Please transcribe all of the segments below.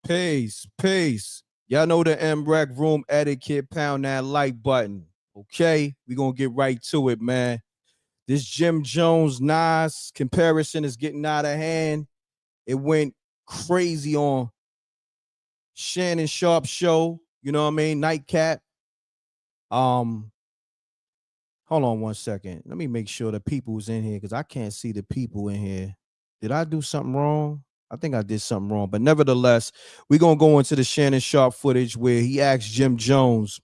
Peace, peace. Y'all know the M.Reck room etiquette. Pound that like button. Okay, we gonna get right to it, man. This Jim Jones Nas comparison is getting out of hand. It went crazy on Shannon Sharpe show. You know what I mean? Nightcap. Hold on one second. Let me make sure the people's in here because I can't see the people in here. Did I do something wrong? I think I did something wrong, but nevertheless, we're gonna go into the Shannon Sharpe footage where he asked Jim Jones,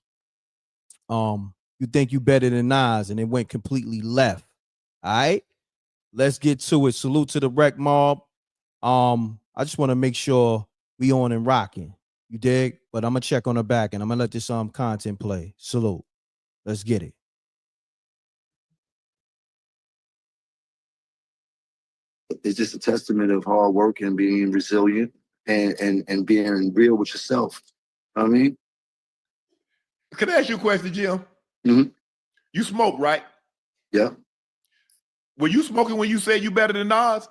you think you better than Nas, and it went completely left. All right, let's get to it. Salute to the rec mob. I just want to make sure we on and rocking. You dig? But I'm gonna check on the back and I'm gonna let this content play. Salute. Let's get it. It's just a testament of hard work and being resilient and being real with yourself. You know what I mean? Can I ask you a question, Jim? Mm-hmm. You smoke, right? Yeah. Were you smoking when you said you better than Nas?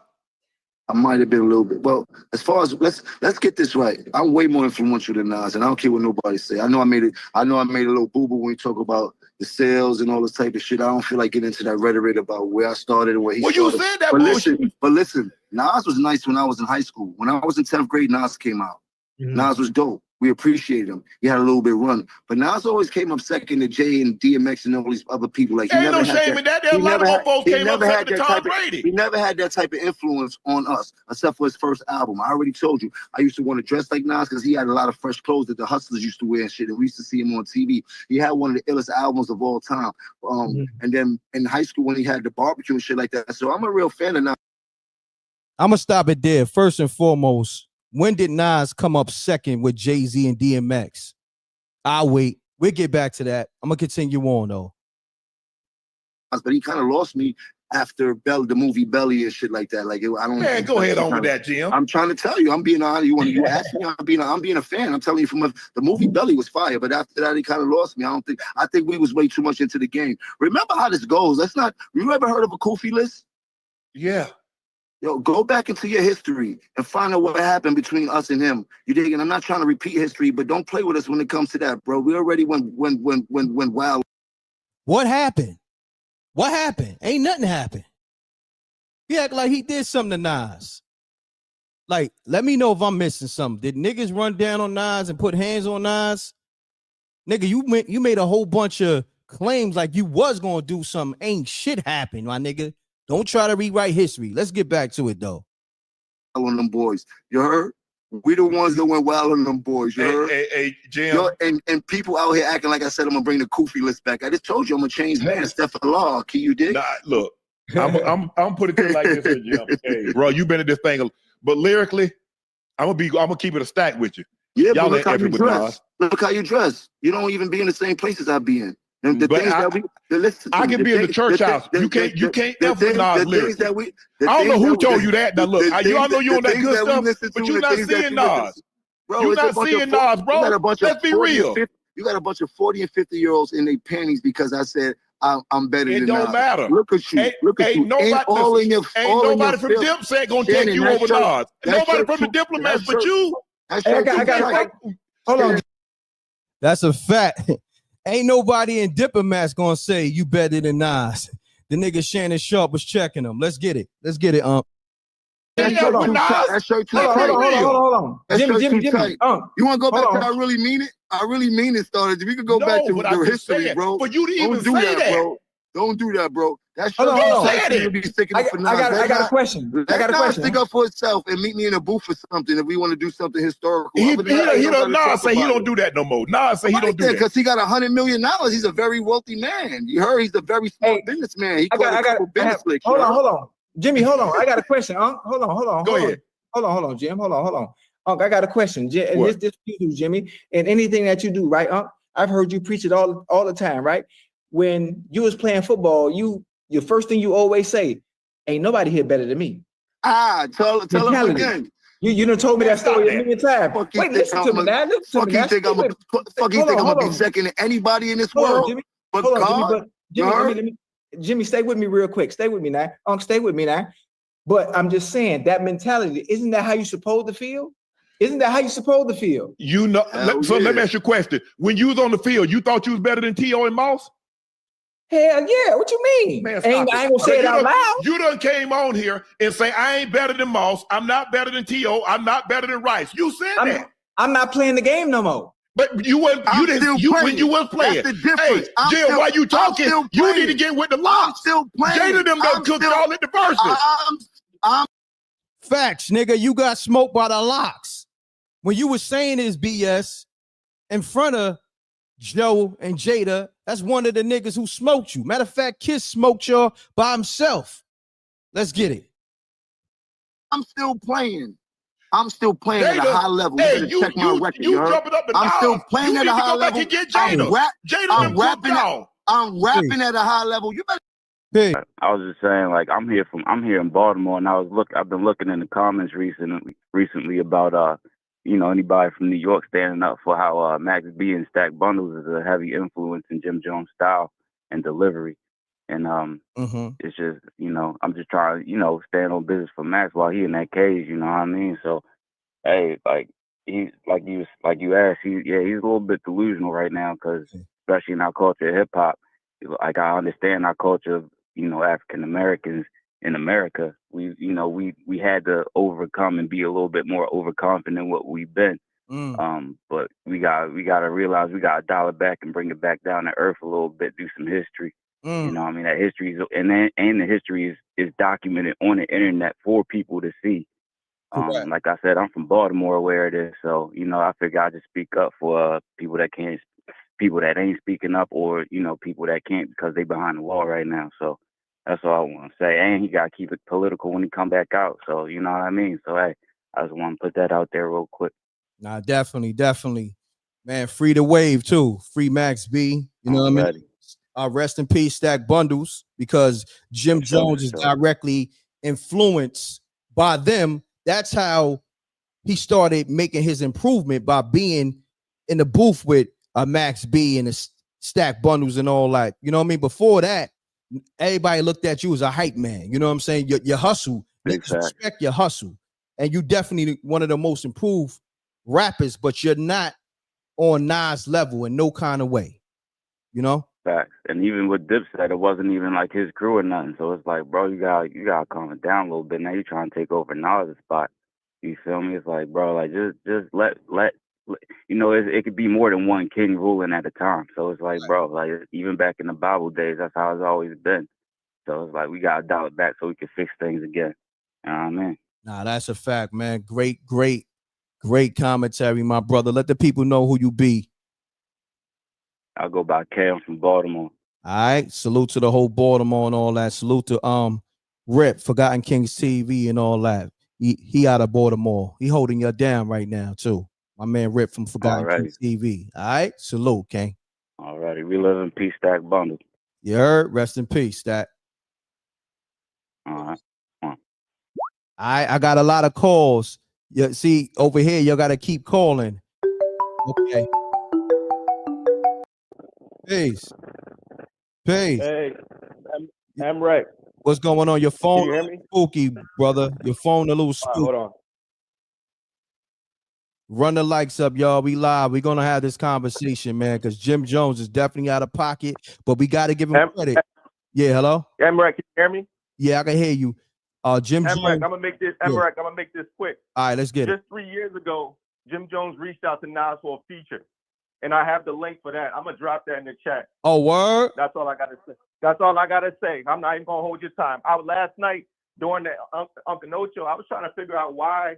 I might have been a little bit. Well, as far as let's get this right. I'm way more influential than Nas, and I don't care what nobody say. I know I made a little boo-boo when we talk about the sales and all this type of shit. I don't feel like getting into that rhetoric about where I started and where he started. Well, you said that bullshit. But listen, Nas was nice when I was in high school. When I was in 10th grade, Nas came out. Mm-hmm. Nas was dope. We appreciated him. He had a little bit of run. But Nas always came up second to Jay and DMX and all these other people. Like, ain't no shame in that. There a lot of folks came up second to Tom Brady. He never had that type of influence on us, except for his first album. I already told you, I used to want to dress like Nas because he had a lot of fresh clothes that the hustlers used to wear and shit. And we used to see him on TV. He had one of the illest albums of all time. And then in high school when he had the barbecue and shit like that. So I'm a real fan of Nas. I'm going to stop it there. First and foremost, when did Nas come up second with Jay-Z and DMX? I'll wait. We'll get back to that. I'm going to continue on, though. But he kind of lost me after the movie Belly and shit like that. Like, I don't. Man, go ahead on with that, Jim. I'm trying to tell you. I'm being honest. You ask me. I'm being a fan. I'm telling you, the movie Belly was fire, but after that, he kind of lost me. I think we was way too much into the game. Remember how this goes. You ever heard of a Kofi list? Yeah. Yo, go back into your history and find out what happened between us and him. You dig? And I'm not trying to repeat history, but don't play with us when it comes to that, bro. We already went wild. What happened? What happened? Ain't nothing happened. He act like he did something to Nas. Like, let me know if I'm missing something. Did niggas run down on Nas and put hands on Nas? Nigga, you made a whole bunch of claims like you was gonna do something. Ain't shit happened, my nigga. Don't try to rewrite history. Let's get back to it, though. On them boys. You heard? We the ones that went wild on them boys. You heard? Hey, Jim. And people out here acting like I said I'm going to bring the Kofi list back. I just told you I'm a changed man. Steph Law. Can you dig? Nah, look, I'm putting it like this here, Jim. Hey, bro, you been in this thing. But lyrically, I'm gonna keep it a stack with you. Yeah, but look how you dress. Look how you dress. You don't even be in the same places I be in. And the things I can be in the church house. You can't F with Nas lyrics. I don't know who told you that. Now look, y'all know you on that good stuff, but you're not seeing Nas. You're not seeing Nas, bro. Let's be real. You got a bunch of 40 and 50-year-olds in their panties because I said I'm better than Nas. It don't matter. Look at you. Look at you. Ain't nobody from Dipset gonna take you over Nas. Nobody from the Diplomats but you. Hold on. That's a fact. Ain't nobody in Diplomats gonna say you better than Nas. The nigga Shannon Sharpe was checking him. Let's get it. Let's get it. That shirt too tight. Hold on. Jimmy. You want to go back to I really mean it? I really mean it started. We could go back to the history, bro. But you didn't even say that, bro. Don't do that, bro. That shirt I got a question. Let stick up for itself and meet me in a booth or something if we want to do something historical. Nas say he don't do that no more. Nas say he don't do that because he got $100 million. He's a very wealthy man. You heard he's a very smart businessman. He called a couple business clicks. Hold on. Jimmy, hold on. I got a question. Hold on. Go ahead. Hold on, Jim. Hold on. I got a question. This you do, Jimmy, and anything that you do, right? I've heard you preach it all the time, right? When you was playing football, your first thing you always say, ain't nobody here better than me. Tell him again. You done told me that story a million times. Wait, listen to me now. Fuck you think I'm gonna be second to anybody in this world? But God, Jimmy, stay with me real quick. Stay with me now. Stay with me now. But I'm just saying that mentality, isn't that how you supposed to feel? Isn't that how you supposed to feel? You know, so let me ask you a question. When you was on the field, you thought you was better than T.O. and Moss? Hell yeah, what you mean? Man, I ain't gonna say it out loud. You done came on here and say, I ain't better than Moss, I'm not better than T.O., I'm not better than Rice. You said that. I'm not playing the game no more. But you weren't, when you was playing. That's the difference. Hey, Jim, why you talking? You need to get with the locks. I'm still playing. Jada them done cooked all at the verses. Facts, nigga. You got smoked by the locks. When you was saying this BS in front of Joe and Jada, that's one of the niggas who smoked you. Matter of fact, Kiss smoked y'all by himself. Let's get it. I'm still playing. I'm still playing at a high level. Hey, you check my record. You jumping up the I'm still playing at a high level. I'm rapping at a high level. You better. Hey. I was just saying, like, I'm here in Baltimore, and I've been looking in the comments recently about anybody from New York standing up for how Max B and Stack Bundles is a heavy influence in Jim Jones' style and delivery. And it's just, I'm just trying to, stand on business for Max while he in that cage, you know what I mean? So, hey, he's like you asked, he's a little bit delusional right now, because especially in our culture of hip hop, like, I understand our culture of, African Americans in America. We had to overcome and be a little bit more overconfident than what we've been. But we gotta realize we gotta dial it back and bring it back down to earth a little bit, do some history. You know what I mean? That history is, and the history is documented on the internet for people to see. Like I said, I'm from Baltimore where it is, so I figure I just speak up for people that ain't speaking up, or people that can't because they behind the wall right now. So that's all I want to say. And he gotta keep it political when he come back out. So you know what I mean? So hey, I just want to put that out there real quick. Nah, definitely, man. Free the wave too. Free Max B. You know what I mean? Rest in peace, Stack Bundles, because Jim Jones is directly influenced by them. That's how he started making his improvement, by being in the booth with Max B and the Stack Bundles and all that. You know what I mean? Before that, everybody looked at you as a hype man. You know what I'm saying? Your hustle. Niggas respect your hustle. And you definitely one of the most improved rappers, but you're not on Nas level in no kind of way. Facts. And even with Dipset, it wasn't even like his crew or nothing. So it's like, bro, you gotta calm it down a little bit. Now you're trying to take over Nas' spot. You feel me? It's like, bro, like just let it could be more than one king ruling at a time. So it's like, bro, like even back in the Bible days, that's how it's always been. So it's like we gotta dial it back so we can fix things again. You know what I mean? Nah, that's a fact, man. Great commentary, my brother. Let the people know who you be. I'll go by K. I'm from Baltimore. All right. Salute to the whole Baltimore and all that. Salute to Rip, Forgotten Kings TV and all that. He out of Baltimore. He holding you down right now too. My man Rip from Forgotten Kings TV. All right. Salute, King. All righty. We live in peace, Stack Bundle. You heard? Rest in peace, Stack. All right. I got a lot of calls. You see over here, you got to keep calling. Okay. Peace. Hey, M.Reck. What's going on? Your phone Can you hear me? Spooky, brother. Your phone a little spooky. Hold on. Run the likes up, y'all. We live. We're gonna have this conversation, man, because Jim Jones is definitely out of pocket, but we got to give him credit. Yeah, hello. M.Reck, can you hear me? Yeah, I can hear you. Jim Jones. I'm gonna make this. M.Reck, I'm gonna make this quick. All right, let's get it. Just 3 years ago, Jim Jones reached out to Nas for a feature, and I have the link for that. I'm gonna drop that in the chat. Oh, word. That's all I gotta say. That's all I gotta say. I'm not even gonna hold your time. Last night during the Uncle No show, I was trying to figure out why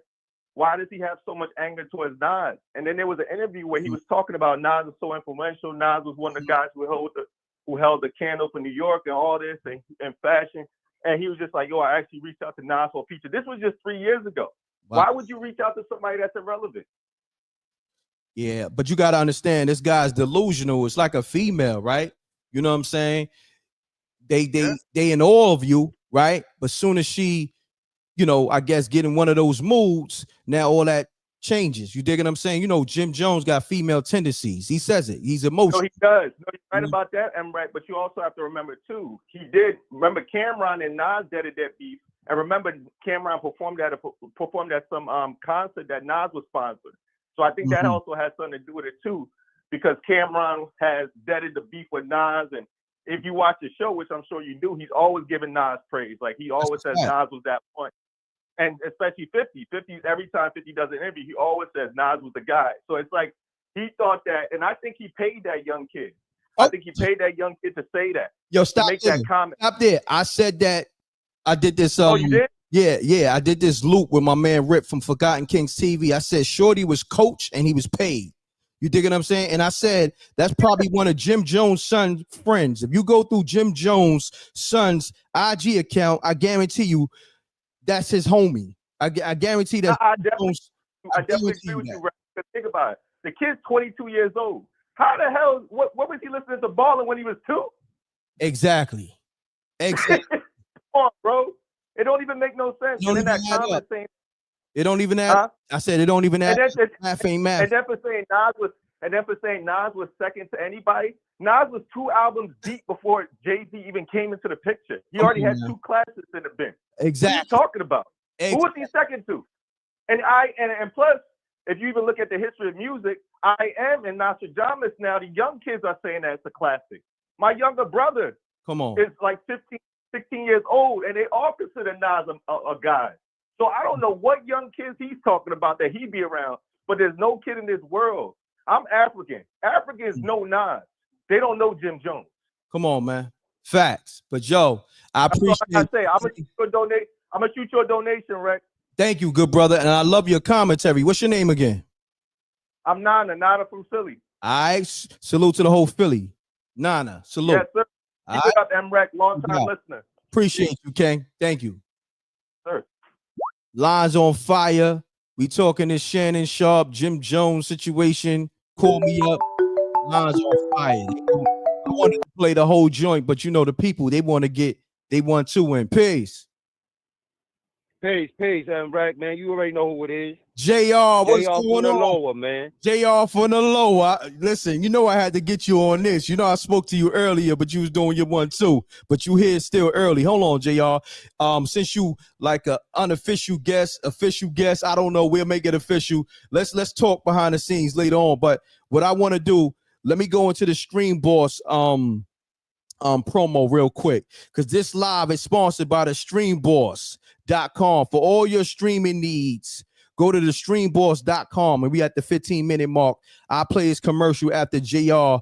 does he have so much anger towards Nas? And then there was an interview where he was talking about Nas is so influential. Nas was one of the guys who held the candle for New York and all this and fashion. And he was just like, yo, I actually reached out to Nas for a feature. This was just 3 years ago. Wow. Why would you reach out to somebody that's irrelevant? Yeah, but you got to understand, this guy's delusional. It's like a female, right? You know what I'm saying? They in awe of you, right? But soon as she, I guess get in one of those moods, now all that changes. You dig what I'm saying? Jim Jones got female tendencies. He says it. He's emotional. No, he does. No, you're right about that, M.Reck. But you also have to remember too, remember Cameron and Nas deaded that beef And remember, Cameron performed at some concert that Nas was sponsored. So I think that also has something to do with it too, because Cameron has deaded the beef with Nas. And if you watch the show, which I'm sure you do, he's always giving Nas praise. Like he always says Nas was that point. And especially 50. 50, every time 50 does an interview, he always says Nas was the guy. So it's like he thought that, and I think he paid that young kid. I think he paid that young kid to say that. Yo, stop to make that comment. Stop there. I said that. I did this. Oh, you did? Yeah. I did this loop with my man Rip from Forgotten Kings TV. I said Shorty was coached and he was paid. You dig what I'm saying? And I said that's probably one of Jim Jones' son's friends. If you go through Jim Jones' son's IG account, I guarantee you that's his homie. I guarantee that. I definitely agree with you, Rip. Think about it. The kid's 22 years old. How the hell? What was he listening to Ballin' when he was 2? Exactly. Come on, bro. It don't even make no sense. And then that comment saying it don't even add. I said it don't even add. Math ain't math. And then for saying Nas was second to anybody. Nas was 2 albums deep before Jay-Z even came into the picture. He already had 2 classics in the bin. Exactly. What are you talking about? Exactly. Who was he second to? And plus, if you even look at the history of music, I Am and Nostradamus now, the young kids are saying that it's a classic. My younger brother is like 15, 16 years old, and they all consider Nas a guy. So I don't know what young kids he's talking about that he be around, but there's no kid in this world. I'm African. Africans know Nas. They don't know Jim Jones. Come on, man. Facts. But yo, I appreciate I'm gonna shoot you a donation, Rex. Thank you, good brother. And I love your commentary. What's your name again? I'm Nana from Philly. All right. Salute to the whole Philly. Nana, salute. Yes, sir. Keep it up, M.Reck, long-time listener. Appreciate you, King. Thank you. Sir. Lines on fire. We talking this Shannon Sharpe, Jim Jones situation. Call me up. Lines on fire. I wanted to play the whole joint, but you know the people, they want to win. Peace. Peace, M.Reck, man. You already know who it is. JR, what's going on? Lower, man. JR from the low. Listen, you know I had to get you on this. You know I spoke to you earlier, but you was doing your 1-2. But you here still early. Hold on, JR. Since you like an unofficial guest, official guest, I don't know. We'll make it official. Let's talk behind the scenes later on. But what I want to do, let me go into the Stream Boss promo real quick, because this live is sponsored by the StreamBoss.com for all your streaming needs. Go to the StreamBoss.com, and we at the 15-minute mark. I'll play his commercial after JR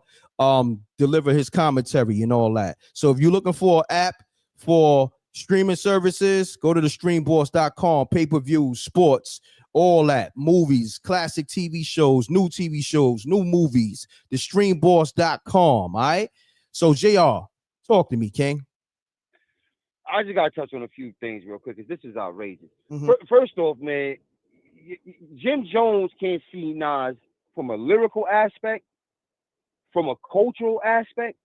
deliver his commentary and all that. So if you're looking for an app for streaming services, go to the StreamBoss.com. Pay-per-views, sports, all that, movies, classic TV shows, new movies, the StreamBoss.com. All right. So JR, talk to me, King. I just gotta touch on a few things real quick, because this is outrageous. First off, man, Jim Jones can't see Nas from a lyrical aspect, from a cultural aspect,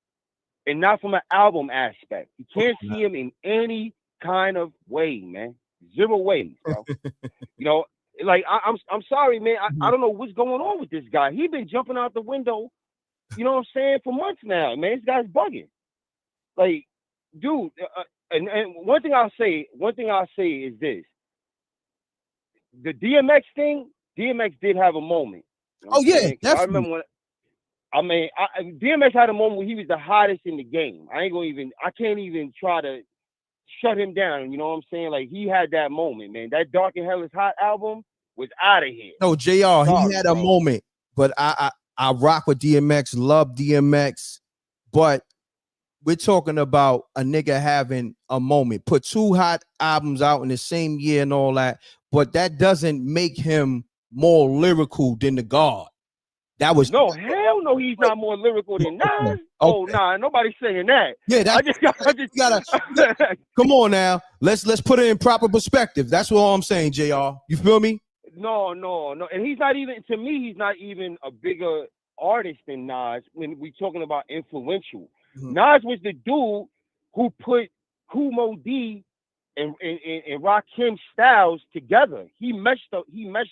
and not from an album aspect. You can't see him in any kind of way, man. 0 ways, bro. You know, like I'm sorry, man. I don't know what's going on with this guy. He been jumping out the window, you know what I'm saying, for months now, man. This guy's bugging. Like, dude, and one thing I'll say is this. The DMX thing, DMX did have a moment. You know definitely. I remember DMX had a moment where he was the hottest in the game. I can't even try to shut him down. You know what I'm saying? Like, he had that moment, man. That Dark and Hell is Hot album was out of here. No, JR, he had a moment, but I rock with DMX, love DMX, but we're talking about a nigga having a moment. Put 2 hot albums out in the same year and all that, but that doesn't make him more lyrical than the God. That was hell no. He's not more lyrical than Nas. Okay. Oh nah, nobody's saying that. Yeah, I just gotta come on now. Let's put it in proper perspective. That's what I'm saying, JR. You feel me? No. And he's not even, to me, he's not even a bigger artist than Nas when we're talking about influential. Nas was the dude who put Kumo D and Rakim Styles together. He meshed the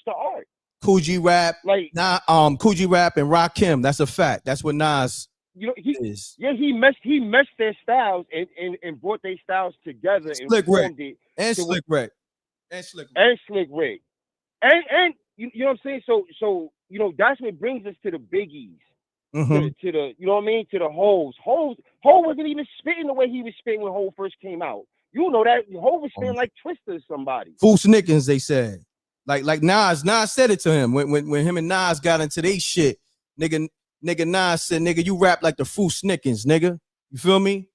art. Coogee Rap, Coogee Rap and Rakim. That's a fact. That's what Nas you know, he meshed their styles and brought their styles together and formed it. And Slick Rick. And Slick Rick. And you know what I'm saying? So you know, that's what brings us to the biggies. To the you know what I mean? To the Hoes. Hov wasn't even spitting the way he was spitting when Hov first came out. You know that Hov was spitting like Twista or somebody. Fool Snickens, they said. Like Nas said it to him when him and Nas got into they shit. Nigga Nas said, nigga, you rap like the Fool Snickens, nigga. You feel me?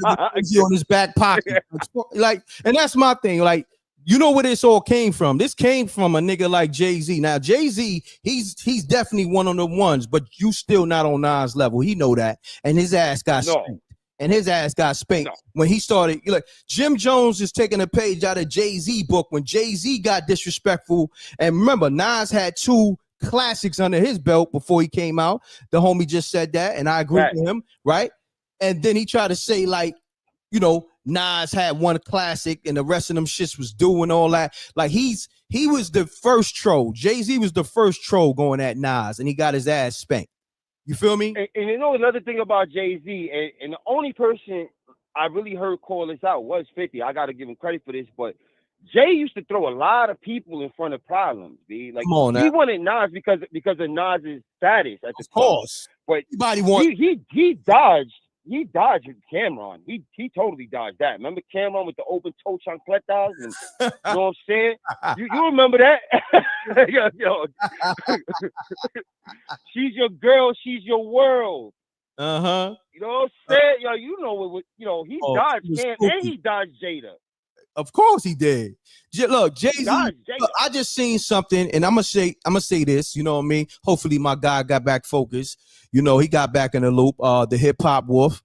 On his back pocket. Like, and that's my thing. Like, you know where this all came from? This came from a nigga like Jay-Z. Now, Jay-Z, he's definitely one of the ones, but you still not on Nas level. He know that. And his ass got spanked. And his ass got spanked when he started. Like, Jim Jones is taking a page out of Jay-Z book when Jay-Z got disrespectful. And remember, Nas had 2 classics under his belt before he came out. The homie just said that, and I agree with him, right? And then he tried to say, like, you know, Nas had 1 classic and the rest of them shits was doing all that. Like, he was the first troll. Jay-Z was the first troll going at Nas, and he got his ass spanked. You feel me? And you know another thing about Jay-Z, and the only person I really heard call this out was 50. I got to give him credit for this, but Jay used to throw a lot of people in front of problems, B. Like, he wanted Nas because of Nas's status at the time. But he dodged Cameron. He totally dodged that. Remember Cameron with the open toe chancletas? And you know what I'm saying? You remember that? yo. She's your girl. She's your world. You know what I'm saying? Yo, you know what? You know he dodged Cam and he dodged Jada. Of course he did. Look, Jay-Z, I just seen something, and I'm gonna say this, you know what I mean? Hopefully my guy got back focused. You know, he got back in the loop. The Hip Hop Wolf.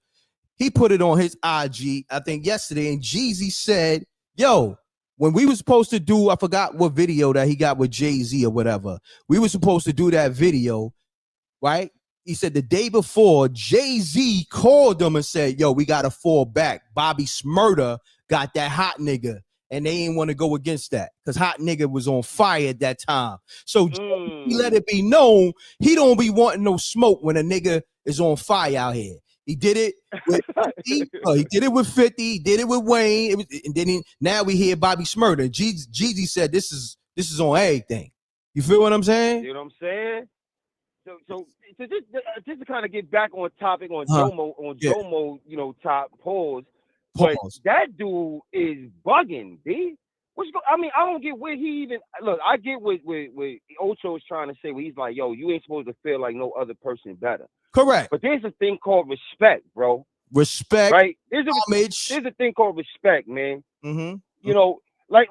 He put it on his IG, I think yesterday, and Jeezy said, yo, when we were supposed to do, I forgot what video that he got with Jay-Z or whatever. We were supposed to do that video, right? He said the day before, Jay-Z called them and said, yo, we got to fall back. Bobby Smurda got that hot nigga, and they ain't want to go against that because hot nigga was on fire at that time. So he let it be known he don't be wanting no smoke when a nigga is on fire out here. He did it with 50. He did it with 50. He did it with Wayne. And then now we hear Bobby Smurda. Jeezy said this is on everything. You feel what I'm saying? You know what I'm saying? So just to kind of get back on topic on Jomo, you know, top pause. But that dude is bugging, B. I mean, I don't get where he even look. I get what Ocho is trying to say. Where he's like, "Yo, you ain't supposed to feel like no other person better." Correct. But there's a thing called respect, bro. Respect, right? There's a thing called respect, man. You know, like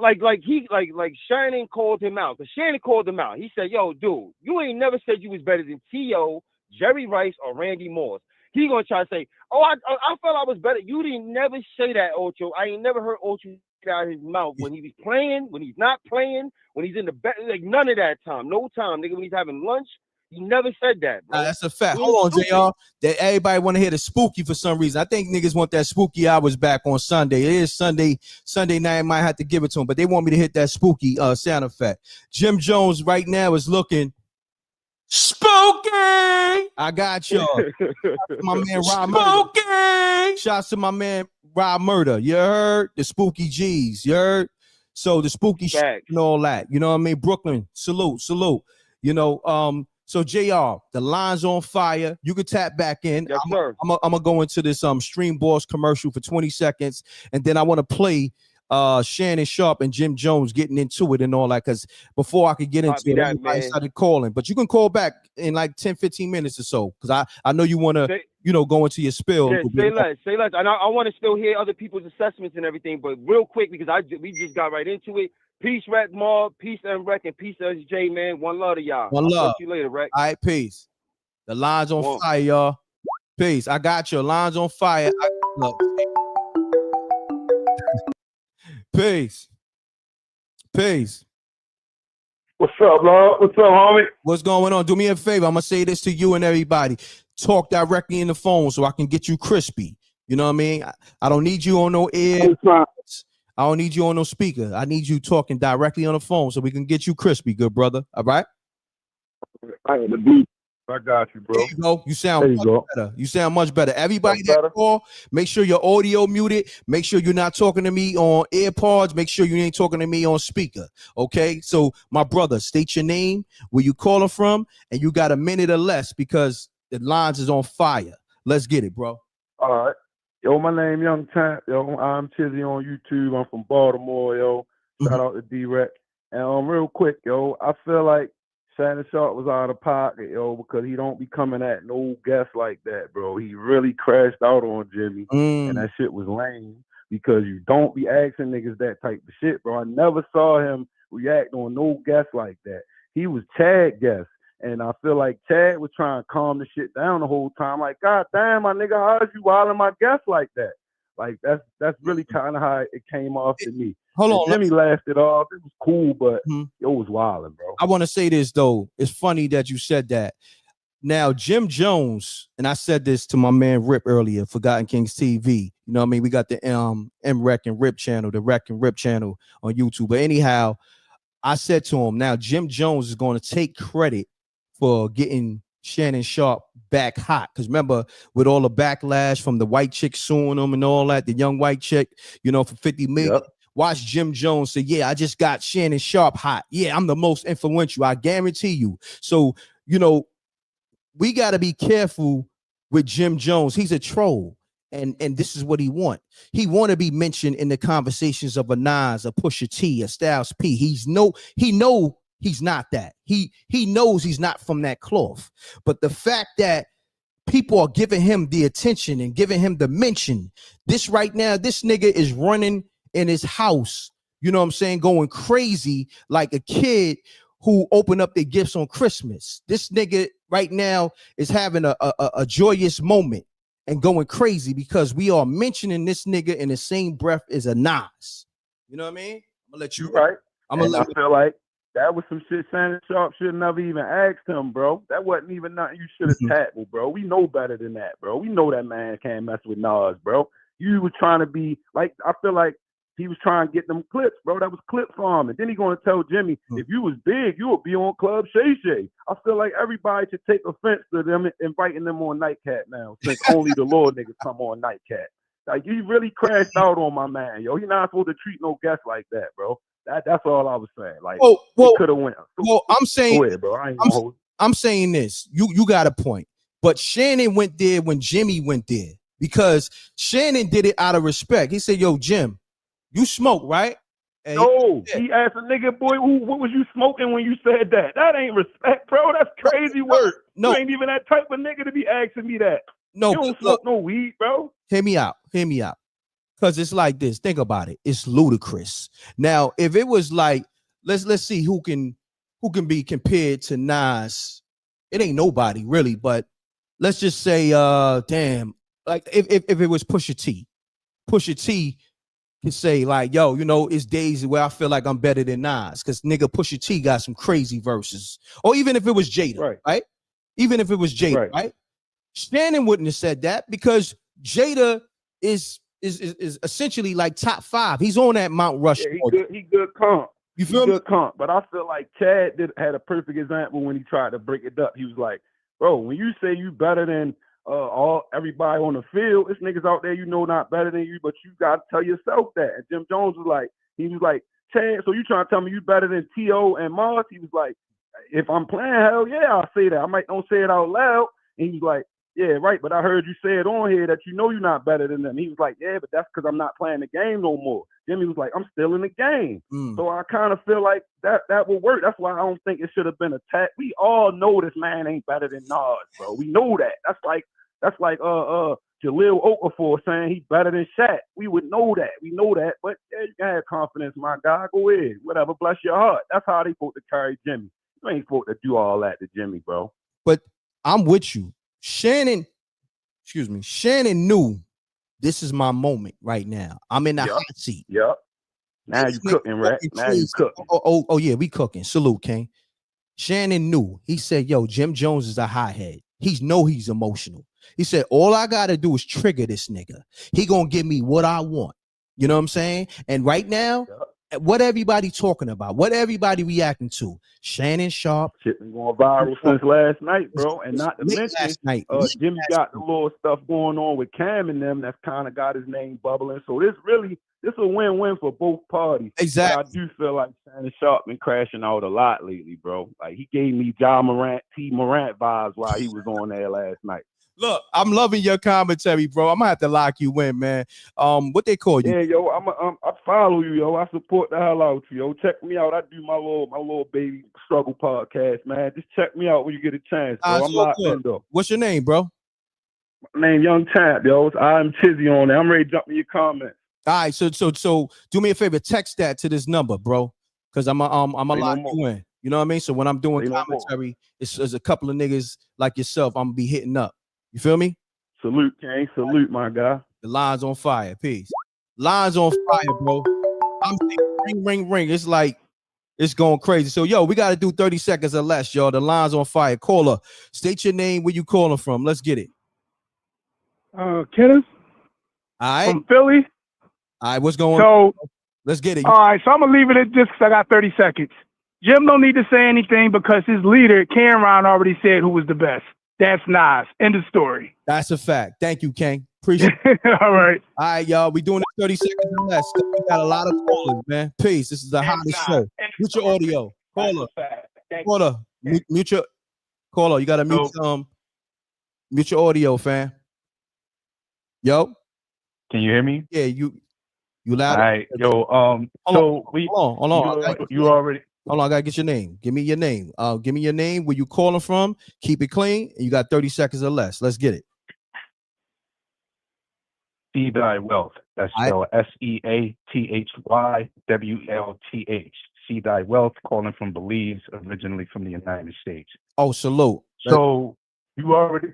Shannon called him out. Because Shannon called him out. He said, "Yo, dude, you ain't never said you was better than T.O., Jerry Rice, or Randy Moss." He gonna try to say, "Oh, I felt I was better." You didn't never say that, Ocho. I ain't never heard Ocho get out of his mouth when he was playing, when he's not playing, when he's in the bed, like none of that time. No time, nigga. When he's having lunch, he never said that, bro. That's a fact. Hold on, JR. That everybody want to hear the spooky for some reason. I think niggas want that spooky hours back on Sunday. It is Sunday night. Might have to give it to them, but they want me to hit that spooky sound effect. Jim Jones right now is looking spooky. I got y'all. My man Rob Murder. Shouts to my man Rob Murder. You heard? The spooky G's. You heard? So the spooky shit and all that. You know what I mean? Brooklyn, salute. You know, so JR, the line's on fire. You can tap back in. Yes, sir. I'm gonna go into this Stream Boss commercial for 20 seconds, and then I want to play Shannon Sharpe and Jim Jones getting into it and all that, because before I could get into it, everybody started calling. But you can call back in like 10-15 minutes or so, because I know you want to go into your spill. Yeah, say less. And I want to still hear other people's assessments and everything, but real quick, because we just got right into it. Peace, Rec Mob, peace, M.Reck, and peace, SJ, man. One love to y'all. One love. Talk to you later, Rec. All right, peace. The line's on fire, y'all. Peace. I got you. Line's on fire. Look. Peace. What's up, Lord? What's up, homie? What's going on? Do me a favor. I'm going to say this to you and everybody. Talk directly in the phone so I can get you crispy. You know what I mean? I don't need you on no ear. I don't need you on no speaker. I need you talking directly on the phone so we can get you crispy, good brother. All right? I had to be I got you, bro. There you go. You sound much better. You sound much better. Everybody that call, make sure your audio muted. Make sure you're not talking to me on AirPods. Make sure you ain't talking to me on speaker. Okay. So my brother, state your name, where you calling from, and you got a minute or less because the lines is on fire. Let's get it, bro. All right. Yo, my name Young Champ. Yo, I'm Chizzy on YouTube. I'm from Baltimore, yo. Shout out to D-Reck. And real quick, yo, I feel like Shannon Sharpe was out of pocket, yo, because he don't be coming at no guests like that, bro. He really crashed out on Jimmy, and that shit was lame because you don't be asking niggas that type of shit, bro. I never saw him react on no guests like that. He was Chad guest, and I feel like Chad was trying to calm the shit down the whole time. Like, God damn, my nigga, how is you wilding my guests like that? Like, that's really kind of how it came off to me. Hold on, Jimmy laughed it off. It was cool, but it was wilding, bro. I want to say this though. It's funny that you said that. Now, Jim Jones, and I said this to my man Rip earlier, Forgotten Kings TV. You know what I mean? We got the M.Reck and Rip channel, the Reck and Rip channel on YouTube. But anyhow, I said to him, now Jim Jones is going to take credit for getting Shannon Sharpe back hot. Because remember, with all the backlash from the white chick suing him and all that, the young white chick, you know, for 50 million. Yep. Watch Jim Jones say, yeah, I just got Shannon Sharpe hot. Yeah, I'm the most influential. I guarantee you. So, you know, we got to be careful with Jim Jones. He's a troll. And this is what he want. He want to be mentioned in the conversations of a Nas, a Pusha T, a Styles P. He know he's not that. He knows he's not from that cloth. But the fact that people are giving him the attention and giving him the mention, this right now, this nigga is running in his house, you know what I'm saying, going crazy like a kid who opened up their gifts on Christmas. This nigga right now is having a joyous moment and going crazy because we are mentioning this nigga in the same breath as a Nas. You know what I mean? I'm gonna let you right. I feel like that was some shit Shannon Sharpe should have never even asked him, bro. That wasn't even nothing you should have tackled, bro. We know better than that, bro. We know that man can't mess with Nas, bro. You were trying to be like, I feel like he was trying to get them clips, bro. That was clip farming. Then he going to tell Jimmy, if you was big, you would be on Club Shay Shay. I feel like everybody should take offense to them inviting them on Nightcat now, since only the Lord niggas come on Nightcat. Like, he really crashed out on my man, yo. He not supposed to treat no guests like that, bro. That's all I was saying. Like, he could have went. Well, I'm saying, go ahead, bro. I'm saying this. You got a point. But Shannon went there when Jimmy went there because Shannon did it out of respect. He said, yo, Jim, you smoke, right? And no, he asked a nigga, boy, what was you smoking when you said that? That ain't respect, bro. That's crazy work. No. You ain't even that type of nigga to be asking me that. No, you don't smoke no weed, bro. Hear me out. Because it's like this. Think about it. It's ludicrous. Now, if it was like, let's see who can be compared to Nas. It ain't nobody really, but let's just say, damn, like if it was Pusha T can say like, yo, you know, it's days where I feel like I'm better than Nas because nigga Pusha T got some crazy verses. Or even if it was Jada, right? Even if it was Jada, right? Shannon wouldn't have said that because Jada is essentially like top 5. He's on that Mount Rushmore. Yeah, he good comp. You feel me? Good comp. But I feel like Chad had a perfect example when he tried to break it up. He was like, bro, when you say you better than everybody on the field, this niggas out there, you know, not better than you, but you gotta tell yourself that. And Jim Jones was like, Chad, so you trying to tell me you better than T.O. and Mars? He was like, if I'm playing, hell yeah, I'll say that. I might don't say it out loud. And he was like, yeah, right, but I heard you say it on here that you know you're not better than them. He was like, yeah, but that's because I'm not playing the game no more. Jimmy was like, I'm still in the game. So I kind of feel like that will work. That's why I don't think it should have been attacked. We all know this man ain't better than Nas, bro. We know that. That's like Jaleel Okafor saying he's better than Shaq. We would know that. We know that. But yeah, you can have confidence, my guy. Go ahead. Whatever. Bless your heart. That's how they supposed to carry Jimmy. You ain't supposed to do all that to Jimmy, bro. But I'm with you. Shannon knew this is my moment right now. I'm in the hot seat. Yep. Now you cooking, right? Now you cooking. Oh, yeah, we cooking. Salute, King. Shannon knew. He said, yo, Jim Jones is a hothead. He's emotional. He said, all I got to do is trigger this nigga. He going to give me what I want. You know what I'm saying? And right now, What everybody talking about? What everybody reacting to? Shannon Sharpe. Shit been going viral since last night, bro. And not to mention, last night. Jimmy got the little stuff going on with Cam and them that's kind of got his name bubbling. So this a win-win for both parties. Exactly. But I do feel like Shannon Sharpe been crashing out a lot lately, bro. Like he gave me Ja Morant, T. Morant vibes while he was on there last night. Look, I'm loving your commentary, bro. I'm gonna have to lock you in, man. What they call you? Yeah, yo, I follow you, yo. I support the hell out you, yo. Check me out. I do my little baby struggle podcast, man. Just check me out when you get a chance, bro. I'm locked in, though. What's your name, bro? My name Young Champ, yo. I'm Chizzy on there. I'm ready to jump in your comments. All right, so do me a favor, text that to this number, bro, because I'm a lock you in. You know what I mean? So when I'm doing commentary, it's a couple of niggas like yourself. I'm gonna be hitting up. You feel me? Salute, King. Salute, my guy. The line's on fire. Peace. Line's on fire, bro. I'm thinking ring, ring. It's like it's going crazy. So, yo, we got to do 30 seconds or less, y'all. The line's on fire. Caller, state your name, where you calling from. Let's get it. Kenneth. All right. From Philly. All right, what's going on? Let's get it. All right, so I'm going to leave it at this because I got 30 seconds. Jim don't need to say anything because his leader, Cameron, already said who was the best. That's Nas. End of story. That's a fact. Thank you, King. Appreciate it. All right. All right, y'all. We doing it 30 seconds or less. We got a lot of callers, man. Peace. This is the hottest show. Mute your audio. Caller. Mute your caller. You gotta mute your audio, fam. Yo. Can you hear me? Yeah, you loud. All right, yo. Hold on. You already. Hold on, I gotta get your name. Give me your name. Give me your name, where you calling from. Keep it clean. And you got 30 seconds or less. Let's get it. See Thy Wealth. That's spelled SEATHYWLTH. See Thy Wealth, calling from Belize, originally from the United States. Oh, salute. So you already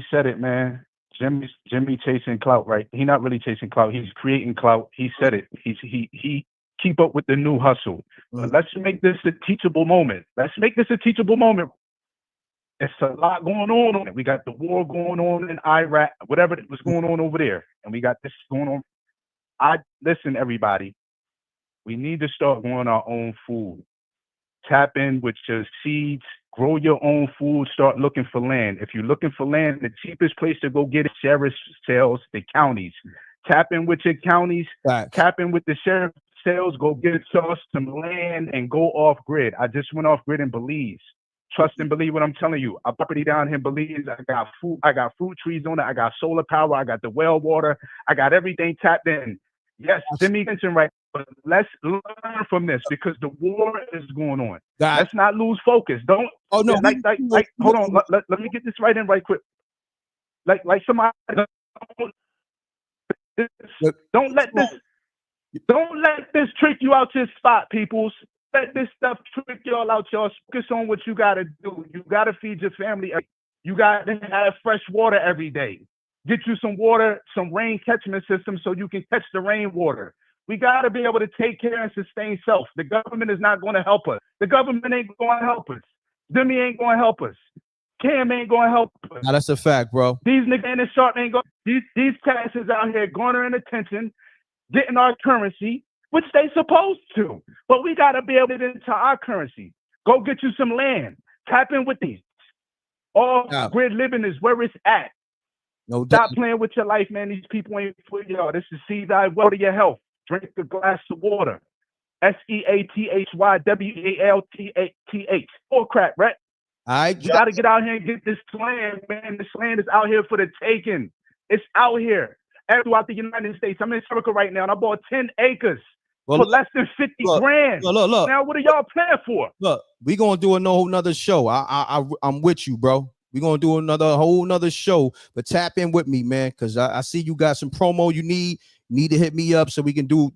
said it, man. Jimmy chasing clout, right? He's not really chasing clout. He's creating clout. He said it. He keep up with the new hustle. But let's make this a teachable moment. It's a lot going on. We got the war going on in Iraq, whatever was going on over there. And we got this going on. Listen, everybody, we need to start growing our own food. Tap in with your seeds, grow your own food, start looking for land. If you're looking for land, the cheapest place to go get it, sheriff sales, the counties. Tap in with your counties, tap in with the sheriff sales, go get yourself some land and go off grid. I just went off grid in Belize. Trust and believe what I'm telling you. Our property down here in Belize, I got fruit trees on it, I got solar power, I got the well water, I got everything tapped in. Yes, Jimmy mentioned right, but let's learn from this because the war is going on. Let's not lose focus. Don't. Oh no! Like hold on. Let me get this right in right quick. Like somebody. Don't let this trick you out your spot, peoples. Let this stuff trick y'all out. Y'all focus on what you gotta do. You gotta feed your family. You gotta have fresh water every day. Get you some water, some rain catchment system so you can catch the rainwater. We got to be able to take care and sustain self. The government is not going to help us. The government ain't going to help us. Demi ain't going to help us. Cam ain't going to help us. Now, that's a fact, bro. These niggas in the sharp ain't going. These cats is out here garnering attention, getting our currency, which they supposed to. But we got to be able to get into our currency. Go get you some land. Tap in with these. All grid living is where it's at. No Stop playing with your life, man. These people ain't for y'all. This is See Thy Wealth of your health. Drink a glass of water. SEATHYWALTH. Or crack, right? You got to get out here and get this land, man. This land is out here for the taking. It's out here. Throughout the United States. I'm in Lyrical right now, and I bought 10 acres for less than 50 grand. Look. Now, what are y'all playing for? Look, we gonna do another show. I'm with you, bro. We're gonna do whole nother show, but tap in with me, man, because I see you got some promo you need to hit me up so we can do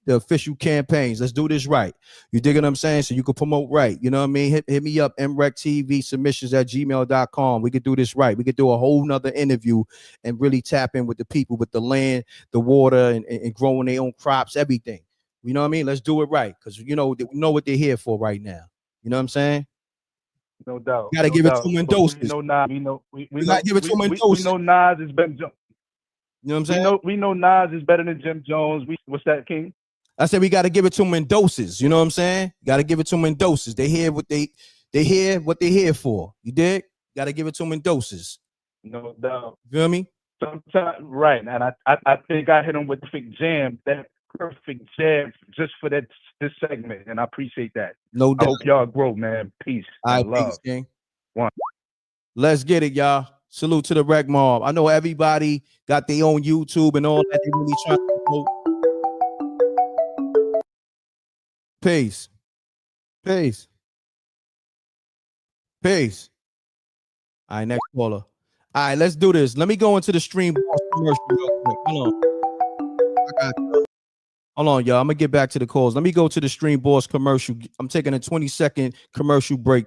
the official campaigns. Let's do this right. You dig what I'm saying? So you can promote right. You know what I mean? Hit me up, M.Reck TV submissions @gmail.com. We could do this right. We could do a whole nother interview and really tap in with the people, with the land, the water, and growing their own crops, everything. You know what I mean? Let's do it right, because we know what they're here for right now. You know what I'm saying? No doubt. Got to give it to them in doses. We know give it to them in doses. We know Nas is better. You know what I'm saying? We know Nas is better than Jim Jones. What's that, King? I said we got to give it to them in doses. You know what I'm saying? Got to give it to them in doses. They hear what they hear what they're here for. You dig? Got to give it to them in doses. No doubt. You feel me? Sometimes, right. And I think I hit him with the perfect jam, that perfect jam just for this segment. And I appreciate that. No doubt. I hope y'all grow, man. Peace. All right, love. peace, King. One. Let's get it, y'all. Salute to the Wreck Mob. I know everybody got their own YouTube and all that. They really trying to promote. Peace. Peace. Peace. All right, next caller. All right, let's do this. Let me go into the stream commercial real quick. Hold on, y'all. I'm gonna get back to the calls. Let me go to the Stream Boss commercial. I'm taking a 20-second commercial break.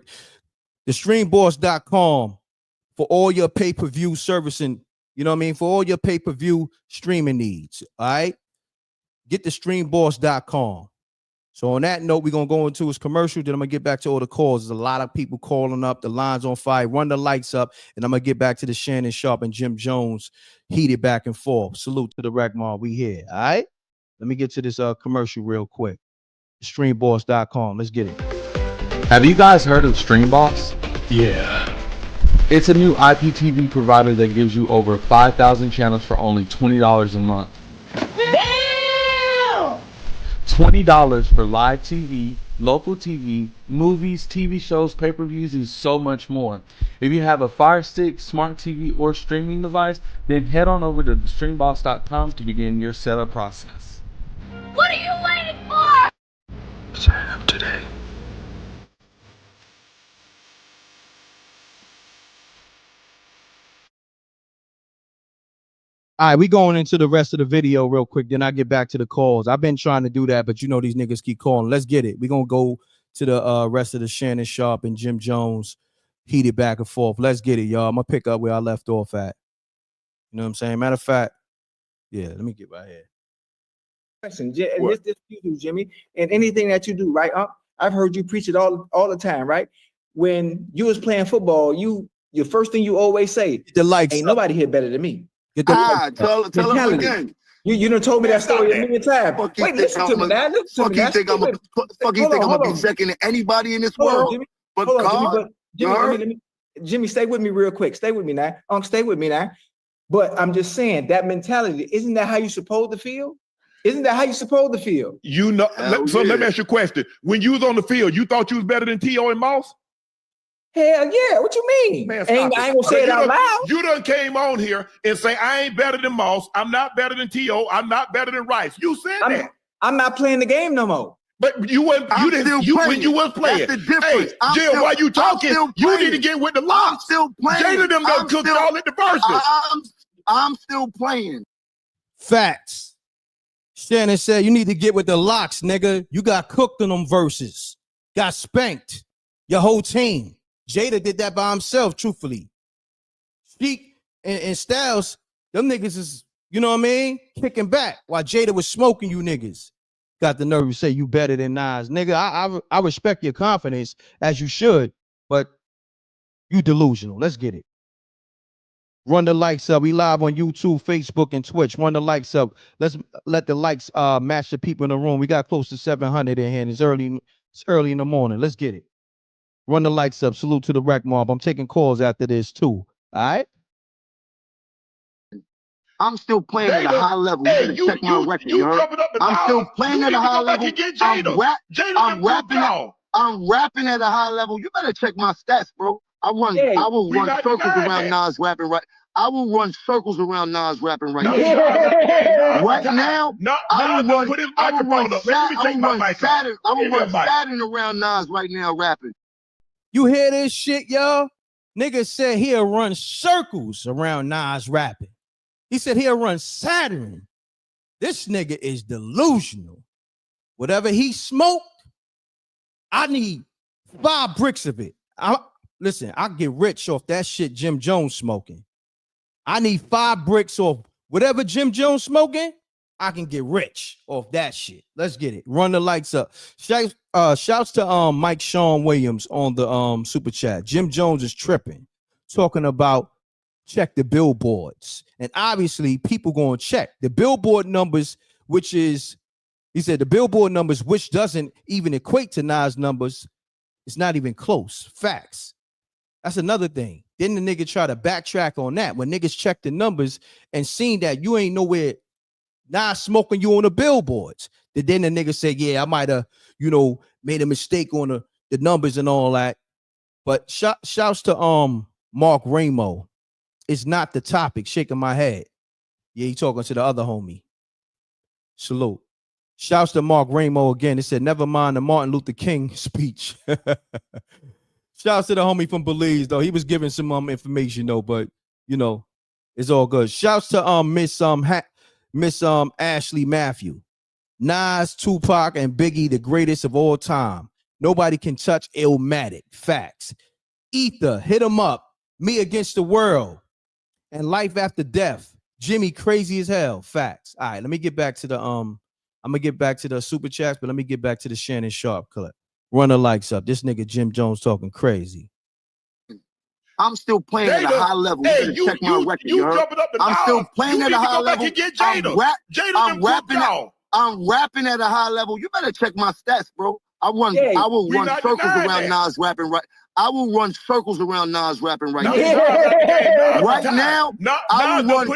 The streamboss.com for all your pay-per-view servicing, you know what I mean? For all your pay-per-view streaming needs. All right. Get the streamboss.com. So on that note, we're gonna go into his commercial. Then I'm gonna get back to all the calls. There's a lot of people calling up. The line's on fire. Run the lights up, and I'm gonna get back to the Shannon Sharpe and Jim Jones heated back and forth. Salute to the Wreck Mob. We here. All right. Let me get to this commercial real quick. Streamboss.com. Let's get it. Have you guys heard of Streamboss? Yeah. It's a new IPTV provider that gives you over 5,000 channels for only $20 a month. Damn! $20 for live TV, local TV, movies, TV shows, pay-per-views, and so much more. If you have a Fire Stick, smart TV, or streaming device, then head on over to streamboss.com to begin your setup process. What are you waiting for? Sign up today. All right, we going into the rest of the video real quick. Then I get back to the calls. I've been trying to do that, but you know these niggas keep calling. Let's get it. We're gonna go to the rest of the Shannon Sharpe and Jim Jones heated back and forth. Let's get it, y'all. I'm gonna pick up where I left off at. You know what I'm saying? Matter of fact, yeah, let me get right here. Question, and this you do, Jimmy, and anything that you do, right? I've heard you preach it all the time, right? When you was playing football, your first thing you always say, the lights ain't nobody here better than me. Tell him again. You done told me that story a million times. Wait, listen to me now. Fuck you think I'm gonna be second to anybody in this world? But God, Jimmy, stay with me real quick. Stay with me now. Stay with me now. But I'm just saying that mentality, isn't that how you supposed to feel? Isn't that how you supposed to feel? You know, let me ask you a question. When you was on the field, you thought you was better than T.O. and Moss? Hell yeah, what you mean? Man, I ain't gonna say it out loud. You done came on here and say, I ain't better than Moss, I'm not better than T.O., I'm not better than Rice. You said that. I'm not playing the game no more. But you wasn't when you was playing. That's the difference. Hey, Jim, while you talking, you need to get with the locks. I'm still playing. Jada them done cooked all at the verses. I'm still playing. Facts. Shannon said you need to get with the locks, nigga. You got cooked on them verses. Got spanked. Your whole team. Jada did that by himself, truthfully. Sheik and Styles, them niggas is, you know what I mean? Kicking back while Jada was smoking you niggas. Got the nerve to say you better than Nas. Nigga, I respect your confidence as you should, but you delusional. Let's get it. Run the likes up. We live on YouTube, Facebook, and Twitch. Run the likes up. Let's let the likes match the people in the room. We got close to 700 in here. It's early in the morning. Let's get it. Run the lights up. Salute to the Wreck Mob. I'm taking calls after this too. All right. I'm still playing at a high level. You better check my record. I'm still playing at a high level. I'm rapping at a high level. You better check my stats, bro. I will run circles around Nas rapping right. I will run circles around Nas rapping right now. Right now, I will run Saturn around Nas right now rapping. You hear this shit, y'all? Nigga said he'll run circles around Nas rapping. He said he'll run Saturn. This nigga is delusional. Whatever he smoked, I need 5 bricks of it. Listen, I get rich off that shit Jim Jones smoking. I need 5 bricks off whatever Jim Jones smoking. I can get rich off that shit. Let's get it. Run the lights up. Shouts to Mike Sean Williams on the super chat. Jim Jones is tripping, talking about check the billboards. And obviously people going to check the billboard numbers, which is He said the Billboard numbers, which doesn't even equate to Nas numbers, it's not even close. Facts. That's another thing. Then the nigga try to backtrack on that. When niggas check the numbers and seen that you ain't nowhere Nas smoking you on the billboards. Then the nigga said, yeah, I might have, made a mistake on the numbers and all that. But shouts to Mark Ramo. It's not the topic. Shaking my head. Yeah, he talking to the other homie. Salute. Shouts to Mark Ramo again. It said, never mind the Martin Luther King speech. Shouts to the homie from Belize, though. He was giving some information, though, but it's all good. Shouts to Miss Ashley Matthew. Nas, Tupac, and Biggie, the greatest of all time. Nobody can touch Illmatic. Facts. Ether, hit 'em up. Me Against the World. And Life After Death. Jimmy, crazy as hell. Facts. All right, let me get back to the I'm gonna get back to the super chats, but let me get back to the Shannon Sharpe clip. Run the likes up. This nigga Jim Jones talking crazy. I'm still playing at a high level. Hey, you check my record. You jumping up the I'm still playing at a high level. I'm rapping at a high level. You better check my stats, bro. I will run circles around Nas rapping right. I will run circles around Nas rapping right now. Right now, I will run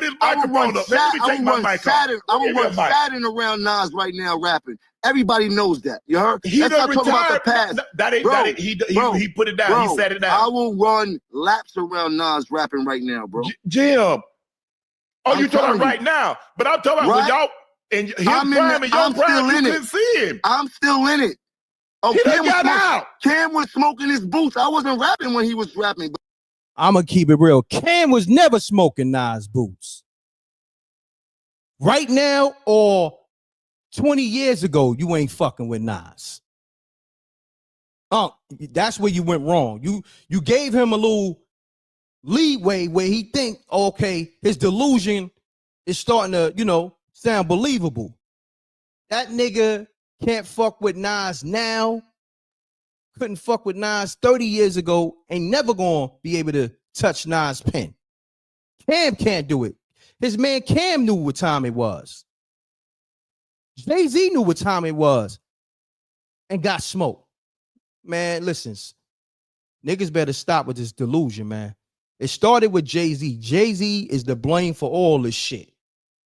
Saturn around Nas right now rapping. Everybody knows that. You heard? Let's not talk about the past. He put it down. Bro, he said it down. I will run laps around Nas rapping right now, bro. Jim. Oh, you talking right now? But I'm talking about when y'all and his prime and your prime, you couldn't see him. I'm still in it. Oh, Cam was smoking his boots. I wasn't rapping when he was rapping. I'm going to keep it real. Cam was never smoking Nas boots. Right now or 20 years ago, you ain't fucking with Nas. That's where you went wrong. You gave him a little leeway where he think, okay, his delusion is starting to, sound believable. That nigga can't fuck with Nas now. Couldn't fuck with Nas 30 years ago. Ain't never gonna be able to touch Nas' pen. Cam can't do it. His man Cam knew what time it was. Jay-Z knew what time it was and got smoked. Man, listen, niggas better stop with this delusion, man. It started with Jay-Z. Jay-Z is the blame for all this shit.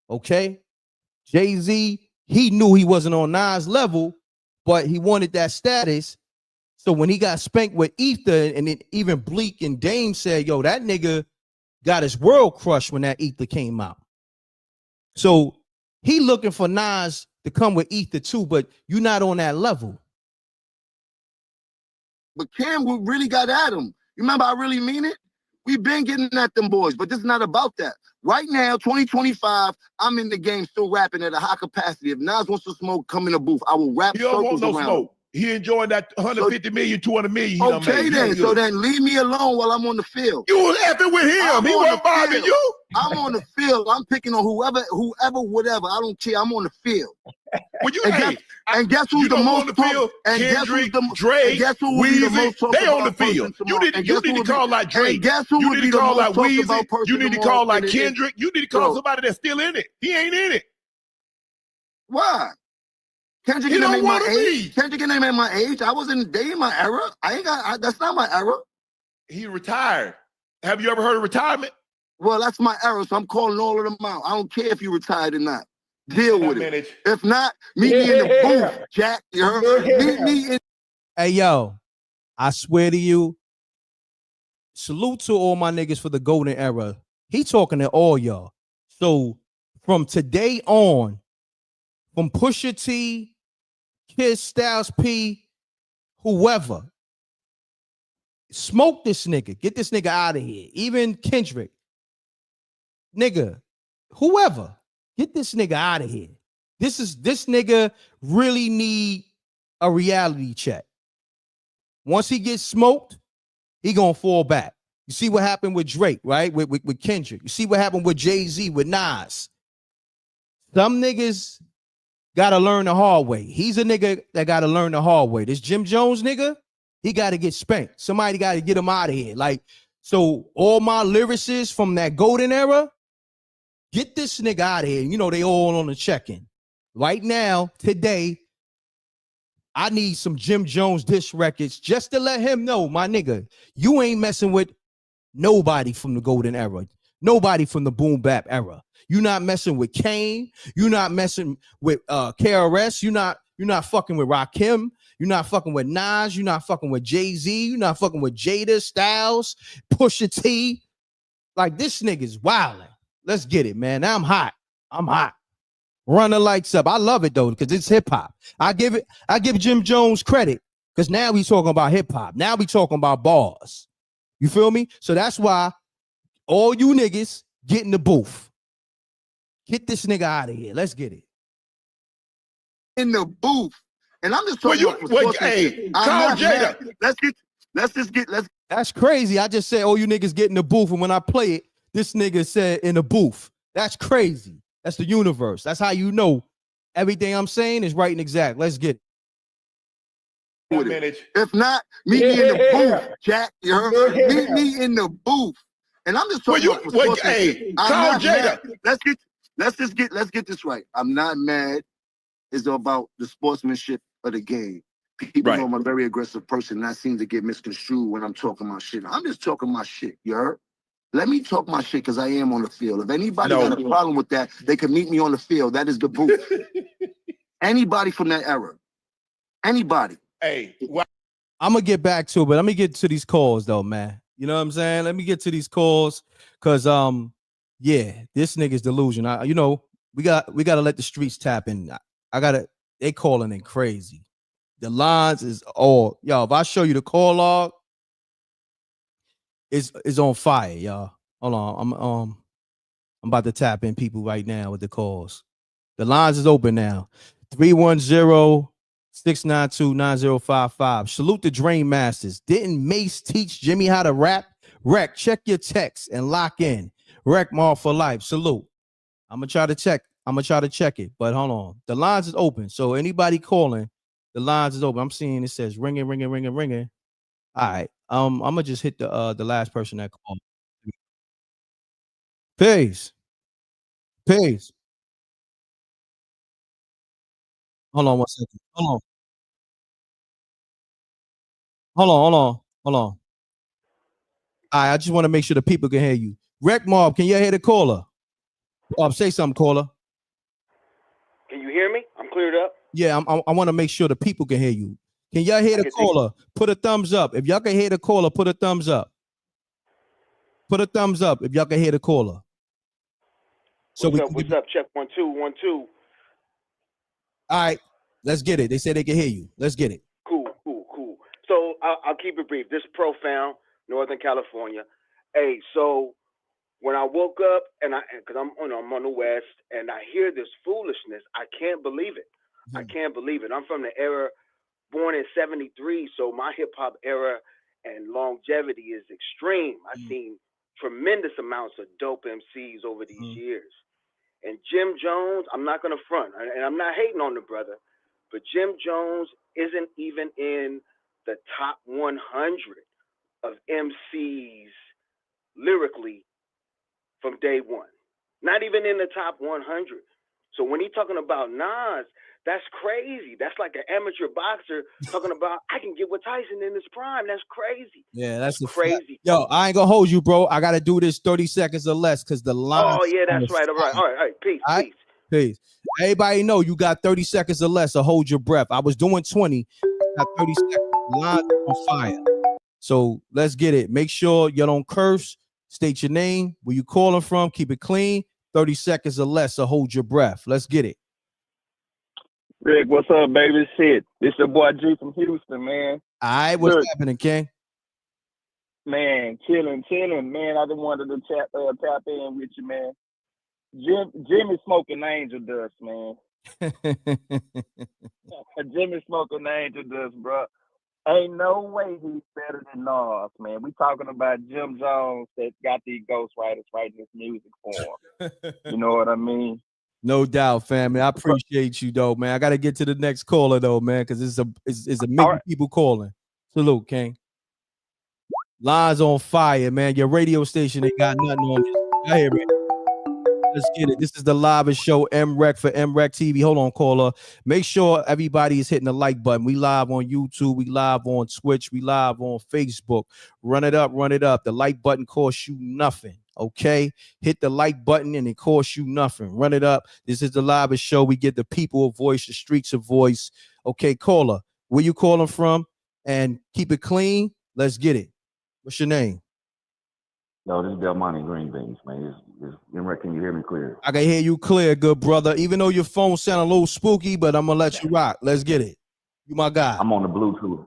Okay? Jay-Z, he knew he wasn't on Nas' level, but he wanted that status. So when he got spanked with Ether, and then even Bleak and Dame said, yo, that nigga got his world crushed when that Ether came out. So he looking for Nas to come with Ether too, but you're not on that level. But Cam really got at him. You remember I really mean it? We've been getting at them boys, but this is not about that. Right now, 2025, I'm in the game still rapping at a high capacity. If Nas wants to smoke, come in the booth. I will rap circles around. Smoke. He enjoying that 150 million, 200 million. Okay, then. So then leave me alone while I'm on the field. You was effing with him. He wasn't bothering you. I'm on the field. I'm picking on whoever, whatever. I don't care. I'm on the field. Well, and guess who's the most on the field? And Kendrick, guess who's Drake, Weezy, they on the field. You need to call like Drake. You need to call like Weezy. You need to call like Kendrick. You need to call somebody that's still in it. He ain't in it. Why? Kendrick ain't my age. Kendrick ain't my age. I wasn't dating my era. That's not my era. He retired. Have you ever heard of retirement? Well, that's my era, so I'm calling all of them out. I don't care if you retired or not. Deal with it. If not, meet me in the booth, Jack. You heard? Meet me in. Hey, yo, I swear to you, salute to all my niggas for the golden era. He talking to all y'all. So from today on, from Pusha T, Kid Styles P, whoever, smoke this nigga. Get this nigga out of here. Even Kendrick. Nigga, whoever, get this nigga out of here. This nigga really need a reality check. Once he gets smoked, he gonna fall back. You see what happened with Drake, right? With Kendrick. You see what happened with Jay-Z, with Nas. Some niggas gotta learn the hard way. He's a nigga that gotta learn the hard way. This Jim Jones nigga, he gotta get spanked. Somebody gotta get him out of here. Like, so all my lyricists from that golden era, get this nigga out of here. You know, they all on the check-in. right now, today, I need some Jim Jones diss records just to let him know, my nigga, you ain't messing with nobody from the golden era. Nobody from the boom bap era. You're not messing with Kane. You're not messing with KRS. You're not fucking with Rakim. You're not fucking with Nas. You're not fucking with Jay-Z. You're not fucking with Jada, Styles, Pusha T. Like, this nigga's wilding. Let's get it, man. Now I'm hot. I'm hot. Run the lights up. I love it though, because it's hip-hop. I give Jim Jones credit, because now he's talking about hip-hop. Now we talking about bars. You feel me? So that's why all you niggas get in the booth. Get this nigga out of here. Let's get it. In the booth. And I'm just talking hey, call Jada. Let's That's crazy. I just said, oh, you niggas get in the booth. And when I play it, this nigga said in the booth. That's crazy. That's the universe. That's how you know everything I'm saying is right and exact. Let's get it. If not, meet me in the booth, Jack. You heard? Meet me in the booth. And I'm just talking about hey, call Jada. Let's get this right. I'm not mad. It's about the sportsmanship of the game. People know I'm a very aggressive person, and I seem to get misconstrued when I'm talking my shit. I'm just talking my shit, you heard? Let me talk my shit, because I am on the field. If anybody got a problem with that, they can meet me on the field. That is the booth. Anybody from that era. Anybody. Hey, I'm going to get back to it, but let me get to these calls, though, man. You know what I'm saying? Let me get to these calls, because, yeah, this nigga's delusion. We got to let the streets tap in. They calling in crazy. The lines is all, yo, if I show you the call log, it's on fire, y'all. Hold on, I'm about to tap in people right now with the calls. The lines is open now. 310-692-9055. Salute the Dream Masters. Didn't Mace teach Jimmy how to rap? Wreck, check your text and lock in. Wreck Mall for life. Salute. I'm gonna try to check it, but hold on. The lines is open, so anybody calling, the lines is open. I'm seeing it says ringing. All right. I'm gonna just hit the last person that called. Peace. Hold on 1 second. Hold on. All right, I just want to make sure the people can hear you. Wreck Mob, can you hear the caller? Say something, caller. Can you hear me? I'm cleared up. Yeah, I want to make sure the people can hear you. Can y'all hear the caller? Put a thumbs up. If y'all can hear the caller, put a thumbs up. Put a thumbs up if y'all can hear the caller. What's up? Check 1 2 1 2. All right, let's get it. They said they can hear you. Let's get it. Cool. So I'll keep it brief. This is Profound, Northern California. Hey, so when I woke up because I'm on the West, and I hear this foolishness, I can't believe it. I can't believe it. I'm from the era born in '73, so my hip hop era and longevity is extreme. I've seen tremendous amounts of dope MCs over these years. And Jim Jones, I'm not gonna front, and I'm not hating on the brother, but Jim Jones isn't even in the top 100 of MCs lyrically from day one. Not even in the top 100. So when he's talking about Nas, that's crazy. That's like an amateur boxer talking about, I can get with Tyson in his prime. That's crazy. Yeah, that's crazy. Yo, I ain't gonna hold you, bro. I gotta do this 30 seconds or less, because the line. Oh yeah, that's right. All right. Peace. Everybody know you got 30 seconds or less, or hold your breath. I was doing 20. Got 30 seconds. The line on fire. So let's get it. Make sure you don't curse. State your name, where you calling from. Keep it clean. 30 seconds or less, so hold your breath. Let's get it. Rick, what's up, baby? Shit, this your boy G from Houston, man. All right, what's happening, King? Man, chilling, man. I just wanted to tap in with you, man. Jimmy smoking angel dust, man. Jimmy smoking angel dust, bro. Ain't no way he's better than Nas, man. We talking about Jim Jones that got these ghostwriters writing this music for him. You know what I mean? No doubt, family. I appreciate you, though, man. I got to get to the next caller, though, man, because it's a million people calling. Salute, King. Lines on fire, man. Your radio station ain't got nothing on it. I hear it. Let's get it. This is the livest show, M.Reck for M.Reck TV. Hold on, caller. Make sure everybody is hitting the like button. We live on YouTube. We live on Twitch. We live on Facebook. Run it up, run it up. The like button costs you nothing. Okay, hit the like button and it costs you nothing. Run it up. This is the livest show. We get the people a voice, the streets a voice. Okay, caller, where you calling from? And keep it clean. Let's get it. What's your name? No, this is Delmonte Green Beans, man. Can you hear me clear? I can hear you clear, good brother. Even though your phone sound a little spooky, but I'm gonna let you rock. Let's get it. You my guy. I'm on the Bluetooth.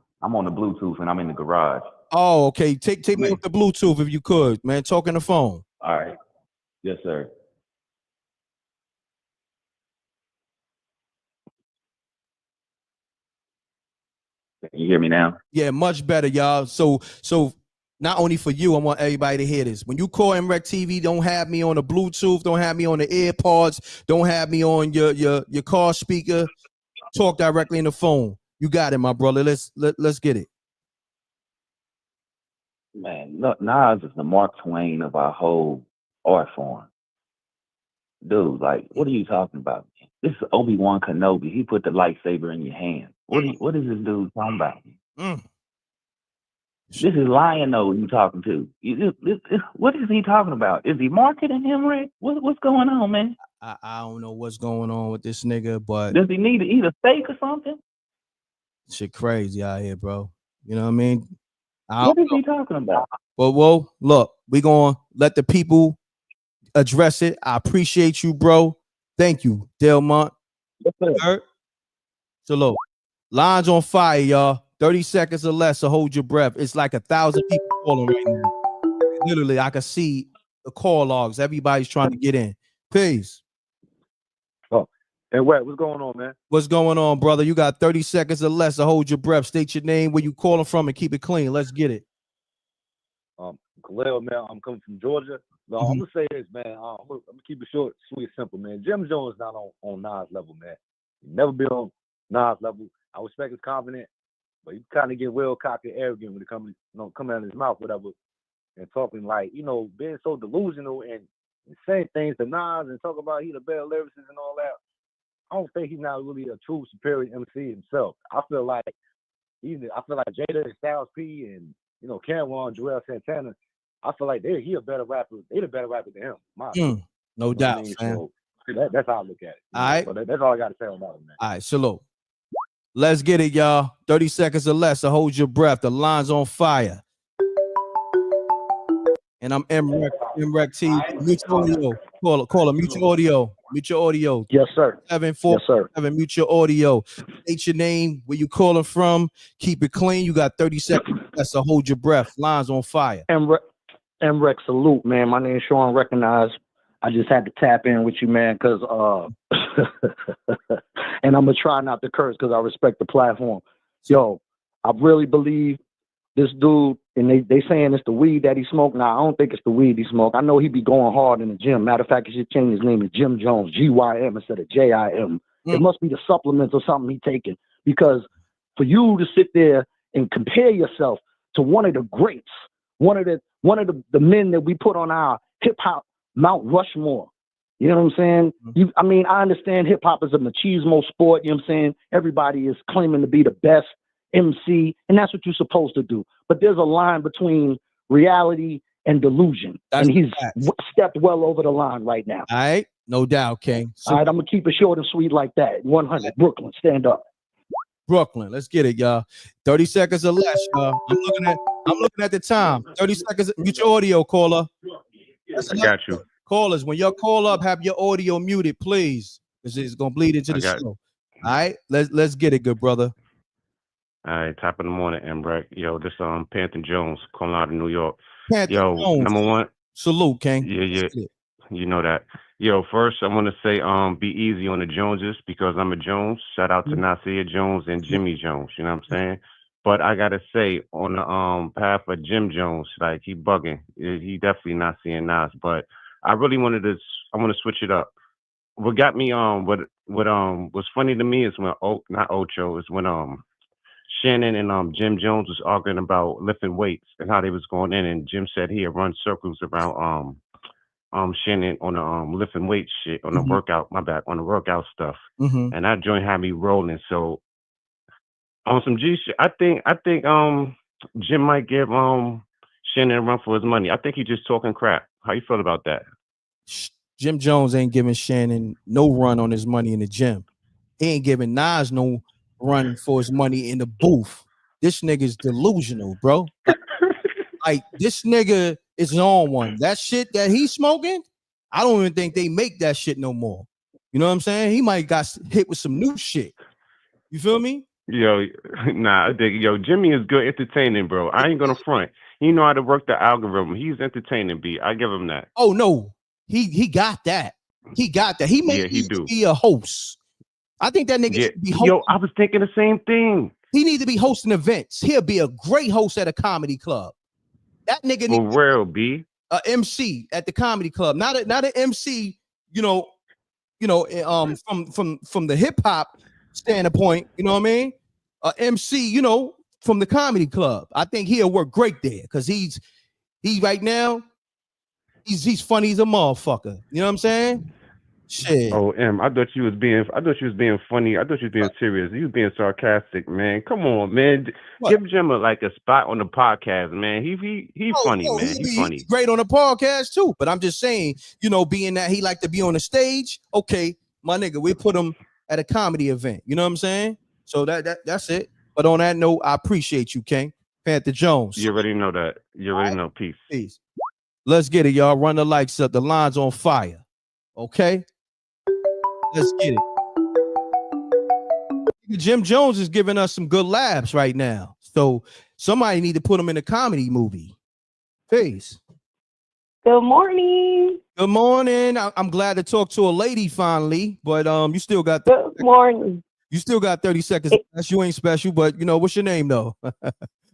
And I'm in the garage. Oh, okay. Take me off the Bluetooth if you could, man. Talk on the phone. All right. Yes, sir. Can you hear me now? Yeah, much better, y'all. So not only for you, I want everybody to hear this. When you call M.Reck TV, don't have me on the Bluetooth, don't have me on the AirPods, don't have me on your car speaker. Talk directly in the phone. You got it, my brother. Let's get it. Man, look, Nas is the Mark Twain of our whole art form. Dude, like, what are you talking about? This is Obi-Wan Kenobi. He put the lightsaber in your hand. What is this dude talking about? This is Lion-O you talking to. What is he talking about? Is he marketing him, right? What's going on, man? I don't know what's going on with this nigga, but does he need to eat a steak or something? Shit crazy out here, bro. You know what I mean? What is he talking about? But whoa, look, we gonna let the people address it. I appreciate you, bro. Thank you, Delmont. Yes, so look, lines on fire, y'all. 30 seconds or less, so hold your breath. It's like 1,000 people calling right now. Literally, I can see the call logs. Everybody's trying to get in. Peace. Oh, and what's going on, man? What's going on, brother? You got 30 seconds or less, so hold your breath. State your name, where you calling from, and keep it clean. Let's get it. Khalil, man, I'm coming from Georgia. No, I'm gonna say this, man. I'm gonna keep it short, sweet, simple, man. Jim Jones not on Nas level, man. He never been on Nas level. I respect his confidence, but he kind of get well cocky and arrogant when it comes, coming out of his mouth, whatever, and talking like, being so delusional and saying things to Nas and talk about he the better lyricist and all that. I don't think he's not really a true superior MC himself. I feel like Jada and Styles P and Cameron, Joel Santana, I feel like he a better rapper. They the better rapper than him. No doubt, man. So that's how I look at it. All right. So that's all I got to say on that one, man. All right, salute. Let's get it, y'all. 30 seconds or less, so hold your breath. The line's on fire. And I'm M.Reck TV. Mute your audio. Call mute your audio. Mute your audio. Yes, sir. 747. Mute your audio. State your name, where you calling from. Keep it clean. You got 30 seconds. So hold your breath. Line's on fire. M.Reck salute, man. My name is Sean Recognize. I just had to tap in with you, man, because and I'm gonna try not to curse because I respect the platform. Yo, I really believe this dude, and they saying it's the weed that he smoked. Now, I don't think it's the weed he smoked. I know he be going hard in the gym. Matter of fact, he should change his name to Jim Jones, G-Y-M instead of J-I-M. It must be the supplements or something he taking, because for you to sit there and compare yourself to one of the greats, one of the men that we put on our hip hop Mount Rushmore. You know what I'm saying? I understand hip hop is a machismo sport. You know what I'm saying? Everybody is claiming to be the best MC, and that's what you're supposed to do. But there's a line between reality and delusion, and he's stepped well over the line right now. All right, no doubt, King. All right, I'm gonna keep it short and sweet like that. 100 Brooklyn, stand up. Brooklyn, let's get it, y'all. 30 seconds or less, y'all. I'm looking at the time. 30 seconds. Mute your audio, caller. I got you. Callers, when y'all call up, have your audio muted, please, because it's gonna bleed into the show. All right, let's get it, good brother. All right, top of the morning, M.Reck. Yo, this Panther Jones calling out of New York. Panther Jones. Number one. Salute, King. Yeah. You know that. Yo, first I want to say be easy on the Joneses, because I'm a Jones. Shout out to Nasir Jones and Jimmy Jones. You know what I'm saying? But I gotta say, on the path of Jim Jones, like, he bugging. He definitely not seeing Nas. But I really want to switch it up. What got me what was funny to me is when not Ocho, is when Shannon and Jim Jones was arguing about lifting weights and how they was going in, and Jim said he had run circles around Shannon on the lifting weight shit on the workout. My bad, on the workout stuff, and that joint had me rolling. So on some G shit, I think Jim might give Shannon a run for his money. I think he's just talking crap. How you feel about that? Jim Jones ain't giving Shannon no run on his money in the gym. He ain't giving Nas no run for his money in the booth. This nigga's delusional, bro. Like this nigga is on one. That shit that he's smoking, I don't even think they make that shit no more. You know what I'm saying? He might got hit with some new shit. You feel me? Yo, nah, I think Jimmy is good entertaining, bro. I ain't gonna front. He know how to work the algorithm. He's entertaining, B. I give him that. Oh no, he got that. He got that. He may need to be a host. I think that nigga needs to be hosting. Yo, I was thinking the same thing. He needs to be hosting events. He'll be a great host at a comedy club. That nigga for real, B. A MC at the comedy club, not an MC. From the hip hop standpoint, you know what I mean? MC, from the comedy club. I think he'll work great there because he's right now. He's funny as a motherfucker. You know what I'm saying? Shit. Oh, I thought you was being funny. I thought you was being serious. You was being sarcastic, man. Come on, man. Give Jim a spot on the podcast, man. He funny, man. He's funny. He's great on the podcast too. But I'm just saying, being that he like to be on the stage, okay, my nigga, we put him at a comedy event. You know what I'm saying? So that's it. But on that note, I appreciate you, King. Panther Jones. You already know that. You already know. Peace. Peace. Let's get it, y'all. Run the likes up. The line's on fire. Okay? Let's get it. Jim Jones is giving us some good laughs right now. So somebody need to put him in a comedy movie. Peace. Good morning. Good morning. I'm glad to talk to a lady finally, but you still got good morning. You still got 30 seconds. You ain't special, but what's your name though?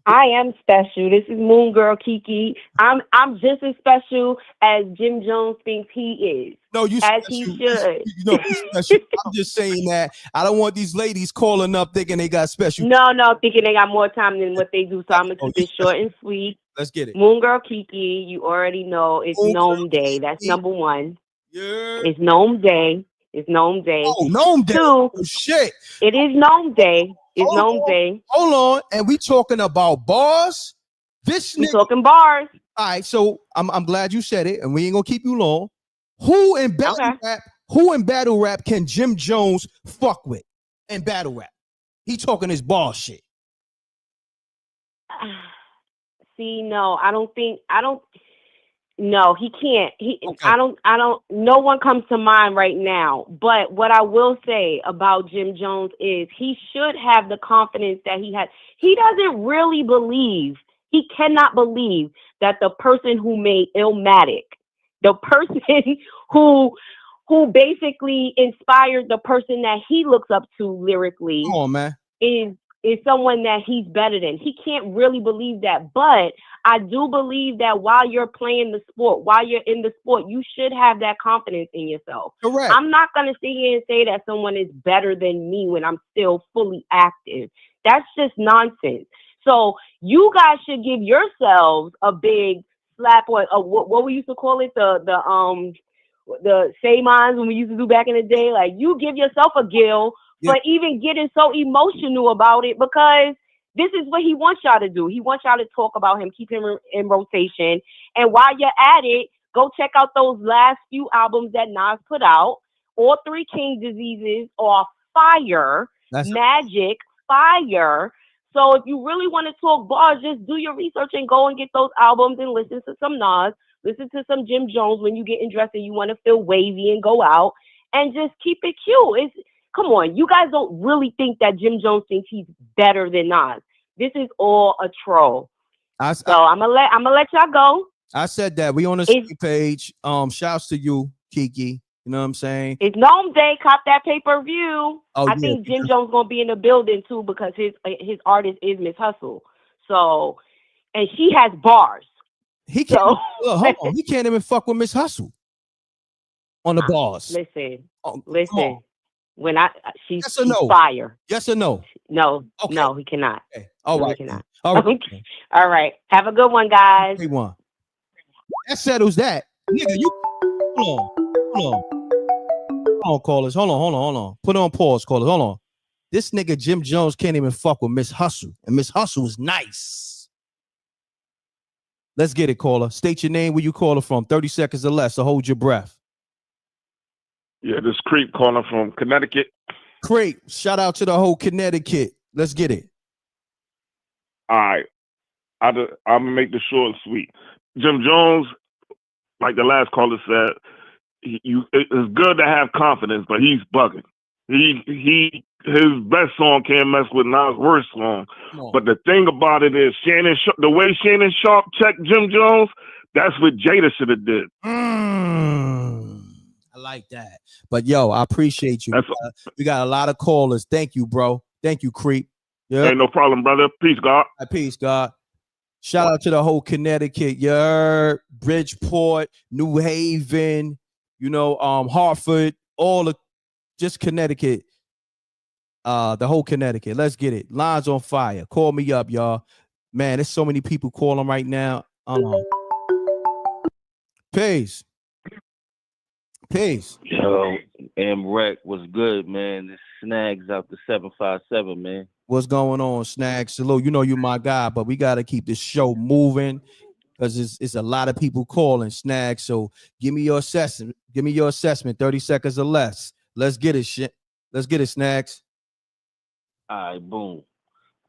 I am special. This is Moon Girl Kiki. I'm just as special as Jim Jones thinks he is. No, you as special. He should. You special. I'm just saying that I don't want these ladies calling up thinking they got special. No, thinking they got more time than what they do. So I'm gonna keep it short and sweet. Let's get it. Moon Girl Kiki, you already know it's Gnome Day. That's number one. Yeah. It's Gnome Day. It's Gnome Day. Oh, Gnome Day. Two, oh, shit. It is Gnome Day. It's Gnome Day. Hold on. And we talking about bars? We talking bars. All right, so I'm glad you said it, and we ain't gonna keep you long. Who in battle rap can Jim Jones fuck with in battle rap? He talking his bar shit. See, no, no, he can't. No one comes to mind right now. But what I will say about Jim Jones is he should have the confidence that he has. He doesn't really believe, he cannot believe that the person who made Illmatic, the person who basically inspired the person that he looks up to lyrically, come on, man, is someone that he's better than. He can't really believe that. But I do believe that while you're playing the sport, while you're in the sport, you should have that confidence in yourself. Correct. I'm not going to sit here and say that someone is better than me when I'm still fully active. That's just nonsense. So you guys should give yourselves a big slap on what we used to call it, the say mines when we used to do back in the day. Like, you give yourself a gill for even getting so emotional about it, because this is what he wants y'all to do. He wants y'all to talk about him, keep him in rotation. And while you're at it, go check out those last few albums that Nas put out. All Three King Diseases are fire. Magic, fire. So if you really want to talk bars, just do your research and go and get those albums and listen to some Nas, listen to some Jim Jones when you getting dressed and you want to feel wavy and go out, and just keep it cute. Come on, you guys don't really think that Jim Jones thinks he's better than Nas. This is all a troll. I'm gonna let y'all go. I said that we on the same page. Shouts to you, Kiki. You know what I'm saying? It's Gnome Day. Cop that pay-per-view. I think Jim because Jones gonna be in the building too, because his artist is Miss Hustle. So, and she has bars. He can't. Hold on. He can't even fuck with Miss Hustle on the bars. Listen. When she's fire. Yes or no? No, no, he cannot. Okay. All right. He cannot. All right. All right. Have a good one, guys. That settles that. Nigga, on, callers. Hold on. Put on pause, callers. Hold on. This nigga Jim Jones can't even fuck with Miss Hustle, and Miss Hustle is nice. Let's get it, caller. State your name, where you caller from. 30 seconds or less, so hold your breath. Yeah, this Creep calling from Connecticut. Creep, shout out to the whole Connecticut. Let's get it. All right. I'm going to make this short and sweet. Jim Jones, like the last caller said, it's good to have confidence, but he's bugging. His best song can't mess with Nas' worst song. But the thing about it is, the way Shannon Sharpe checked Jim Jones, that's what Jada should have did. I like that. But yo, I appreciate you. We got a lot of callers. Thank you, bro. Thank you, Creep. Yep. Ain't no problem, brother. Peace, God. Peace, God. Shout out to the whole Connecticut, Bridgeport, New Haven, Hartford, just Connecticut. The whole Connecticut. Let's get it. Lines on fire. Call me up, y'all. Man, there's so many people calling right now. Peace. Yo, M.Reck was good, man. This Snags out the 757, man. What's going on, Snags? Salute. You know you my guy, but we got to keep this show moving because it's a lot of people calling, Snags. So give me your assessment. 30 seconds or less. Let's get it, Let's get it, Snags. All right, boom.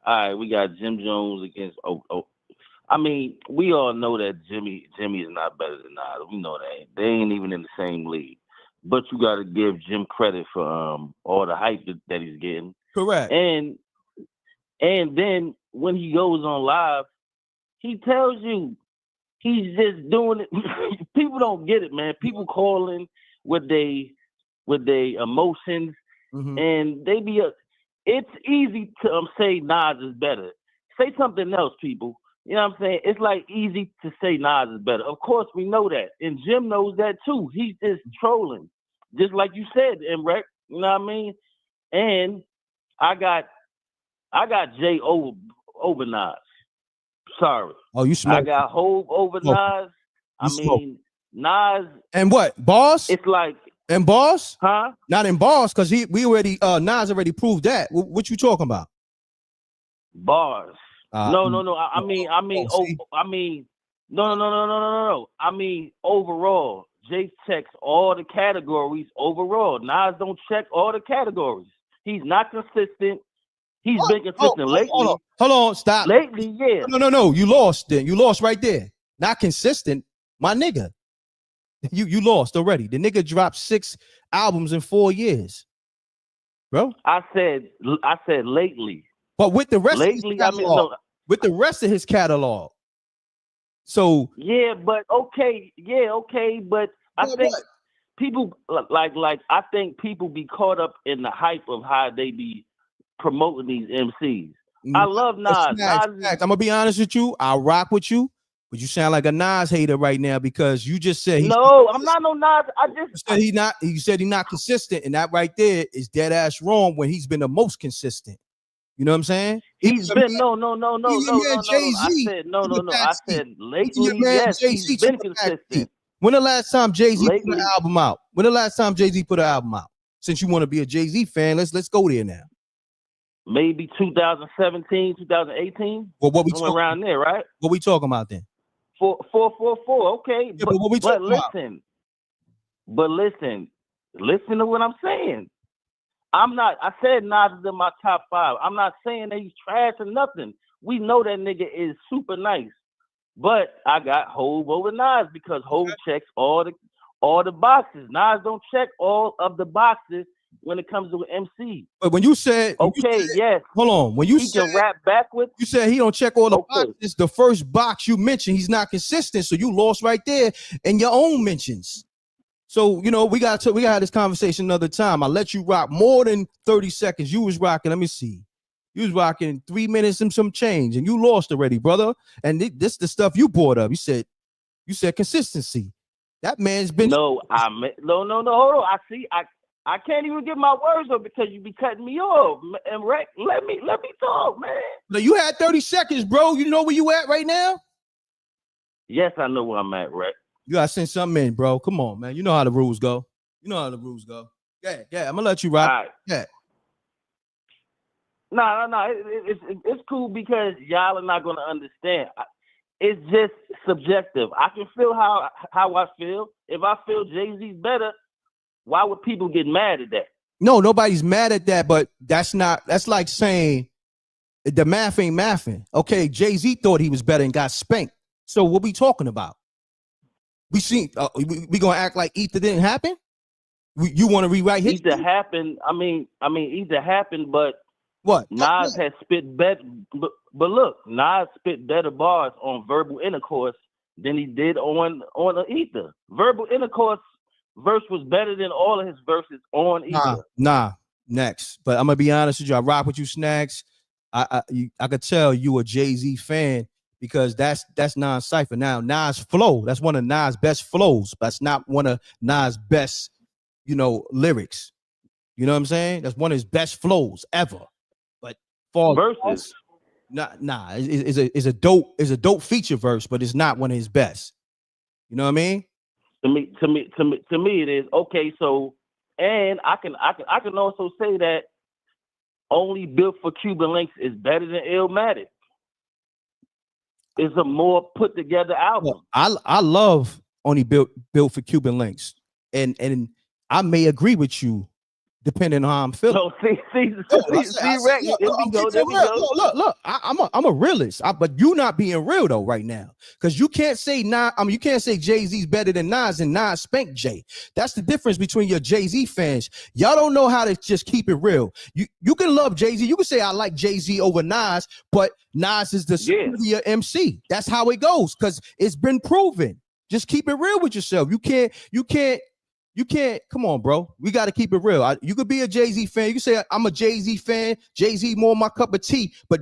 All right, we got Jim Jones against I mean, we all know that Jimmy is not better than Nas. We know that. They ain't even in the same league. But you got to give Jim credit for all the hype that he's getting. Correct. And then when he goes on live, he tells you he's just doing it. People don't get it, man. People calling with their emotions, and they be it's easy to say Nas is better. Say something else, people. You know what I'm saying? It's like easy to say Nas is better. Of course, we know that. And Jim knows that too. He's just trolling. Just like you said, M.Reck. You know what I mean? And I got Jay over Nas. Sorry. Oh, you smoke. I got Hove over Nas. Nas. And what? Boss? It's like. And Boss? Huh? Not in Boss, because Nas already proved that. What you talking about? Bars. No. I mean, overall, Jay checks all the categories overall. Nas don't check all the categories. He's not consistent. He's been consistent lately. Hold on, stop. Lately, yeah. No. You lost then. You lost right there. Not consistent, my nigga. You lost already. The nigga dropped 6 albums in 4 years, bro. I said lately. But with the rest lately, of his catalog, with the rest of his catalog. So yeah, but okay, but I think people like I think people be caught up in the hype of how they be promoting these MCs. I love Nas. I'm gonna be honest with you. I'll rock with you, but you sound like a Nas hater right now because you just said I'm not no Nas. I just said he said he's not consistent, and that right there is dead ass wrong when he's been the most consistent. You know what I'm saying? He's been no. I said no. I said lately, yes, he's been consistent. When the last time Jay-Z put an album out? When the last time Jay-Z put an album out? Since you want to be a Jay-Z fan, let's go there now. Maybe 2017, 2018. Well, what we talking around there, right? What we talking about then? 444. Okay, yeah, but what we talking about? Listen to what I'm saying. I said Nas is in my top 5. I'm not saying that he's trash or nothing. We know that nigga is super nice. But I got Hove over Nas because Hove checks all the boxes. Nas don't check all of the boxes when it comes to an MC. But when you said yes. Hold on. When you he can rap backwards. You said he don't check all the boxes. The first box you mentioned, he's not consistent. So you lost right there in your own mentions. So, we got to have this conversation another time. I let you rock more than 30 seconds. You was rocking, let me see. You was rocking 3 minutes and some change, and you lost already, brother. And this the stuff you brought up. You said consistency. That man's been No. Hold on. I can't even get my words up because you be cutting me off. And let me talk, man. No, you had 30 seconds, bro. You know where you at right now? Yes, I know where I'm at, Reck. You gotta send something in, bro. Come on, man. You know how the rules go. Yeah. I'm gonna let you rock. Right. Yeah. No. It's cool because y'all are not gonna understand. It's just subjective. I can feel how I feel. If I feel Jay-Z's better, why would people get mad at that? No, nobody's mad at that, but that's like saying the math ain't mathing. Okay, Jay-Z thought he was better and got spanked. So what we talking about? We gonna act like Ether didn't happen? You want to rewrite history? Either happened. I mean, either happened, but what? Nas has spit better. But look, Nas spit better bars on Verbal Intercourse than he did on the Ether. Verbal Intercourse verse was better than all of his verses on Ether. Nah. Next, but I'm gonna be honest with you. I rock with you, Snags. I could tell you a Jay-Z fan because that's non-cypher. Now Nas flow, that's one of Nas' best flows, but that's not one of Nas' best, lyrics. You know what I'm saying? That's one of his best flows ever. But for verses, it's a dope feature verse, but it's not one of his best. You know what I mean? To me, it is. Okay, so and I can also say that Only Built for Cuban Links is better than Illmatic. It's a more put together album. I love Only Built for Cuban Links, and I may agree with you depending on how I'm feeling. So see, Reck, look. I'm a realist, but you not being real though right now, because you can't say you can't say Jay-Z's better than Nas and Nas spanked Jay. That's the difference between your Jay-Z fans. Y'all don't know how to just keep it real. You can love Jay-Z. You can say I like Jay-Z over Nas, but Nas is the superior MC. That's how it goes because it's been proven. Just keep it real with yourself. You can't, come on, bro. We got to keep it real. You could be a Jay-Z fan. You can say, I'm a Jay-Z fan. Jay-Z more my cup of tea, but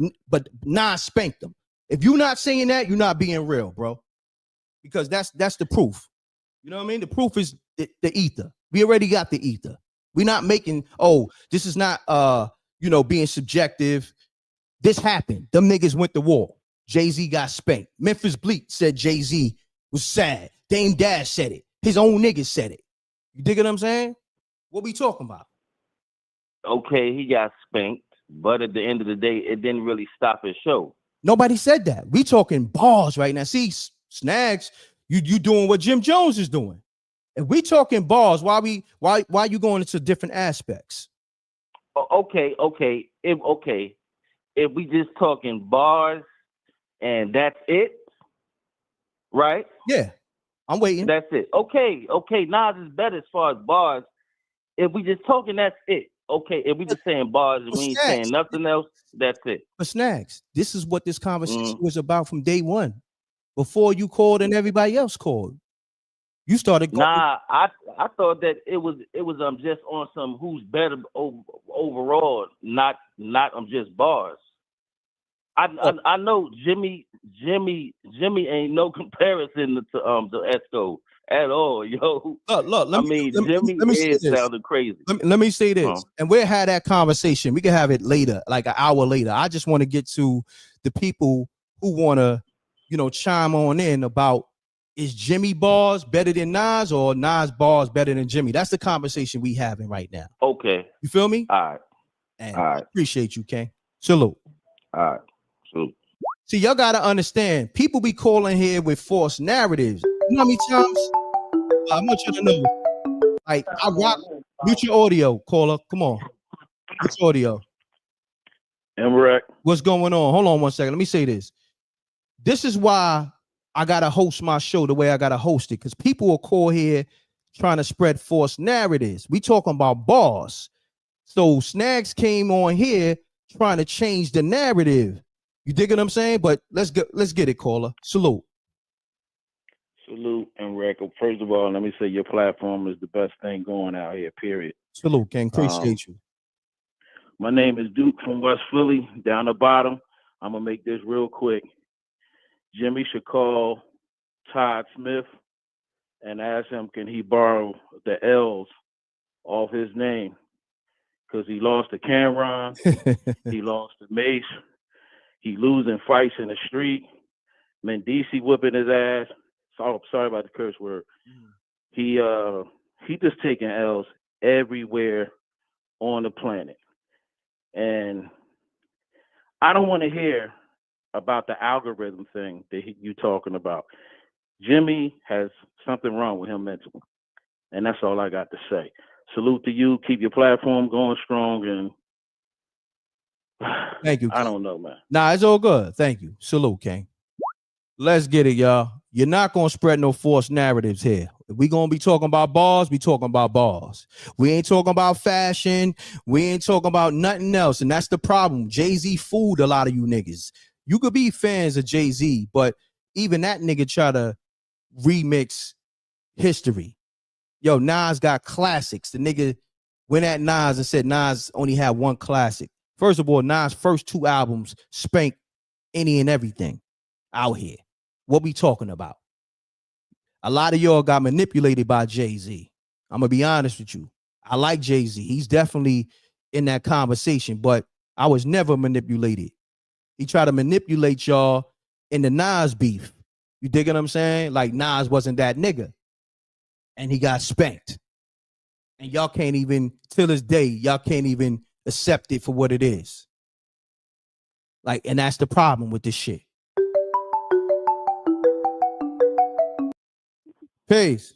Nas spanked them. If you're not saying that, you're not being real, bro. Because that's the proof. You know what I mean? The proof is the ether. We already got the ether. We're not making, this is not, being subjective. This happened. Them niggas went to war. Jay-Z got spanked. Memphis Bleak said Jay-Z was sad. Dame Dash said it. His own niggas said it. You dig what I'm saying? What we talking about? Okay, he got spanked, but at the end of the day, it didn't really stop his show. Nobody said that. We talking bars right now. See, Snags, you doing what Jim Jones is doing. If we talking bars, why you going into different aspects? Okay. If we just talking bars and that's it, right? Yeah. I'm waiting. That's it. Okay. Nas is better as far as bars. If we just talking, that's it. Okay. If we just saying bars and we ain't saying nothing else, that's it. But Snags, this is what this conversation was about from day one. Before you called and everybody else called. You started going. Nah, I thought that it was just on some who's better overall, not just bars. I know Jimmy ain't no comparison to Esco at all, yo. Look, Jimmy is sounding crazy. Let me say this, and we'll have that conversation. We can have it later, like an hour later. I just want to get to the people who want to, chime on in about, is Jimmy bars better than Nas or Nas bars better than Jimmy? That's the conversation we having right now. Okay. You feel me? All right. And I appreciate you, King. Salute. All right. Salute. See, y'all got to understand, people be calling here with false narratives. You know how many times? I want you to know. Like, I rock. Mute your audio, caller. Come on. Mute your audio. M.Reck. What's going on? Hold on one second. Let me say this. This is why I got to host my show the way I got to host it, because people will call here trying to spread false narratives. We talking about bars. So Snags came on here trying to change the narrative. You dig what I'm saying? But let's get it, caller. Salute. Salute, M.Reck. First of all, let me say your platform is the best thing going out here, period. Salute, King. Appreciate you. My name is Duke from West Philly, down the bottom. I'm going to make this real quick. Jimmy should call Todd Smith and ask him, can he borrow the L's off his name? Because he lost to Cameron. He lost to Mace. He losing fights in the street. Mendici whipping his ass. sorry about the curse word. He just taking L's everywhere on the planet. And I don't want to hear about the algorithm thing that you talking about. Jimmy has something wrong with him mentally. And that's all I got to say. Salute to you. Keep your platform going strong. And thank you. I don't know, man. Nah, it's all good. Thank you. Salute, King. Let's get it, y'all. You're not going to spread no false narratives here. If we going to be talking about bars, we talking about bars. We ain't talking about fashion. We ain't talking about nothing else. And that's the problem. Jay-Z fooled a lot of you niggas. You could be fans of Jay-Z, but even that nigga try to remix history. Yo, Nas got classics. The nigga went at Nas and said Nas only had one classic. First of all, Nas' first 2 albums spank any and everything out here. What we talking about? A lot of y'all got manipulated by Jay-Z. I'm gonna be honest with you. I like Jay-Z. He's definitely in that conversation, but I was never manipulated. He tried to manipulate y'all in the Nas beef. You dig what I'm saying? Like Nas wasn't that nigga. And he got spanked. And y'all can't even, till this day, y'all can't even accept it for what it is. Like, and that's the problem with this shit. Peace.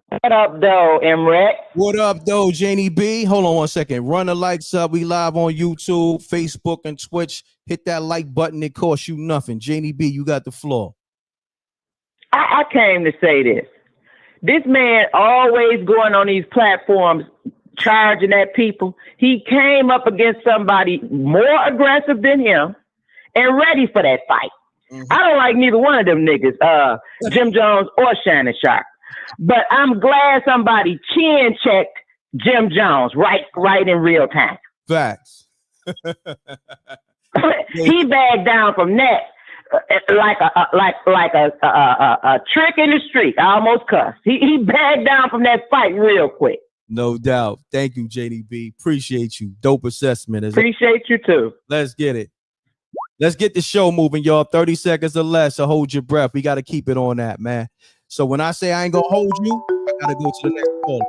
What up, though, M.Reck? What up, though, Janie B? Hold on one second. Run the likes up. We live on YouTube, Facebook, and Twitch. Hit that like button. It costs you nothing. Janie B, you got the floor. I came to say this. This man always going on these platforms charging at people. He came up against somebody more aggressive than him and ready for that fight. I don't like neither one of them niggas, Jim Jones or Shannon Sharpe. But I'm glad somebody chin checked Jim Jones right in real time. Facts. He bagged down from that like a trick in the street. I almost cussed. He bagged down from that fight real quick. No doubt. Thank you, JDB. Appreciate you. Dope assessment. Appreciate you too. Let's get it. Let's get the show moving, y'all. 30 seconds or less, so hold your breath. We got to keep it on that, man. So when I say I ain't going to hold you, I got to go to the next call.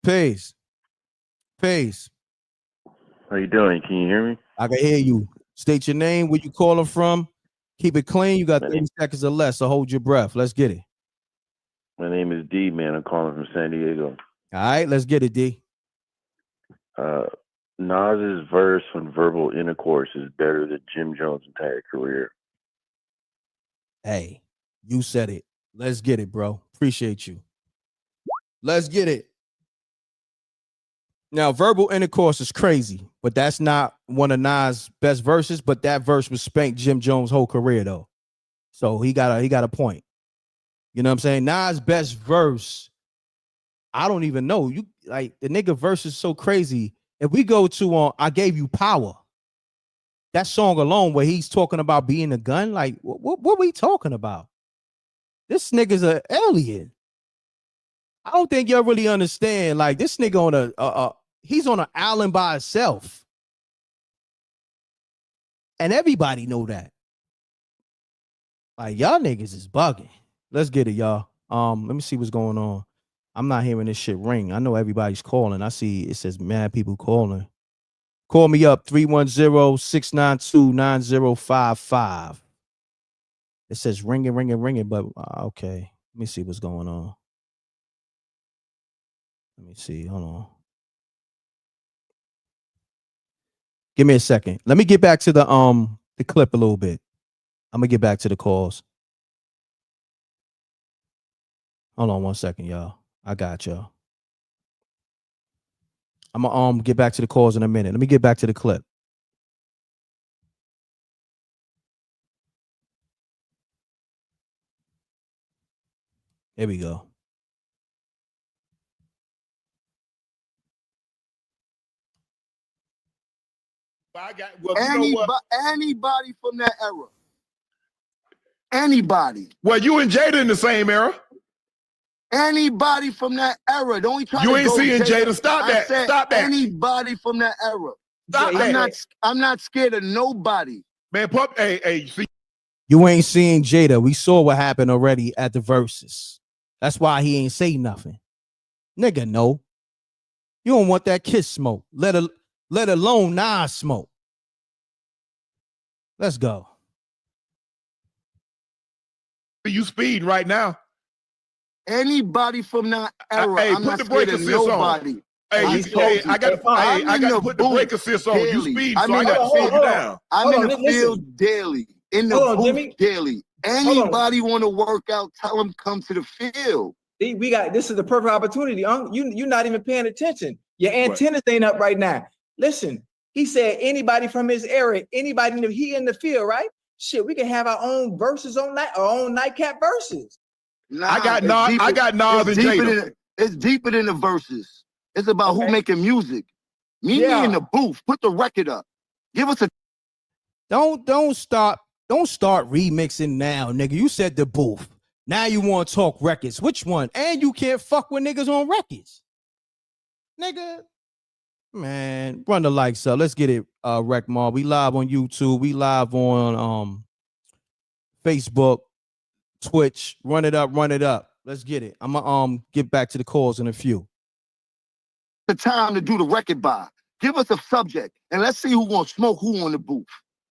Peace. Peace. How you doing? Can you hear me? I can hear you. State your name, where you calling from. Keep it clean. You got 30 seconds or less, so hold your breath. Let's get it. My name is D, man. I'm calling from San Diego. All right, let's get it, D. Nas's verse on Verbal Intercourse is better than Jim Jones' entire career. Hey, you said it. Let's get it, bro. Appreciate you. Let's get it. Now, Verbal Intercourse is crazy, but that's not one of Nas' best verses, but that verse was spanked Jim Jones' whole career, though. So he got a point. You know what I'm saying? Nas' best verse, I don't even know. You like the nigga verse is so crazy. If we go to I Gave You Power, that song alone where he's talking about being a gun, like what we talking about? This nigga's an alien. I don't think y'all really understand. Like this nigga on he's on an island by himself, and everybody know that. Like y'all niggas is bugging. Let's get it, y'all. Let me see what's going on. I'm not hearing this shit ring. I know everybody's calling. I see it says mad people calling. Call me up 310-692-9055. It says ringing, but okay. Let me see what's going on. Let me see. Hold on. Give me a second. Let me get back to the clip a little bit. I'm gonna get back to the calls. Hold on one second, y'all. I got y'all. I'm gonna get back to the calls in a minute. Let me get back to the clip. Here we go. Anybody from that era. Anybody. Well, you and Jada in the same era. Anybody from that era. Don't try you to ain't go seeing Jada. Stop I that. said Stop that. Anybody from that era. Stop that. I'm not scared of nobody. Man, hey, see. You ain't seen Jada. We saw what happened already at the verses. That's why he ain't say nothing. Nigga, no. You don't want that Kiss smoke. Let alone Nas smoke. Let's go. You speeding right now. Anybody from that era, Hey, I'm put not the brake scared of assist nobody. on. Hey, I got to put the brake assist on. You speeding, so I got to slow you down. I'm in the field daily. In the booth daily. Anybody want to work out, tell them come to the field. We got this is the perfect opportunity. You're not even paying attention. Your antennas ain't up right now. Listen, he said anybody from his area, anybody in the field, right? Shit, we can have our own verses on that, our own nightcap verses. Nah, I got Nas and Jada. It's deeper than the verses. It's about who making music. Meet me in the booth. Put the record up. Give us a. Don't start remixing now, nigga. You said the booth. Now you want to talk records. Which one? And you can't fuck with niggas on records. Nigga. Man, run the likes up. Let's get it, Rec Mall. We live on YouTube. We live on Facebook, Twitch. Run it up, run it up. Let's get it. I'm gonna get back to the calls in a few. The time to do the record by. Give us a subject and let's see who gonna smoke who on the booth.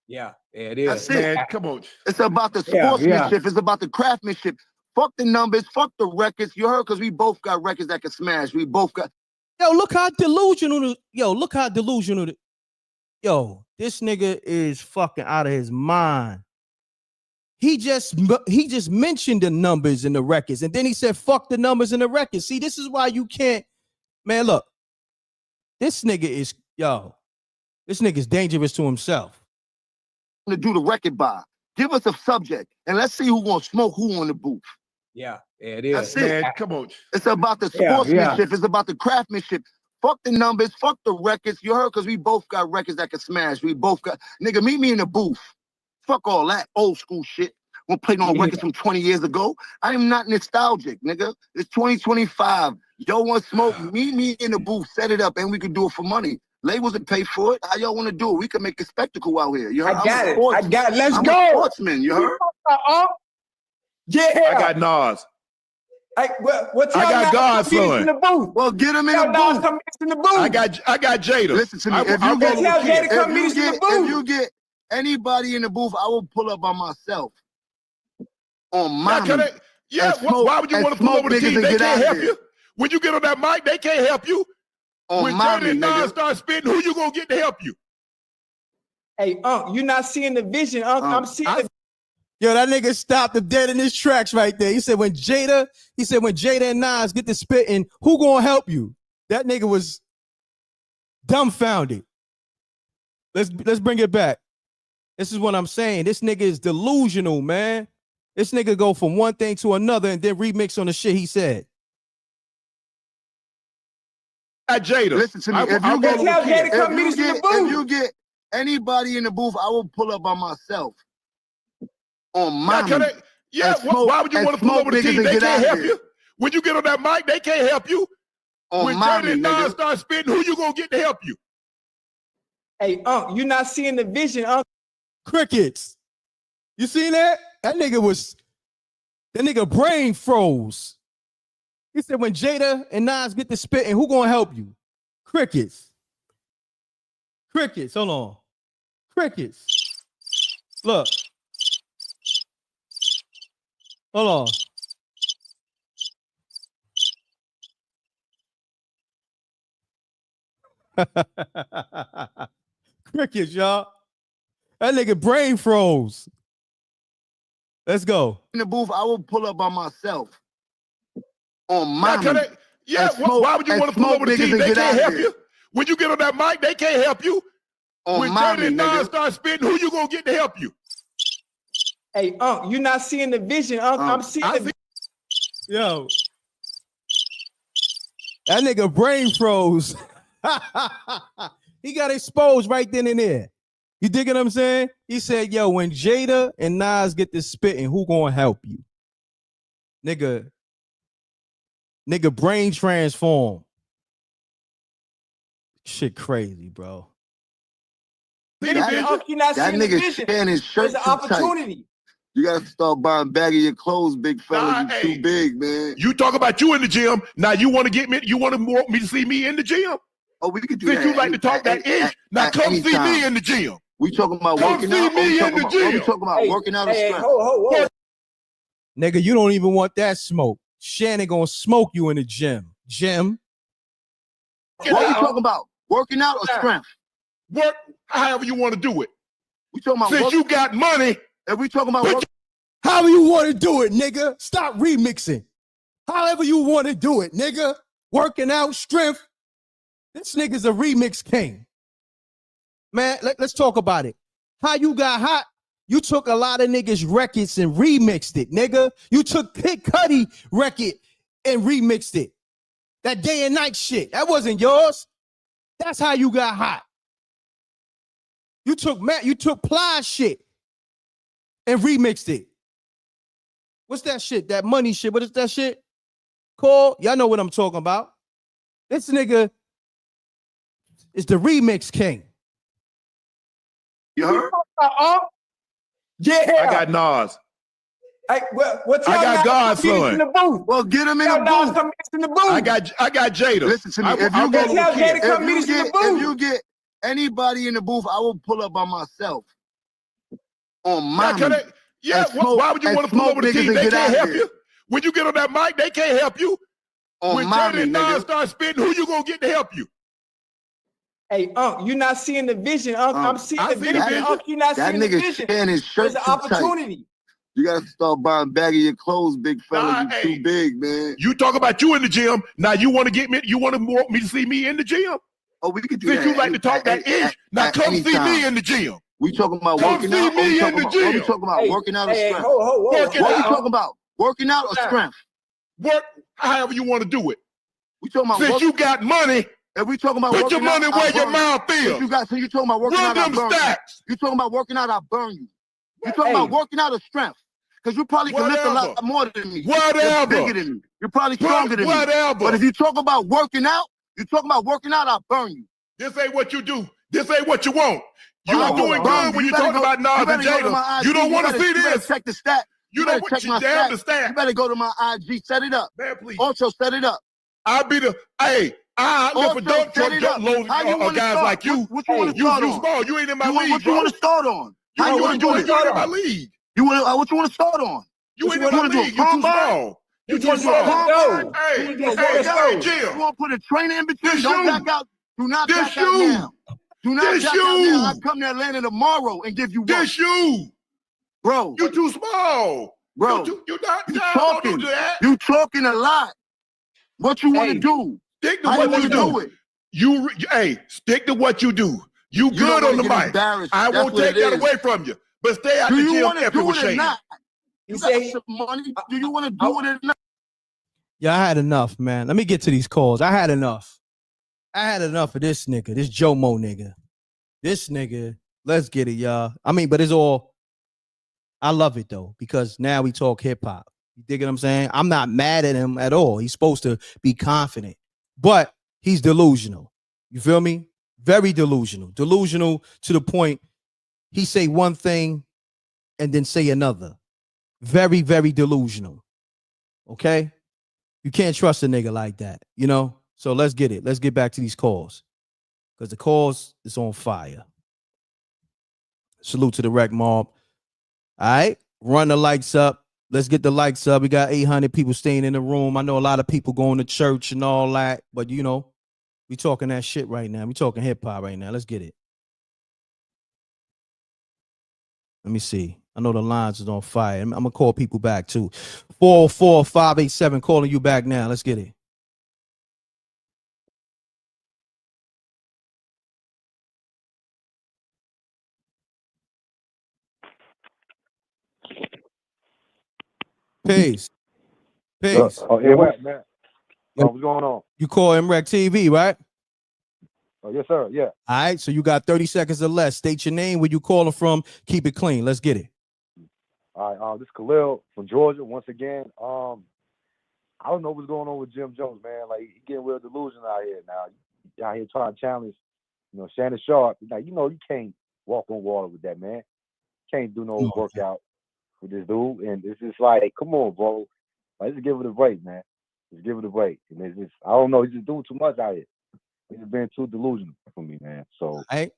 Yeah, it is. That's it. Man, come on. It's about the sportsmanship. It's about the craftsmanship. Fuck the numbers. Fuck the records. You heard? Because we both got records that can smash. We both got. Yo, look how delusional. Yo, this nigga is fucking out of his mind. He just mentioned the numbers in the records, and then he said, "Fuck the numbers in the records." See, this is why you can't. Man, look, this nigga is dangerous to himself. To do the record by. Give us a subject and let's see who gonna smoke who on the booth. Yeah, it is. That's it. Man, come on. It's about the sportsmanship. It's about the craftsmanship. Fuck the numbers. Fuck the records. You heard? Because we both got records that can smash. We both got. Nigga, meet me in the booth. Fuck all that old school shit. We're playing on records from 20 years ago. I am not nostalgic, nigga. It's 2025. Yo want smoke? Meet me in the booth. Set it up, and we can do it for money. Labels that pay for it. How y'all want to do it? We can make a spectacle out here. You heard? I got it. Let's go. I'm a sportsman. You heard? Yeah. I got Nas. I got Godson. In the booth. Well, get him in the booth. Come in the booth. I got Jada. Listen to me. If you get anybody in the booth, I will pull up by myself. On my why would you want to pull over the team? They can't help you. When you get on that mic, they can't help you. When Jada and Nas start spitting, who you gonna get to help you? Hey, you're not seeing the vision, I'm seeing Yo, that nigga stopped him dead in his tracks right there. He said when Jada and Nas get to spitting, who gonna help you? That nigga was dumbfounded. Let's bring it back. This is what I'm saying. This nigga is delusional, man. This nigga go from one thing to another and then remix on the shit he said. Jada. Listen to me. If you get anybody in the booth, I will pull up by myself. On my why would you want to pull over the team? They can't help you. When you get on that mic, they can't help you. When Jada and Nas start spitting, who you gonna get to help you? Hey, you're not seeing the vision, Crickets. You seen that? That nigga brain froze. He said when Jada and Nas get to spitting, who gonna help you? Crickets. Hold on. Crickets. Look. Hold on. Crickets, y'all. That nigga brain froze. Let's go. In the booth, I will pull up by myself. On my why would you want to pull over the team? They can't help you. When you get on that mic, they can't help you. When Jada and Nas start spitting, who you gonna get to help you? Hey, you're not seeing the vision, I'm seeing the Yo. That nigga brain froze. He got exposed right then and there. You dig what I'm saying? He said, yo, when Jada and Nas get to spitting, who gonna help you? Nigga brain transform. Shit crazy, bro. That nigga Shannon Sharpe. There's an opportunity. You gotta start buying bagging your clothes, big fella. You too big, man. You talk about you in the gym. Now you want to get me? You want me to see me in the gym? Oh, we could do Since that. you like to talk that ish, now come see me in the gym. We talking about working out. We talking about working out. Nigga, you don't even want that smoke. Shannon gonna smoke you in the gym. Jim. What are you talking about? Working out or strength? Work however you want to do it. We talking about since you got money. And we talking about however you want to do it, nigga. Stop remixing. However you want to do it, nigga. Working out, strength. This nigga's a remix king. Man, let's talk about it. How you got hot? You took a lot of niggas' records and remixed it, nigga. You took Kid Cudi record and remixed it. That day and night shit. That wasn't yours. That's how you got hot. You took Ply shit and remixed it. What's that shit? That money shit. What is that shit called? Y'all know what I'm talking about. This nigga is the remix king. You heard? Yeah. I got Nas. Hey, what I got Godson. In the booth. Well, get him in the booth. Come in the booth. I got Jada. Listen to me. If you get anybody in the booth, I will pull up by myself. On my why would you want to pull over the team? They can't help you. When you get on that mic, they can't help you. When Jada and Nas start spitting, who you gonna get to help you? Hey, you're not seeing the vision, I'm seeing the vision. You're not seeing the vision. There's an opportunity. You gotta start buying bagging your clothes, big fella. You too big, man. You talk about you in the gym. Now you want to get me? You want me to see me in the gym? Oh, we could do Since that. you like to talk that ish, now come see me in the gym. We talking about working out. Me in the gym. We talking about working out or strength. What are you talking about? Working out or strength? Work however you want to do it. We talking about since you got money. And we talking about put your money where your mouth is. So you talking about working out? Run them stacks. You talking about working out? I burn you. You talking about working out or strength? Because you probably can lift a lot more than me. Whatever. You're bigger than me. You're probably stronger than me. Whatever. But if you talk about working out, I burn you. This ain't what you do. This ain't what you want. You are doing good when you talk about Nas and Jada. You don't want to see this. Check the stat. You don't want to damn the stat. You better go to my IG. Set it up. Man, please. Also, set it up. I'll be the, I look for dump truck load guys like you. What you want to start on? Small. You ain't in my league, What you want to start on? How you want to start in my league? What you want to start on? You ain't in my league. You too small. You too small. Hey, Jim. You want to put a trainer in between? Don't back out. Do not back out now. Do not back out now. I come to Atlanta tomorrow and give you one. This you. Bro. You too small. Bro. You not talking. Don't do that. You talking a lot. What you want to do? Stick to what you do. Stick to what you do. You good on the mic. I won't take that away from you. But stay out the gym every with Shane. You say some money. Do you want to do it or not? Yeah, I had enough, man. Let me get to these calls. I had enough. I had enough of this nigga, this Joe Mo nigga. This nigga, let's get it, y'all. I mean, but it's all, I love it though, because now we talk hip hop. You dig what I'm saying? I'm not mad at him at all. He's supposed to be confident, but he's delusional. You feel me? Very delusional. Delusional to the point he say one thing and then say another. Very, very delusional. Okay? You can't trust a nigga like that, you know? So let's get it. Let's get back to these calls. Because the calls is on fire. Salute to the rec mob. All right? Run the lights up. Let's get the lights up. We got 800 people staying in the room. I know a lot of people going to church and all that. But, you know, we talking that shit right now. We talking hip-hop right now. Let's get it. Let me see. I know the lines is on fire. I'm going to call people back, too. 404-587, calling you back now. Let's get it. Peace. Peace. M.Reck, man. What's going on? You call M.Reck TV, right? Oh, yes, sir. Yeah. All right. So you got 30 seconds or less. State your name, where you calling from. Keep it clean. Let's get it. All right. This is Khalil from Georgia. Once again, I don't know what's going on with Jim Jones, man. Like, he getting real delusional out here now. He out here trying to challenge, Shannon Sharpe. Now, you can't walk on water with that, man. Can't do no workout. with this dude, and it's just like, come on, bro. Like, just give it a break, man. Just give it a break. And it's just, I don't know, he's just doing too much out here. He's just being too delusional for me, man. So I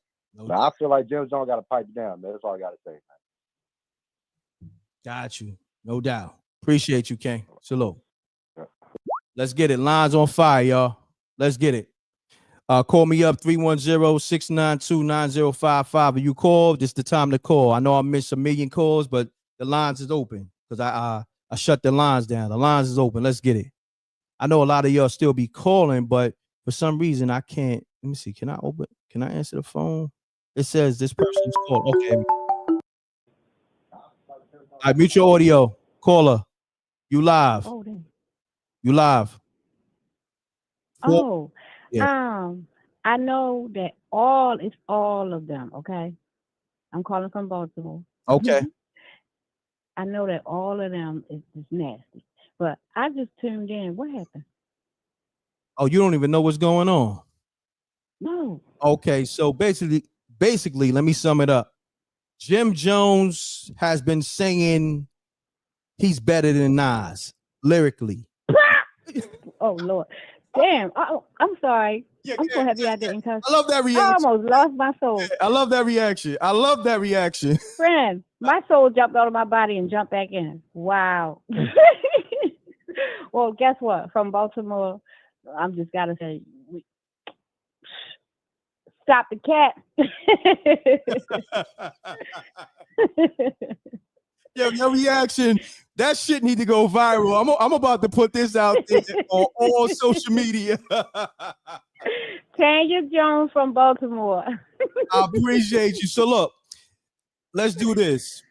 feel like Jim Jones got to pipe it down, man. That's all I got to say, man. Got you. No doubt. Appreciate you, King. Salute. Yeah. Let's get it. Lines on fire, y'all. Let's get it. Call me up 310-692-9055. If you call, this is the time to call. I know I missed a million calls, but the lines is open because I shut the lines down. The lines is open. Let's get it. I know a lot of y'all still be calling, but for some reason I can't. Let me see. Can I answer the phone? It says this person's called. Okay. All right, mute your audio. Caller, you live. Oh, you live. Oh, yeah. I know that it's all of them. Okay, I'm calling from Baltimore. Okay. I know that all of them is nasty, but I just tuned in. What happened? Oh, you don't even know what's going on? No. Okay, so basically, let me sum it up. Jim Jones has been saying he's better than Nas lyrically. Oh Lord, damn! I'm sorry. I'm so happy I didn't cuss. I love that reaction. I almost lost my soul. I love that reaction. Friend, my soul jumped out of my body and jumped back in. Wow. Well, guess what? From Baltimore, I'm just gotta say, stop the cat. Your reaction, that shit need to go viral. I'm about to put this out there on all social media. Tanya Jones from Baltimore. I appreciate you. So look, let's do this.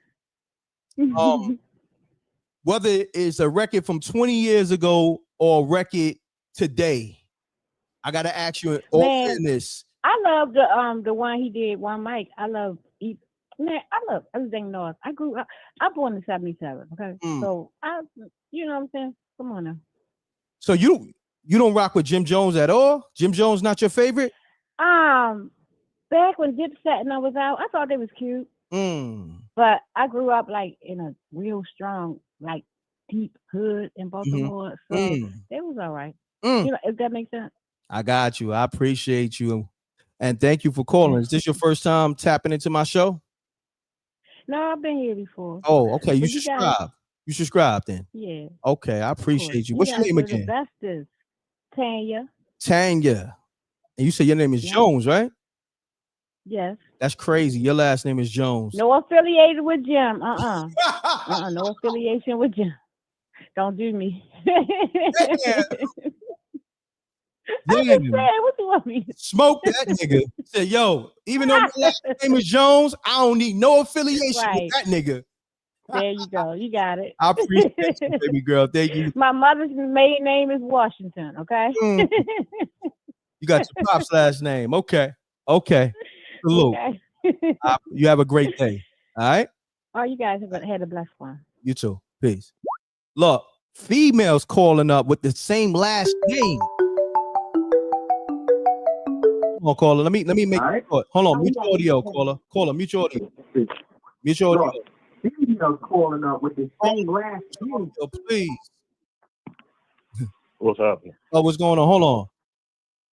Whether it's a record from 20 years ago or a record today, I gotta ask you in all fairness. I love the one he did, One Mic. I love everything North. I grew up. I'm born in '77. Okay, so you know what I'm saying. Come on now. So you don't rock with Jim Jones at all? Jim Jones not your favorite? Back when Dipset and I was out, I thought they was cute. But I grew up like in a real strong, like deep hood in Baltimore, so they was all right. You know, if that makes sense. I got you. I appreciate you. And thank you for calling. Is this your first time tapping into my show? No, I've been here before. Oh, okay. You subscribe. You subscribe then? Yeah. Okay, I appreciate you. What's your name again? The bestest. Tanya. Tanya. And you said your name is Jones, right? Yes. That's crazy. Your last name is Jones. No affiliated with Jim. No affiliation with Jim. Don't do me. I'm just saying, what you want me? Smoke that nigga. Say, yo, even though my last name is Jones, I don't need no affiliation with that nigga. There you go. You got it. I appreciate you, baby girl. Thank you. My mother's maiden name is Washington, okay? You got your pop's last name. Okay. Salute. Okay. You have a great day. All right? Oh, you guys have had a blessed one. You too. Peace. Look, females calling up with the same last name. Come on, caller. Let me make it short. Hold on. Mute your audio, caller. Caller, mute your audio. Mute your audio. Females calling up with the same last name. Please. What's happening? Oh, what's going on? Hold on.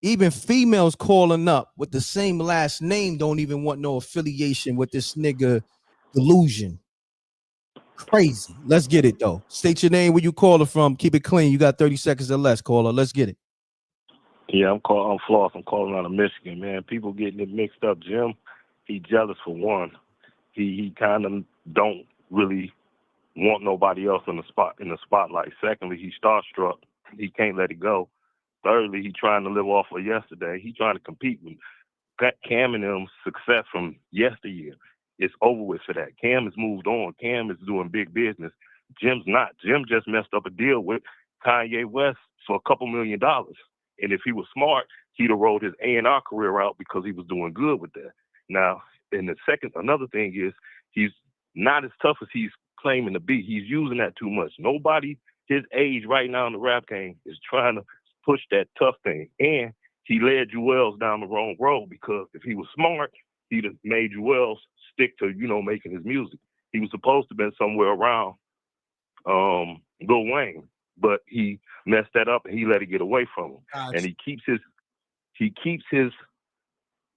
Even females calling up with the same last name don't even want no affiliation with this nigga delusion. Crazy. Let's get it though. State your name, where you calling from. Keep it clean. You got 30 seconds or less, caller. Let's get it. Yeah, I'm Floss. I'm calling out of Michigan, man. People getting it mixed up. Jim, he jealous for one. He kind of don't really want nobody else in the spotlight. Secondly, he's starstruck. He can't let it go. Thirdly, he trying to live off of yesterday. He trying to compete with Cam and them's success from yesteryear. It's over with for that. Cam has moved on. Cam is doing big business. Jim's not. Jim just messed up a deal with Kanye West for $2 million. And if he was smart, he'd have rolled his A&R career out because he was doing good with that. Now, another thing is he's not as tough as he's claiming to be. He's using that too much. Nobody his age right now in the rap game is trying to push that tough thing. And he led Jewels down the wrong road because if he was smart, he'd have made Jewels stick to, making his music. he was supposed to have been somewhere around Lil Wayne, but he messed that up and he let it get away from him. Gotcha. And he keeps his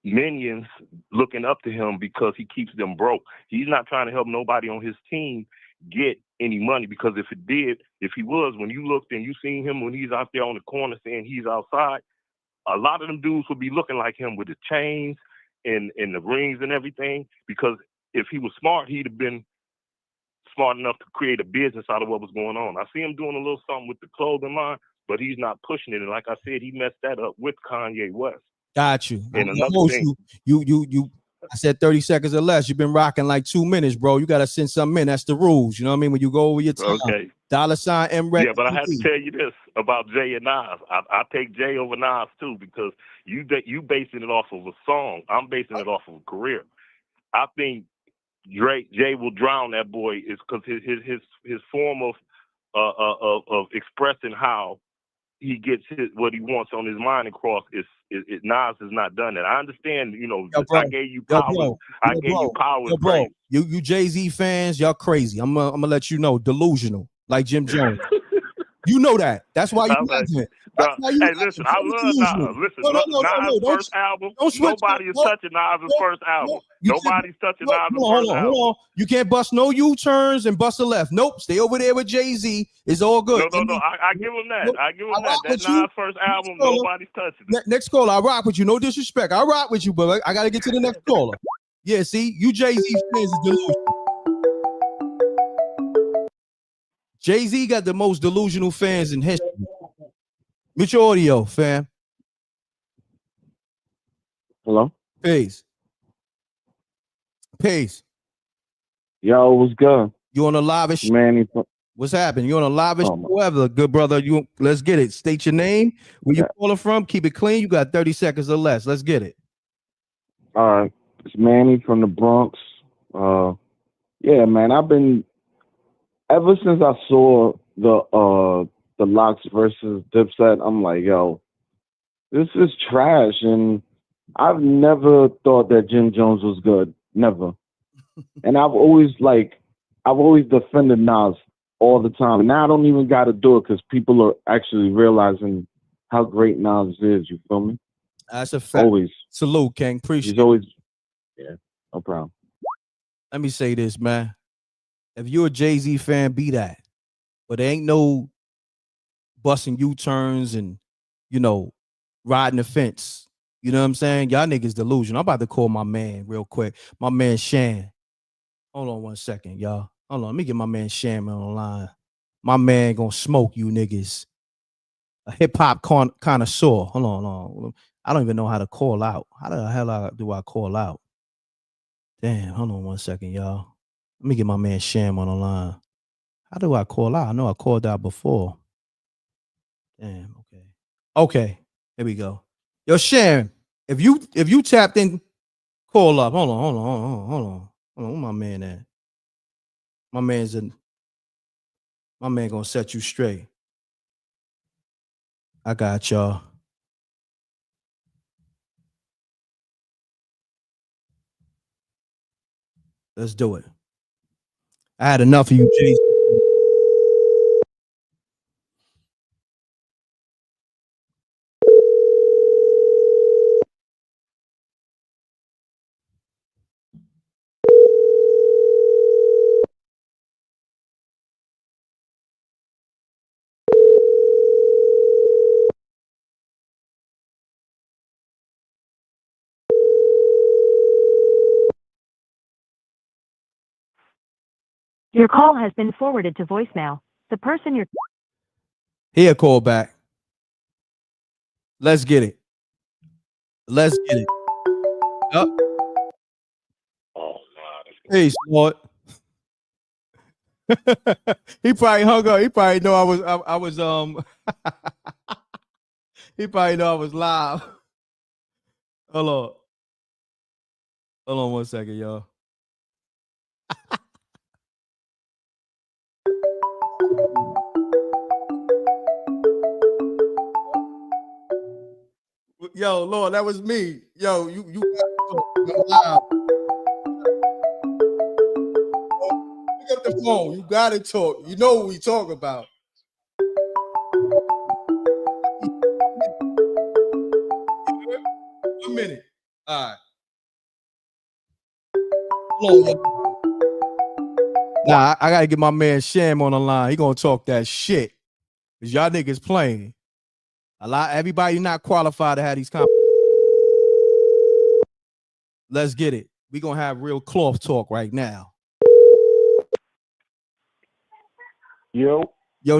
minions looking up to him because he keeps them broke. He's not trying to help nobody on his team get any money, because if he was, when you looked and you seen him when he's out there on the corner saying he's outside, a lot of them dudes would be looking like him with the chains and the rings and everything, because if he was smart, he'd have been smart enough to create a business out of what was going on. I see him doing a little something with the clothing line, but he's not pushing it. And like I said, he messed that up with Kanye West. Got you. And another thing, you I said 30 seconds or less. You've been rocking like 2 minutes, bro. You gotta send something in. That's the rules. You know what I mean? When you go over your time. okay. $ M.Reck. Yeah, but I have to tell you this about Jay and Nas. I take Jay over Nas too, because you basing it off of a song. I'm basing it off of a career. I think Jay will drown that boy is because his form of expressing how he gets what he wants on his mind across is Nas has not done that. I understand, I gave you power. I gave you power and praise. You Jay-Z fans, y'all crazy. I'm gonna let you know, delusional, like Jim Jones. You know that. That's why you listen. Hey, listen, I love Nas. Listen, Nas' first album, nobody is touching Nas' first album. Nobody's touching Nas' first album. Hold on. You can't bust no U-turns and bust a left. Nope. Stay over there with Jay-Z. It's all good. No. I give him that. I give him that. That Nas' first album, nobody's touching it. Next caller, I rock with you. No disrespect. I rock with you, but I got to get to the next caller. Yeah, see, you Jay-Z fans is delusional. Jay-Z got the most delusional fans in history. Mute your audio, fam. Hello? Peace. Yo, what's good? You on a live-ish? Manny. What's happening? You on a live-ish? Whoever, good brother. Let's get it. State your name. Where you calling from? Keep it clean. You got 30 seconds or less. Let's get it. All right. It's Manny from the Bronx. Yeah, man. I've been ever since I saw the Locks versus Dipset, I'm like, yo, this is trash. And I've never thought that Jim Jones was good. Never. And I've always defended Nas all the time. And now I don't even got to do it because people are actually realizing how great Nas is. You feel me? That's a fact. Always. Salute, King. Appreciate it. He's always, yeah, no problem. Let me say this, man. If you're a Jay-Z fan, be that. But there ain't no busting U-turns and, riding the fence. You know what I'm saying? Y'all niggas delusional. I'm about to call my man real quick. My man Shan. Hold on 1 second, y'all. Hold on. Let me get my man Shan on the line. My man gonna smoke you niggas. A hip-hop connoisseur. Hold on. I don't even know how to call out. How the hell do I call out? Damn, hold on 1 second, y'all. Let me get my man Sham on the line. How do I call out? I know I called out before. Damn, okay. Here we go. Yo, Sham, if you tapped in, call up. Hold on. Where my man at? My man gonna set you straight. I got y'all. Let's do it. I had enough of you, Jay. Your call has been forwarded to voicemail. The person you're... Here, call back. Let's get it. Yup. Oh, nah. Peace, Lord. He probably hung up. He probably know I was he probably know I was live. Hold on 1 second, y'all. Yo, Lord, that was me. Yo, you live. the phone. You got to talk. You know what we talk about. One minute. All right. Nah, I gotta get my man Sham on the line. He gonna talk that shit. Cause y'all niggas playing. Everybody not qualified to have these conversations. Let's get it. We gonna have real cloth talk right now. Yo,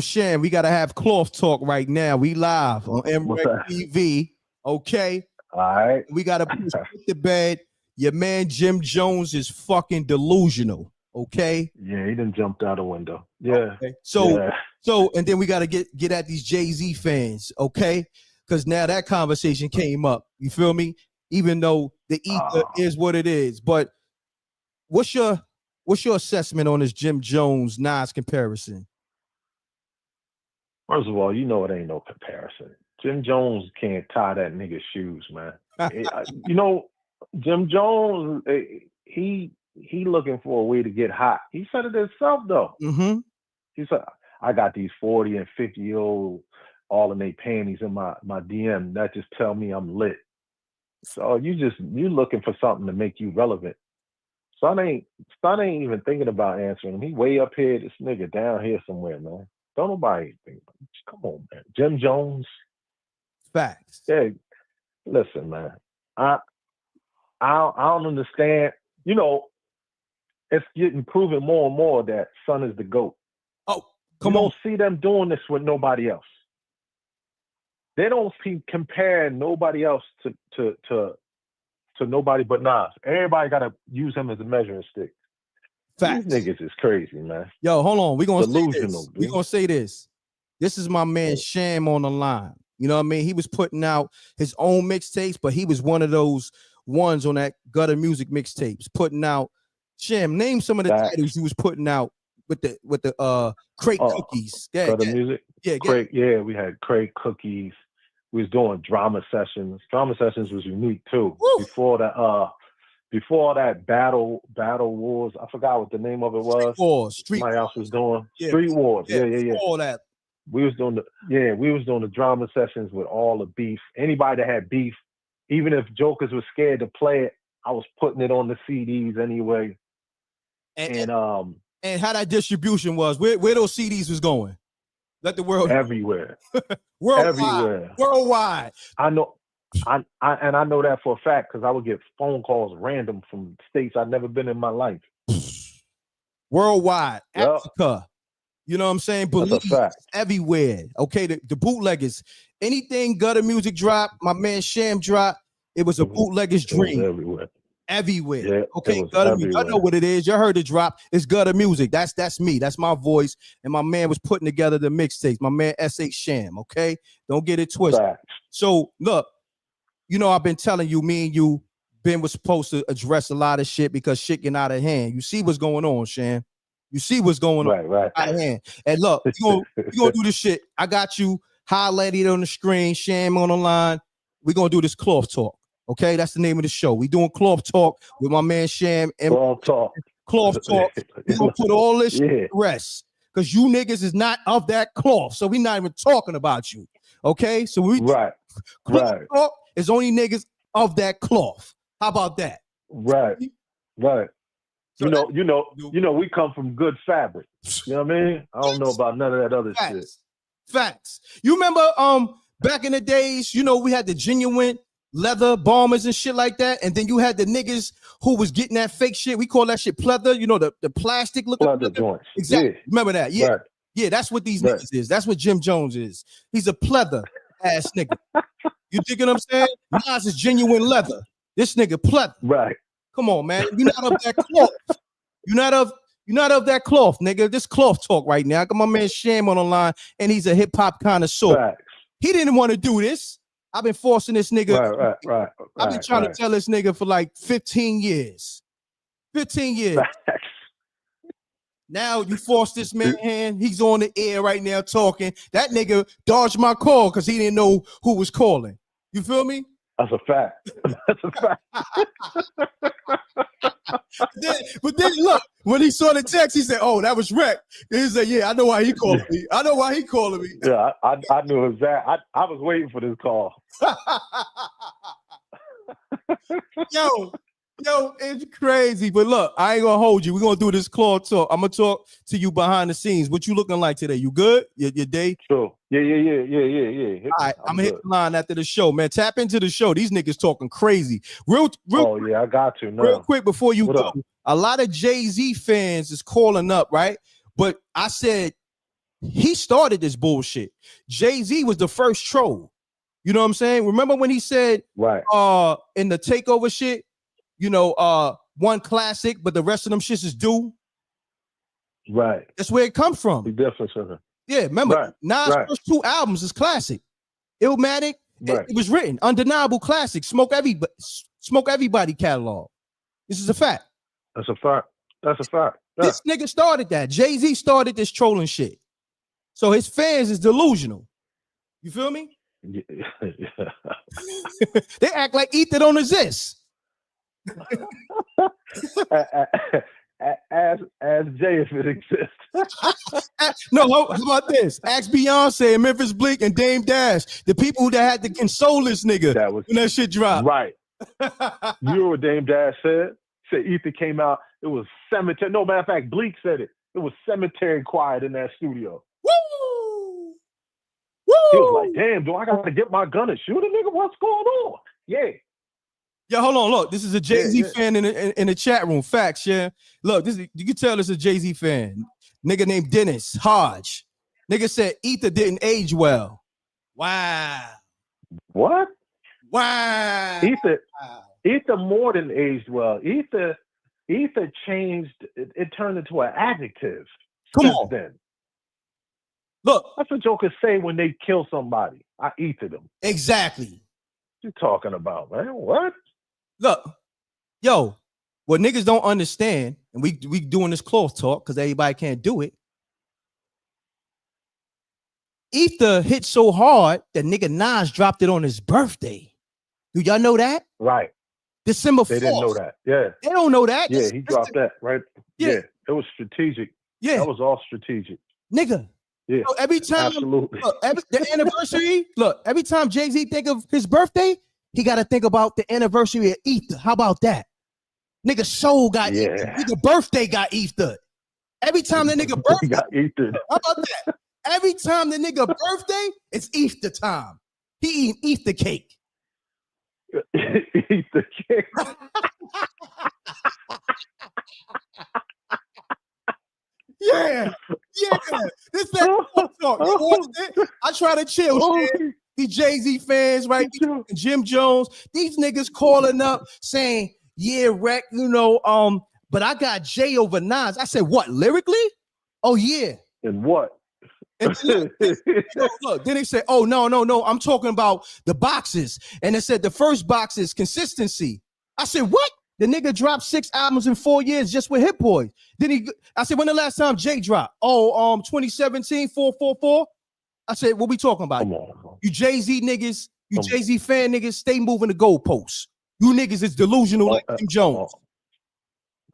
Sham, we gotta have cloth talk right now. We live on M.Reck TV. Okay. All right. We gotta put to bed. Your man Jim Jones is fucking delusional. Okay. Yeah, he done jumped out a window. Yeah. Okay. So, and then we gotta get at these Jay-Z fans, okay? Because now that conversation came up. You feel me? Even though the ether is what it is, but what's your assessment on this Jim Jones Nas comparison? First of all, you know it ain't no comparison. Jim Jones can't tie that nigga's shoes, man. You know, Jim Jones, he looking for a way to get hot. He said it himself though. Mm-hmm. He said, I got these 40 and 50-year-old all in their panties in my DM. That just tell me I'm lit. So you looking for something to make you relevant. Son ain't even thinking about answering him. He way up here, this nigga down here somewhere, man. Don't nobody think. Come on, man. Jim Jones. Facts. Yeah. Listen, man. I don't understand. You know, it's getting proven more and more that Son is the GOAT. Oh, you don't see them doing this with nobody else. They don't compare nobody else to nobody but Nas. Everybody gotta use him as a measuring stick. Facts. These niggas is crazy, man. Yo, hold on. We gonna delusional. Say this. We gonna say this. This is my man Sham on the line. You know what I mean? He was putting out his own mixtapes, but he was one of those ones on that Gutter Music mixtapes, putting out. Sham, name some of the titles he was putting out with the crate cookies. Yeah, Gutter Music. Yeah, crate. Yeah, we had crate cookies. We was doing drama sessions. Drama sessions was unique too. Woo! Before that battle wars, I forgot what the name of it was. Somebody else was doing Street Wars. Yeah. All that. We was doing the drama sessions with all the beef. Anybody that had beef, even if jokers were scared to play it, I was putting it on the CDs anyway. And how that distribution was, where those CDs was going? Let the world everywhere. Worldwide. I know that for a fact because I would get phone calls random from states I've never been in my life. Worldwide, Africa. You know what I'm saying? Believe everywhere. Okay, the bootleggers. Anything Gutter Music drop, my man Sham drop, it was a bootlegger's dream. Everywhere. Yeah, okay, Gutter Music. I know what it is. You heard the drop. It's Gutter Music. That's me. That's my voice. And my man was putting together the mixtapes. My man S.H. Sham. Okay, don't get it twisted. So look, you know I've been telling you, me and you, Ben was supposed to address a lot of shit because shit getting out of hand. You see what's going on, Sham. You see what's going on out of hand. And look, you gonna do this shit. I got you highlighted on the screen. Sham on the line. We're gonna do this cloth talk. Okay, that's the name of the show. We doing cloth talk with my man Sham. And cloth talk. We're gonna put all this shit to rest. Because you niggas is not of that cloth. So we're not even talking about you. Okay? So cloth talk is only niggas of that cloth. How about that? Right. So you know, we come from good fabric. You know what I mean? I don't know about none of that other shit. Facts. You remember back in the days, you know, we had the genuine leather bombers and shit like that, and then you had the niggas who was getting that fake shit. We call that shit pleather. You know, the plastic looking pleather joints. Exactly. Remember that? Yeah. Right. Yeah, that's what these niggas is. That's what Jim Jones is. He's a pleather ass nigga. You dig what I'm saying? Nas is genuine leather. This nigga pleather. Right. Come on, man. You're not of that cloth. You're not of that cloth, nigga. This cloth talk right now. I got my man Sham on the line, and he's a hip hop connoisseur. Facts. He didn't want to do this. I've been forcing this nigga. Right. I've been trying to tell this nigga for like 15 years. 15 years. Facts. Now you force this man hand. He's on the air right now talking. That nigga dodged my call because he didn't know who was calling. You feel me? That's a fact. That's a fact. but then look, when he saw the text, he said, "Oh, that was Wreck." He said, "Yeah, I know why he calling me. I know why he calling me." Yeah, I knew exactly. I was waiting for this call. Yo, it's crazy. But look, I ain't gonna hold you. We're gonna do this claw talk. I'm gonna talk to you behind the scenes. What you looking like today? You good? Your day? Sure. Yeah. All right, I'm gonna hit the line after the show, man. Tap into the show. These niggas talking crazy. Real yeah, I got you. No. Real quick before you What go, up? a lot of Jay-Z fans is calling up, right? But I said he started this bullshit. Jay-Z was the first troll. You know what I'm saying? Remember when he said, right, in the takeover shit, one classic, but the rest of them shits is due. Right. That's where it comes from. The difference of it. Yeah, remember, Right. Nas' first 2 albums is classic. Illmatic, Right. it was written. Undeniable classic. Smoke Everybody catalog. This is a fact. That's a fact. Yeah. This nigga started that. Jay-Z started this trolling shit. So his fans is delusional. You feel me? Yeah. They act like Ether don't exist. Ask Jay if it exists. No, how about this? Ask Beyonce and Memphis Bleak and Dame Dash, the people that had to console this nigga when that shit dropped. Right. You know what Dame Dash said? Said Ether came out. It was cemetery. No, matter of fact, Bleak said it. It was cemetery quiet in that studio. Woo! He was like, damn, do I got to get my gun and shoot a nigga? What's going on? Yeah. Yeah, hold on. Look, this is a Jay-Z fan in the chat room. Facts, yeah. Look, you can tell this is a Jay-Z fan. Nigga named Dennis Hodge. Nigga said Ether didn't age well. Wow. What? Wow. Ether more than aged well. Ether changed. It turned into an adjective. Come on. Then. Look. That's what jokers say when they kill somebody. I ethered them. Exactly. What you talking about, man? What? Look, yo, what niggas don't understand, and we doing this cloth talk because everybody can't do it. Ether hit so hard that nigga Nas dropped it on his birthday. Do y'all know that? Right. December 4th. They didn't know that. Yeah. They don't know that. Yeah, he dropped that, right? Yeah. It was strategic. Yeah. That was all strategic. Nigga. Yeah. So every time, absolutely. Look, the anniversary, look, every time Jay-Z think of his birthday, he got to think about the anniversary of Ether. How about that? Nigga soul got Ether. Nigga birthday got Ether. Every time the nigga birthday got Ether. How about that? Every time the nigga birthday, it's Ether time. He eating Ether cake. Ether cake. Yeah. This that talk. I try to chill. Shit. These Jay-Z fans, right? Jim Jones. These niggas calling up saying, "Yeah, Wreck, but I got Jay over Nas." I said, "What? Lyrically? Oh yeah." And what? And look, then they say, "Oh no, I'm talking about the boxes." And they said the first box is consistency. I said, "What?" The nigga dropped 6 albums in 4 years just with Hit Boy. I said, when the last time Jay dropped? 2017, 444. I said, what we talking about? You Jay-Z niggas, you Jay-Z fan niggas, stay moving the goalposts. You niggas is delusional like Jim Jones.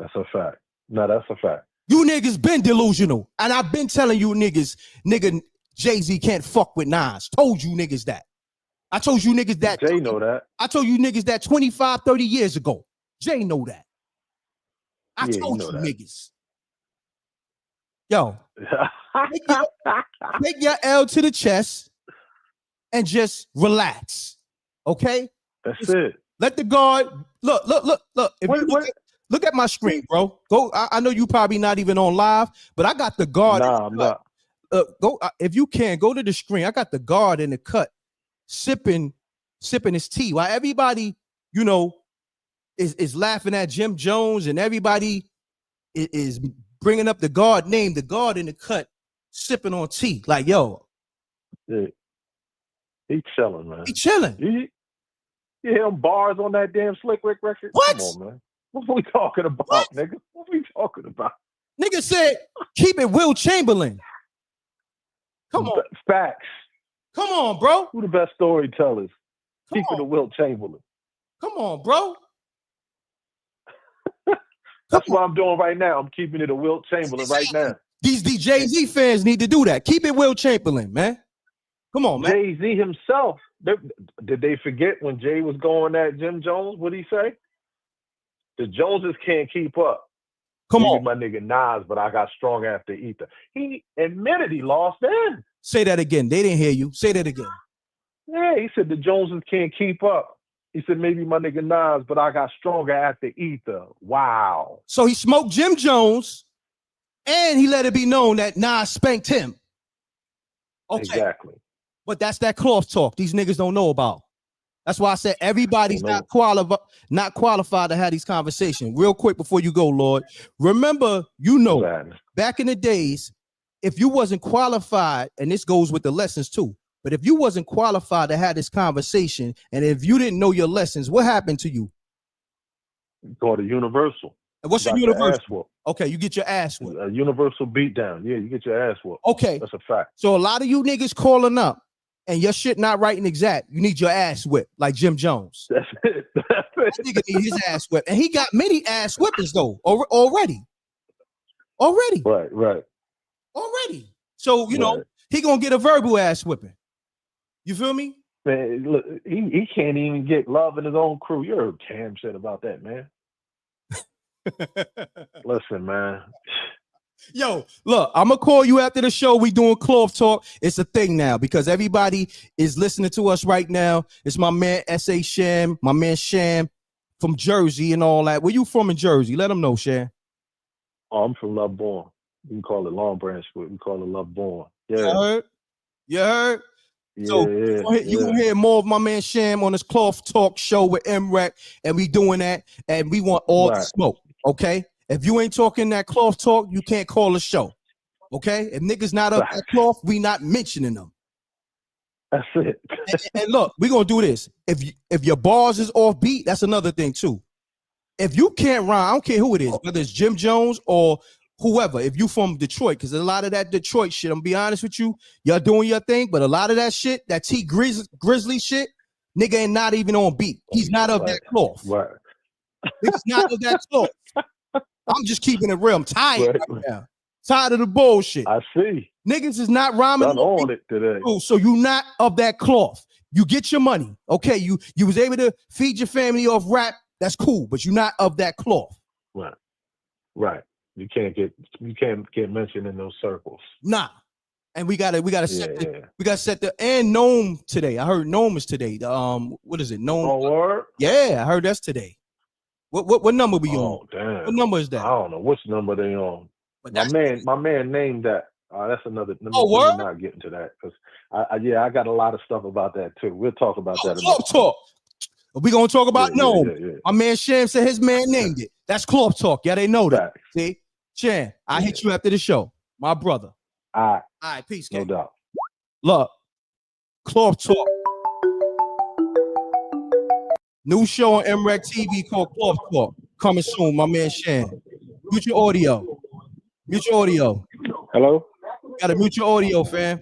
That's a fact. No, that's a fact. You niggas been delusional. And I've been telling you niggas, Jay-Z can't fuck with Nas. Told you niggas that. I told you niggas that. Jay know that. I told you niggas that 25, 30 years ago. Jay know that. I told you niggas. Yo, take your L to the chest and just relax. Okay? That's it. Let the guard look. If you look at my screen, bro. Go. I know you probably not even on live, but I got the guard. Nah, I'm not. Go if you can go to the screen. I got the guard in the cut, sipping his tea while everybody, is laughing at Jim Jones and everybody is bringing up the guard name, the guard in the cut, sipping on tea. Like, yo. Yeah. He chilling, man. He chilling. You hear him bars on that damn Slick Rick record? What? Come on, man. What are we talking about, nigga? What are we talking about? Nigga said, keep it Will Chamberlain. Come on. Facts. Come on, bro. Who the best storytellers? Keep it a Will Chamberlain. Come on, bro. That's what I'm doing right now. I'm keeping it a Wilt Chamberlain right now. These Jay-Z fans need to do that. Keep it Wilt Chamberlain, man. Come on, man. Jay-Z himself. Did they forget when Jay was going at Jim Jones? What'd he say? The Joneses can't keep up. Come Maybe on. my nigga Nas, but I got strong after Ether. He admitted he lost then. Say that again. They didn't hear you. Say that again. Yeah, he said the Joneses can't keep up. He said maybe my nigga Nas, but I got stronger after Ether. Wow. So he smoked Jim Jones, and he let it be known that Nas spanked him. Okay. Exactly. But that's that cloth talk these niggas don't know about. That's why I said everybody's not qualified to have these conversations. Real quick before you go, Lord. Remember, back in the days, if you wasn't qualified, and this goes with the lessons too, but if you wasn't qualified to have this conversation, and if you didn't know your lessons, what happened to you? Go to Universal. And what's your Universal? Okay, you get your ass whooped. A Universal beatdown. Yeah, you get your ass whooped. Okay. That's a fact. So a lot of you niggas calling up, and your shit not right and exact, you need your ass whipped, like Jim Jones. That's it. That nigga need his ass whipped. And he got many ass whippers, though, already. Right. Already. So, you know, he gonna get a verbal ass whipping. You feel me? Man, look, he can't even get love in his own crew. You heard Cam said about that, man. Listen, man. Yo, look, I'm gonna call you after the show. We doing cloth talk. It's a thing now because everybody is listening to us right now. It's my man S.A. Sham, my man Sham from Jersey and all that. Where you from in Jersey? Let them know, Sham. Oh, I'm from Love Bourne. You can call it Long Branch, but we call it Love Bourne. Yeah. You heard? Yeah, So you gonna hear more of my man Sham on this cloth talk show with M.Reck, and we doing that, and we want all the smoke. Okay. If you ain't talking that cloth talk, you can't call the show. Okay? If niggas not up that cloth, we not mentioning them. That's it. and look, we gonna do this. If your bars is off beat, that's another thing too. If you can't rhyme, I don't care who it is, whether it's Jim Jones or whoever, if you from Detroit, because a lot of that Detroit shit, I'm gonna be honest with you, y'all doing your thing, but a lot of that shit, that T Grizzly shit, nigga ain't not even on beat. He's not of that cloth. Right. He's not of that cloth. I'm just keeping it real. I'm tired right now. Tired of the bullshit. I see. Niggas is not rhyming on it today. So you not of that cloth. You get your money. Okay, you was able to feed your family off rap. That's cool, but you're not of that cloth. Right. You can't get mentioned in those circles. Nah. And we gotta set the and Gnome today. I heard Gnome is today. What is it? Gnome. Oh, word? Yeah, I heard that's today. What number we on? Oh, damn. What number is that? I don't know which number they on. But my man named that. That's another. Let me not get into that because I got a lot of stuff about that too. We'll talk about that. Talk. We gonna talk about Gnome. Yeah. My man Sham said his man named it. That's cloth talk. Yeah, they know that. See, Sham, I hit you after the show, my brother. All right, peace. No doubt. Look, cloth talk. New show on M.Reck TV called Cloth Talk. Coming soon, my man Sham. Mute your audio. Hello? Gotta mute your audio, fam.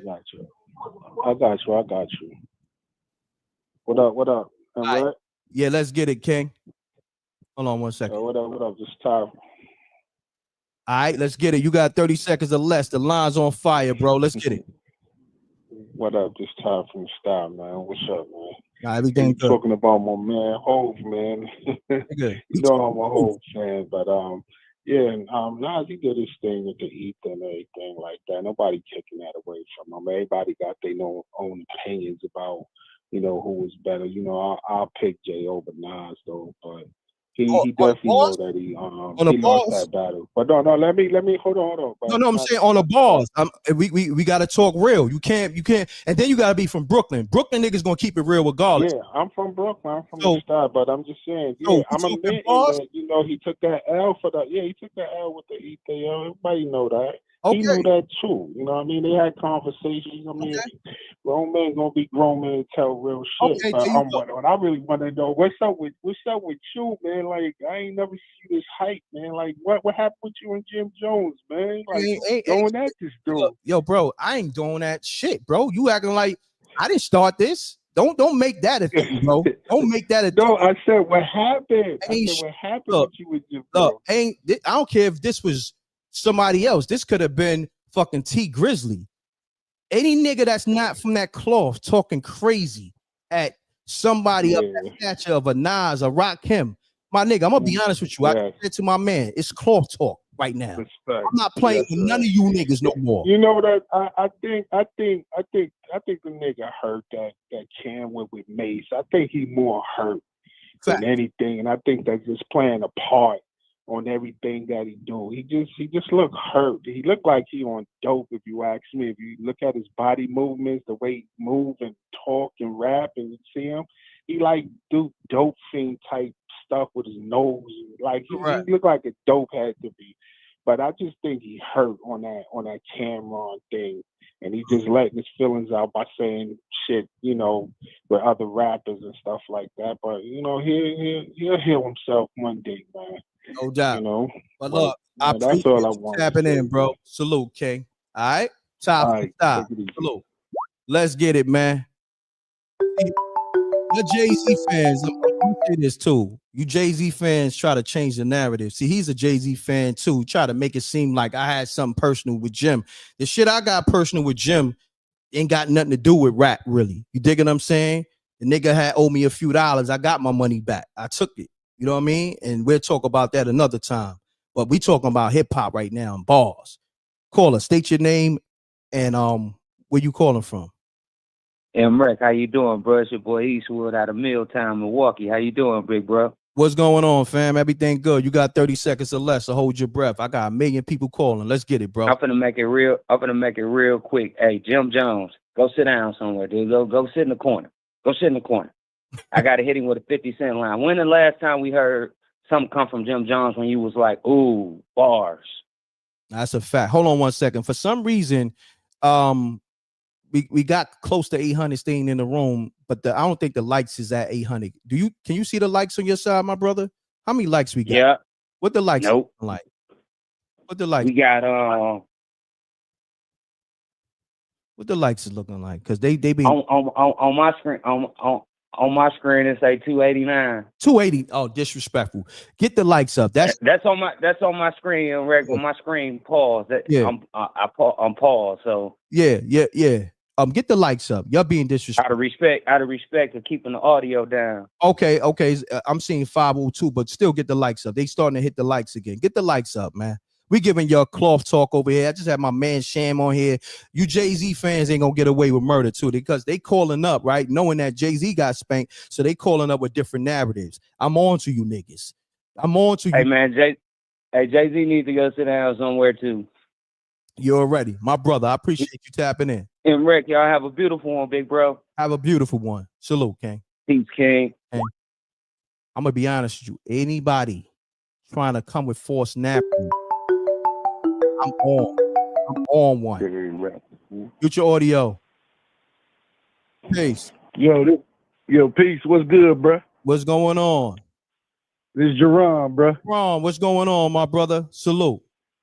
I got you. What up? Right. Yeah, let's get it, King. Hold on one second. What up? Just time. All right, let's get it. You got 30 seconds or less. The line's on fire, bro. Let's get it. What up? Just time from the style, man. What's up, man? Everything good. Talking about my man Hove, man. You know I'm a Hove fan, but Nas, he did his thing with the ether and everything like that. Nobody taking that away from him. Everybody got their own opinions about, who was better. I'll pick Jay over Nas though, but he definitely know that he lost that battle. But no, let me hold on. No, I'm saying on the balls. We gotta talk real. You can't, and then you gotta be from Brooklyn. Brooklyn niggas gonna keep it real regardless. Yeah, I'm from Brooklyn. I'm from the side, but I'm just saying. Yeah, I'm admitting that he took that L for that. Yeah, he took that L with the ether. Everybody know that. Okay. He knew that too. You know what I mean? They had conversations. I mean, grown men gonna be grown men and tell real shit. Okay, but what I really want to know, what's up with you, man? Like, I ain't never see this hype, man. Like, what happened with you and Jim Jones, man? Like, going at this dude. Yo, bro, I ain't doing that shit, bro. You acting like I didn't start this. Don't make that a thing, bro. Don't make that a thing. No, I said what happened. I said what happened with you with your bro. Look, I don't care if this was somebody else. This could have been fucking T Grizzly. Any nigga that's not from that cloth talking crazy at somebody of that stature of a Nas, a Rakim. My nigga, I'm gonna be honest with you. I said to my man, it's cloth talk right now. Respect. I'm not playing with none of you niggas no more. You know that I think the nigga hurt that Cam went with Mace. I think he more hurt than anything, and I think that's just playing a part on everything that he do. He just looked hurt. He looked like he on dope, if you ask me. If you look at his body movements, the way he move and talk and rap, and you see him, he like do dope fiend type stuff with his nose. Like he looked like a dope had to be. But I just think he hurt on that Cameron thing. And he just letting his feelings out by saying shit, you know, with other rappers and stuff like that. But, you know, he'll heal himself one day, man. No doubt. You know. But look, I that's all I want. Tapping in, bro. Salute, King. All right. Top. Salute. Let's get it, man. The Jay-Z fans, I'm gonna say this too. You Jay-Z fans try to change the narrative. See, he's a Jay-Z fan too. Try to make it seem like I had something personal with Jim. The shit I got personal with Jim ain't got nothing to do with rap, really. You dig what I'm saying? The nigga had owed me a few dollars. I got my money back. I took it. You know what I mean? And we'll talk about that another time. But we talking about hip hop right now and bars. Caller, state your name and where you calling from? M.Reck, how you doing, bro? It's your boy Eastwood out of Milltown, Milwaukee. How you doing, big bro? What's going on, fam? Everything good? You got 30 seconds or less, so hold your breath. I got a million people calling. Let's get it, bro. I'm gonna make it real quick. Hey, Jim Jones, go sit down somewhere, dude. Go sit in the corner. Go sit in the corner. I gotta hit him with a 50-cent line. When the last time we heard something come from Jim Jones when you was like, ooh, bars? That's a fact. Hold on one second. For some reason, we got close to 800 staying in the room, but I don't think the likes is at 800. Can you see the likes on your side, my brother? How many likes we got? Yeah. What the likes nope. like? What the likes? We got what the likes is looking like? Because they be on my screen on my screen it say 289. 280. Oh, disrespectful. Get the likes up. That's on my screen. On my screen, pause. I'm paused. So yeah. Get the likes up. Y'all being disrespectful. Out of respect of keeping the audio down. Okay. I'm seeing 502, but still get the likes up. They starting to hit the likes again. Get the likes up, man. We giving y'all cloth talk over here. I just had my man Sham on here. You Jay-Z fans ain't gonna get away with murder too, because they calling up, right? Knowing that Jay-Z got spanked, so they calling up with different narratives. I'm on to you niggas. I'm on to you. Hey man, Jay-Z needs to go sit down somewhere too. You're already, my brother. I appreciate you tapping in. M.Reck, y'all have a beautiful one, big bro. Have a beautiful one. Salute, King. Peace, King. I'm gonna be honest with you. Anybody trying to come with false narrative, I'm on one. Get your audio. Peace. Yo, peace. What's good, bro? What's going on? This is Jerron, bro. Ron, what's going on, my brother? Salute.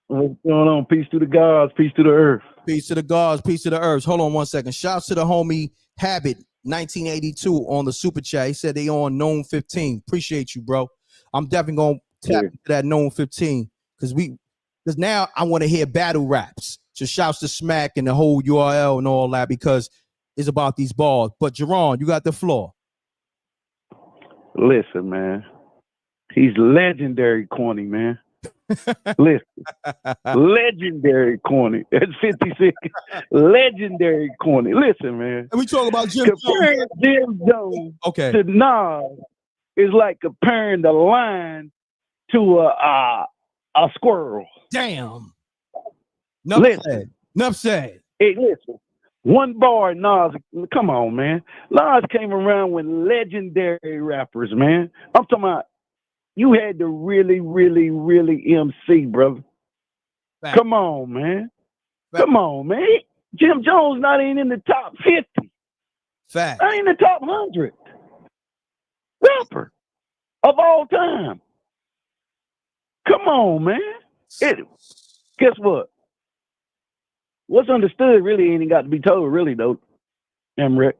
What's going on? Peace to the gods, peace to the earth. Peace to the gods, peace to the earth. Hold on one second. Shouts to the homie Habit 1982 on the super chat. He said they on Known 15. Appreciate you, bro. I'm definitely gonna tap into that Known 15 because now I want to hear battle raps. So shouts to Smack and the whole URL and all that, because it's about these balls. But Jerron, you got the floor. Listen, man. He's legendary corny, man. Listen. Legendary corny. That's 56. Legendary corny. Listen, man. And we talk about Jim comparing Jim Jones to Nas is like comparing the lion to a squirrel. Damn. Enough said. Hey, listen. One bar, Nas. Come on, man. Nas came around with legendary rappers, man. I'm talking about you had to really, really, really MC, brother. Fact. Come on, man. Fact. Come on, man. Jim Jones not even in the top 50. Fact. Not in the top 100 rapper of all time. Come on, man. Guess what? What's understood really ain't got to be told, really, though. M.Reck.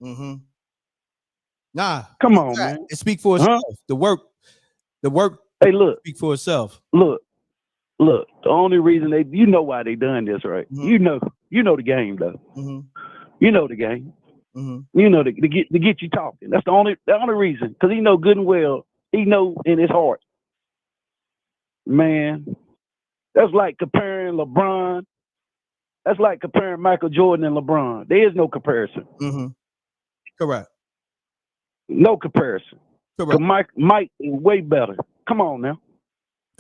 Mm-hmm. Nah. Come on, man. It speak for itself. The work. Hey, look. Speak for itself. Look. The only reason you know why they done this, right? Mm-hmm. You know the game, though. Mm-hmm. You know the game. Mm-hmm. You know to get you talking. That's the only reason. Because he know good and well. He know in his heart. Man, that's like comparing LeBron. That's like comparing Michael Jordan and LeBron. There is no comparison. Mm-hmm. Correct. No comparison. Correct. Mike is way better. Come on now.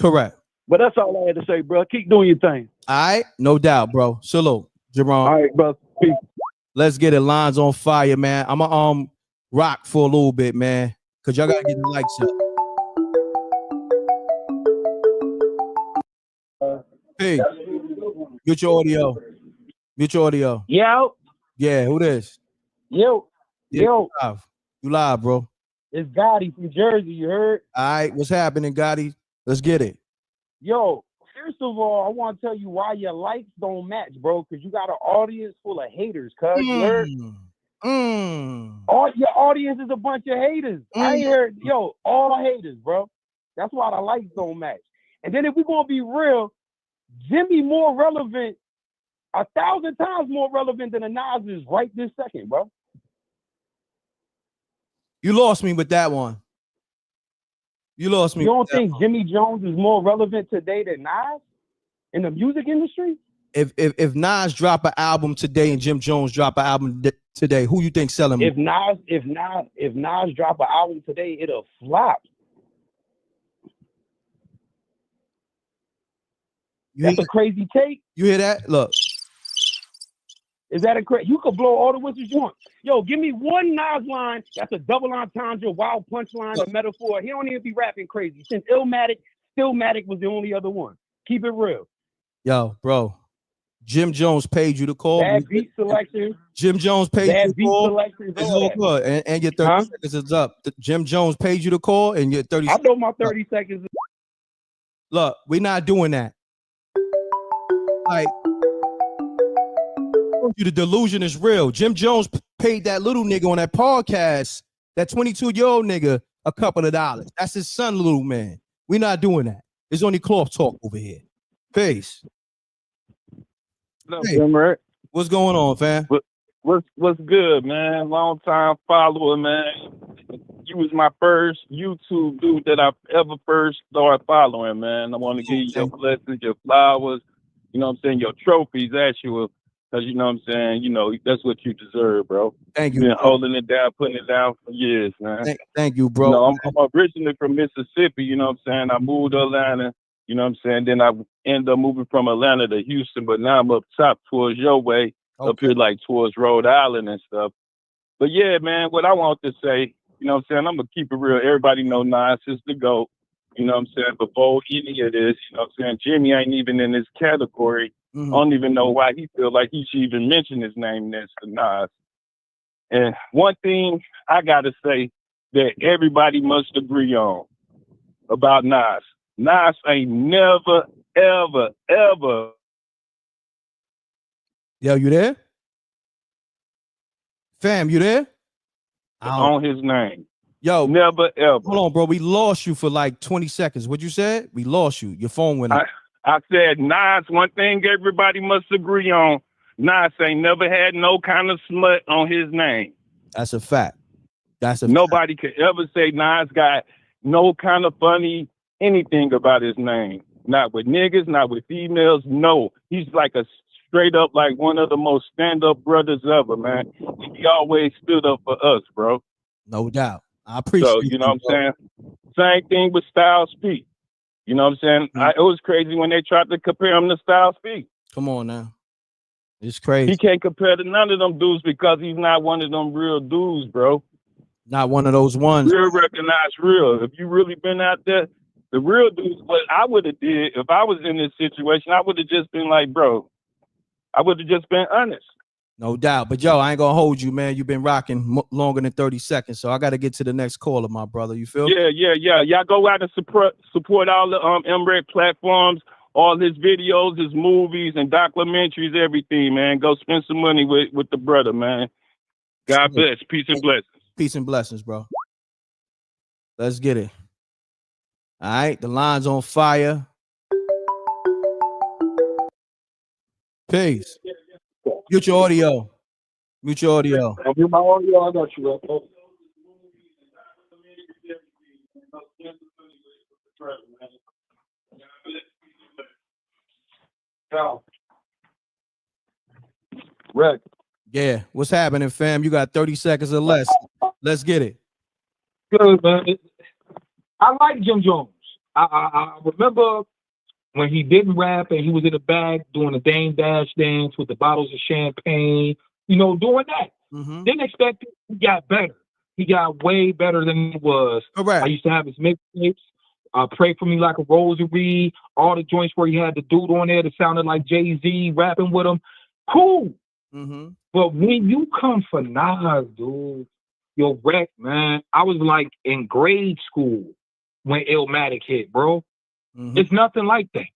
Correct. But that's all I had to say, bro. Keep doing your thing. All right, no doubt, bro. Salute, Jerome. All right, bro. Peace. Let's get it. Lines on fire, man. I'ma rock for a little bit, man, cause y'all gotta get the lights up. Hey, mute your audio. Mute your audio. Yo. Yeah, who this? Yo. Yeah, you live, bro. It's Gotti from Jersey. You heard? All right, what's happening, Gotti? Let's get it. Yo, first of all, I want to tell you why your likes don't match, bro, because you got an audience full of haters, cuz. You heard? All your audience is a bunch of haters. I ain't heard, all haters, bro. That's why the likes don't match. And then if we're going to be real, Jimmy more relevant, 1,000 times more relevant than the Nas is right this second, bro. You lost me with that one. You lost me. You don't think Jimmy Jones is more relevant today than Nas in the music industry? If Nas drop an album today and Jim Jones drop an album today, who you think selling more? If Nas drop an album today, it'll flop. That's a crazy take. You hear that? Look. Is that a crazy? You could blow all the whistles you want. Yo, give me one Nas line that's a double entendre, wild punchline, a metaphor. He don't even be rapping crazy. Since Illmatic, Stillmatic was the only other one. Keep it real. Yo, bro. Jim Jones paid you to call. Bad beat selection. Jim Jones paid you to call. It's all good. And your 30 seconds is up. Jim Jones paid you to call, and your 30 seconds. I know my 30 seconds. Look, we're not doing that. Like, the delusion is real. Jim Jones paid that little nigga on that podcast, that 22-year-old nigga, a couple of dollars. That's his son, little man. We're not doing that. There's only cloth talk over here. Peace. Hey, M.Reck. What's going on, fam? What's good, man? Long time follower, man. You was my first YouTube dude that I ever first started following, man. I want to give you your blessings, your flowers, you know what I'm saying, your trophies, actually. Because, you know what I'm saying, you know, that's what you deserve, bro. Thank you. You've been holding it down, putting it down for years, man. Thank you, bro. You know, I'm originally from Mississippi, you know what I'm saying? I moved to Atlanta, you know what I'm saying? Then I ended up moving from Atlanta to Houston, but now I'm up top towards your way, up here like towards Rhode Island and stuff. But yeah, man, what I want to say, you know what I'm saying? I'm going to keep it real. Everybody know Nas is the GOAT, you know what I'm saying? Before any of this, you know what I'm saying? Jimmy ain't even in this category. I don't even know why he feel like he should even mention his name next to Nas. And one thing I got to say that everybody must agree on about Nas. Nas ain't never, ever, ever. Yo, you there? Fam, you there? On his name. Yo, never, ever. Hold on, bro. We lost you for like 20 seconds. What you said? We lost you. Your phone went out. I said, Nas, one thing everybody must agree on, Nas ain't never had no kind of slut on his name. That's a fact. Nobody could ever say Nas got no kind of funny anything about his name. Not with niggas, not with females. No, he's like a straight up like one of the most stand-up brothers ever, man. He always stood up for us, bro. No doubt. I appreciate So, you know what I'm saying? Same thing with Styles P. You know what I'm saying? It was crazy when they tried to compare him to Styles P. Come on now. It's crazy. He can't compare to none of them dudes because he's not one of them real dudes, bro. Not one of those ones. Real recognized real. If you really been out there, the real dudes, what I would have did, if I was in this situation, I would have just been like, bro, I would have just been honest. No doubt. But, yo, I ain't going to hold you, man. You've been rocking longer than 30 seconds, so I got to get to the next caller, my brother. You feel? Yeah. Y'all go out and support all the M.Reck platforms, all his videos, his movies, and documentaries, everything, man. Go spend some money with the brother, man. God bless. Peace and blessings. Peace and blessings, bro. Let's get it. All right, the line's on fire. Peace. Mute your audio. Mute your audio. I'll mute my audio. I got you, bro. Reck. Yeah, what's happening, fam? You got 30 seconds or less. Let's get it. Good, man. I like Jim Jones. I remember when he didn't rap and he was in the back doing the Dame Dash dance with the bottles of champagne, doing that. Didn't expect it. He got better. He got way better than he was. Correct. I used to have his mixtapes. Pray For Me Like a Rosary, all the joints where he had the dude on there that sounded like Jay-Z rapping with him. Cool. But when you come for Nas, dude, yo, Reck, man, I was like in grade school when Illmatic hit, bro. It's nothing like that.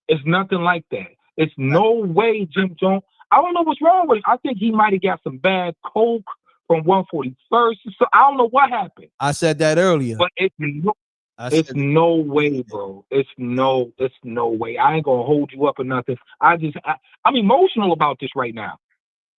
It's nothing like that. It's no way Jim Jones. I don't know what's wrong with him. I think he might have got some bad coke from 141st. So I don't know what happened. I said that earlier. But it's no way, bro. It's no way. I ain't gonna hold you up or nothing. I'm emotional about this right now.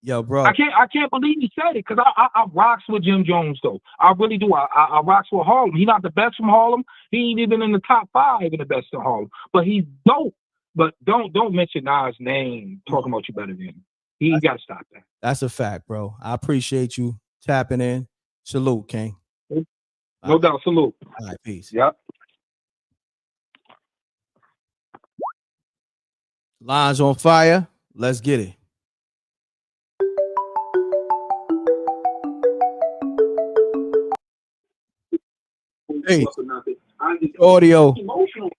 Yo, bro. I can't believe he said it because I rocks with Jim Jones though. I really do. I rocks with Harlem. He's not the best from Harlem. He ain't even in the top 5 in the best in Harlem. But he's dope. But don't mention Nas' name talking about you better than him. He got to stop that. That's a fact, bro. I appreciate you tapping in. Salute, King. No doubt. Salute. All right, peace. Yep. Lines on fire. Let's get it. Hey, audio.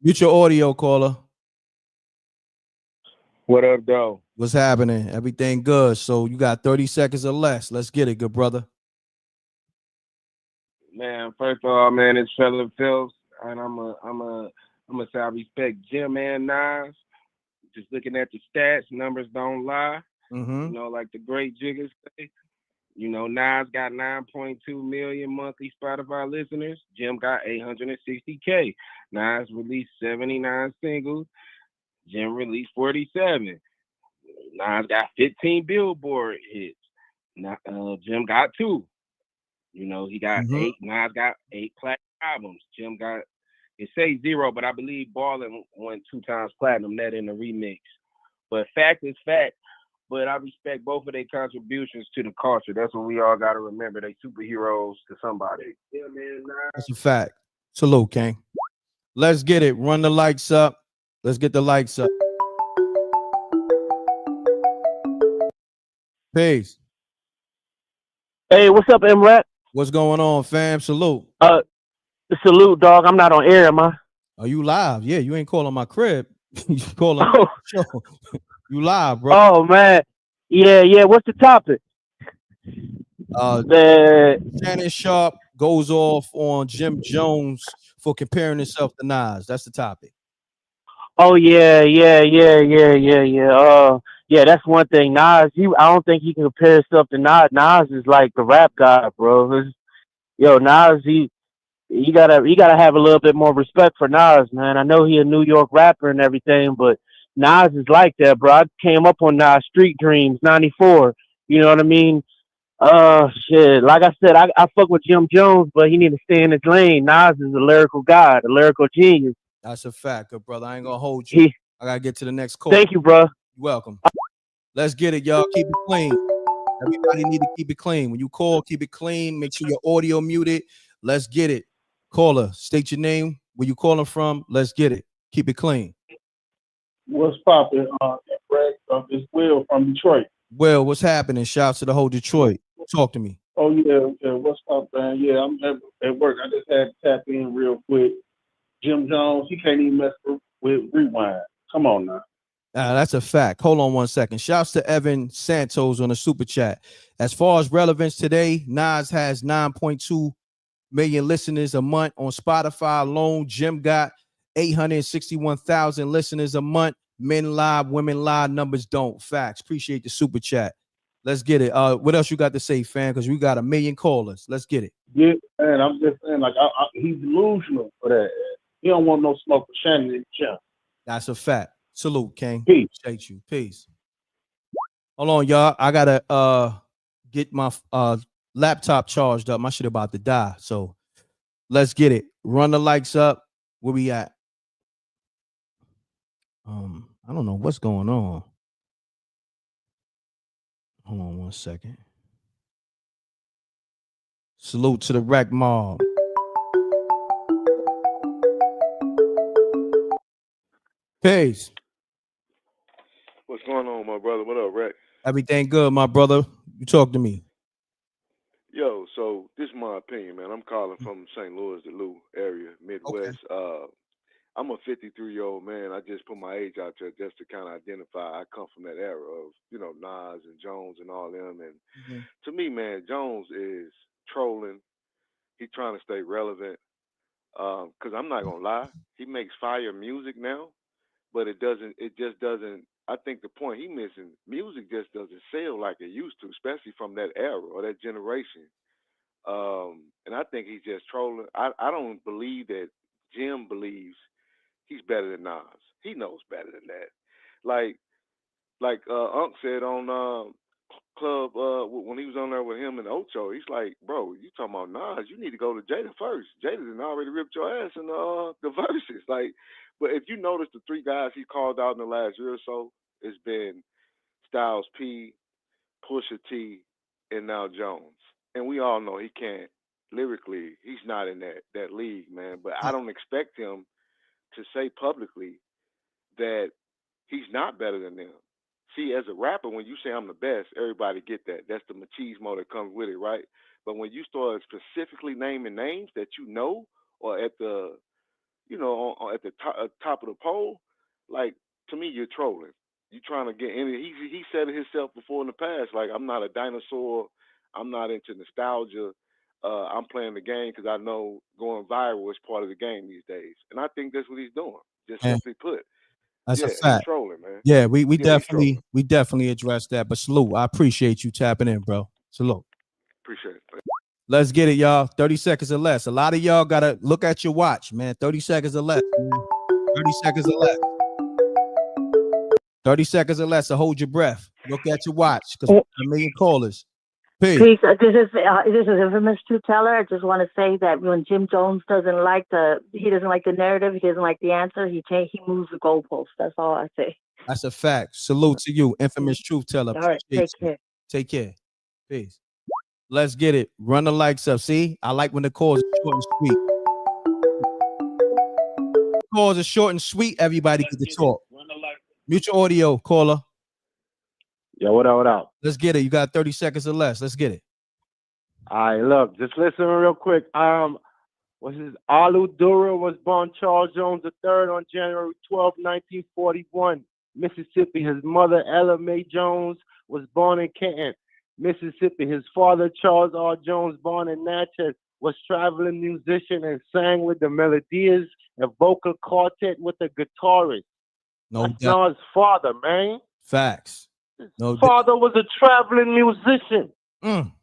Mute your audio, caller. What up, though? What's happening? Everything good. So you got 30 seconds or less. Let's get it, good brother. Man, first of all, man, it's Fella Phils, and I'm a say I respect Jim and Nas. Just looking at the stats, numbers don't lie. Like the great Jiggers say. Nas got 9.2 million monthly Spotify listeners. Jim got 860K. Nas released 79 singles. Jim released 47. Nas got 15 Billboard hits. Jim got 2. He got 8. Nas got 8 platinum albums. Jim got, it says 0, but I believe Ballin won 2 times platinum, that in the remix. But fact is fact. But I respect both of their contributions to the culture. That's what we all got to remember. They superheroes to somebody. Yeah, man. That's a fact. Salute, King. Let's get it. Run the lights up. Let's get the lights up. Peace. Hey, what's up, M.Reck? What's going on, fam? Salute. Salute, dog. I'm not on air, am I? Are you live? Yeah, you ain't calling my crib. You calling show. You live, bro. Oh, man. Yeah. What's the topic? Shannon Sharpe goes off on Jim Jones for comparing himself to Nas. That's the topic. Oh, yeah. Yeah, that's one thing. Nas, I don't think he can compare himself to Nas. Nas is like the rap god, bro. Nas, you gotta have a little bit more respect for Nas, man. I know he a New York rapper and everything, but Nas is like that, bro. I came up on Nas Street Dreams, 94. You know what I mean? Shit. Like I said, I fuck with Jim Jones, but he need to stay in his lane. Nas is a lyrical god, a lyrical genius. That's a fact, good brother. I ain't gonna hold you. I gotta get to the next call. Thank you, bro. You're welcome. Let's get it, y'all. Keep it clean. Everybody need to keep it clean. When you call, keep it clean. Make sure your audio muted. Let's get it. Caller, state your name, where you calling from. Let's get it. Keep it clean. What's poppin'? It's Will from Detroit. Will, what's happening? Shouts to the whole Detroit. Talk to me. Oh, yeah. What's up, man? Yeah, I'm at work. I just had to tap in real quick. Jim Jones, he can't even mess with Rewind. Come on now. That's a fact. Hold on one second. Shouts to Evan Santos on the super chat. As far as relevance today, Nas has 9.2 million listeners a month on Spotify alone. Jim got 861,000 listeners a month. Men live, women live, numbers don't. Facts. Appreciate the super chat. Let's get it. What else you got to say, fam? Because we got a million callers. Let's get it. Yeah, man, I'm just saying, like, he's delusional for that. He don't want no smoke for Shannon and Jeff. That's a fact. Salute, King. Peace. Appreciate you. Peace. Hold on, y'all. I gotta get my laptop charged up. My shit about to die. So let's get it. Run the likes up. Where we at? I don't know what's going on. Hold on 1 second. Salute to the Wreck Mob. Peace. What's going on, my brother? What up, Wreck? Everything good, my brother. You talk to me. Yo, so this is my opinion, man. I'm calling from St. Louis, the Lou area, Midwest. I'm a 53-year-old man. I just put my age out there just to kind of identify. I come from that era of, Nas and Jones and all them. And to me, man, Jones is trolling. He's trying to stay relevant. Because I'm not going to lie, he makes fire music now, but it just doesn't. I think the point he missing, music just doesn't sell like it used to, especially from that era or that generation. And I think he's just trolling. I don't believe that Jim believes he's better than Nas. He knows better than that. Like Unc said on Club when he was on there with him and Ocho, he's like, bro, you talking about Nas? You need to go to Jada first. Jada done already ripped your ass in the verses. Like, but if you notice the three guys he called out in the last year or so, it's been Styles P, Pusha T, and now Jones. And we all know he can't lyrically. He's not in that league, man. But I don't expect him to say publicly that he's not better than them. See, as a rapper, when you say I'm the best, everybody get that. That's the machismo that comes with it, right? But when you start specifically naming names that you know, or at the, at the top of the poll, like, to me, you're trolling. You're trying to get in it. He said it himself before in the past, like, I'm not a dinosaur. I'm not into nostalgia. I'm playing the game because I know going viral is part of the game these days. And I think that's what he's doing, just simply put. That's a He's fact. trolling, man. Yeah, we definitely addressed that. But salute, I appreciate you tapping in, bro. Salute. Appreciate it. Let's get it, y'all. 30 seconds or less. A lot of y'all gotta look at your watch, man. 30 seconds or less. 30 seconds or less. 30 seconds or less. So hold your breath. Look at your watch, because a million callers. Peace. Peace. This is infamous truth teller. I just want to say that when Jim Jones doesn't like the narrative, he doesn't like the answer, he moves the goalpost. That's all I say. That's a fact. Salute to you, infamous truth teller. All right, take care. Take care. Peace. Let's get it. Run the likes up. See, I like when the calls are short and sweet. Calls are short and sweet. Everybody get to talk. Mutual audio, caller. Yo, what up? Let's get it. You got 30 seconds or less. Let's get it. All right, look, just listen real quick. Alu Dura was born Charles Jones III on January 12, 1941, Mississippi. His mother, Ella Mae Jones, was born in Canton, Mississippi. His father, Charles R. Jones, born in Natchez, was traveling musician and sang with the Melodies and vocal quartet with the guitarist. No That's doubt. Nas' father, man. Facts. His father was a traveling musician.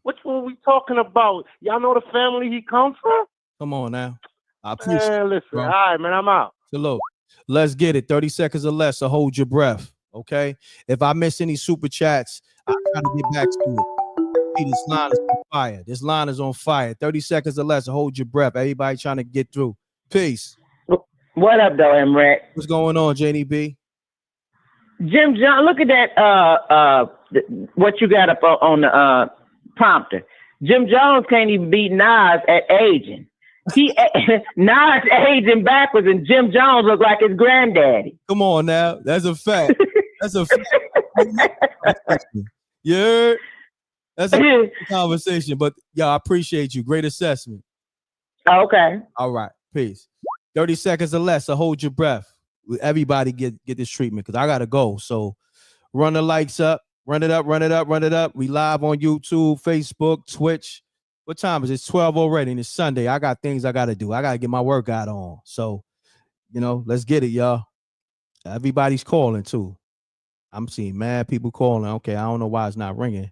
Which one we talking about? Y'all know the family he comes from? Come on now. I appreciate it. Listen, Bro. all right, man, I'm out. Salute. Let's get it. 30 seconds or less, so hold your breath. Okay. If I miss any super chats, I'll try to get back to it. See, this line is on fire. This line is on fire. 30 seconds or less, so hold your breath. Everybody trying to get through. Peace. What up, though, M.Reck? What's going on, JDB? Jim John, look at that. What you got up on the prompter. Jim Jones can't even beat Nas at aging. Nas aging backwards, and Jim Jones look like his granddaddy. Come on now, that's a fact. That's a fact. Yeah, that's a conversation. But yeah, I appreciate you. Great assessment. Okay. All right. Peace. 30 seconds or less. So hold your breath. Everybody get this treatment because I gotta go. So run the likes up. Run it up, run it up, run it up. We live on YouTube, Facebook, Twitch. What time is it? It's 12 already, and it's Sunday. I got things I got to do. I got to get my workout on. So, let's get it, y'all. Everybody's calling, too. I'm seeing mad people calling. Okay, I don't know why it's not ringing.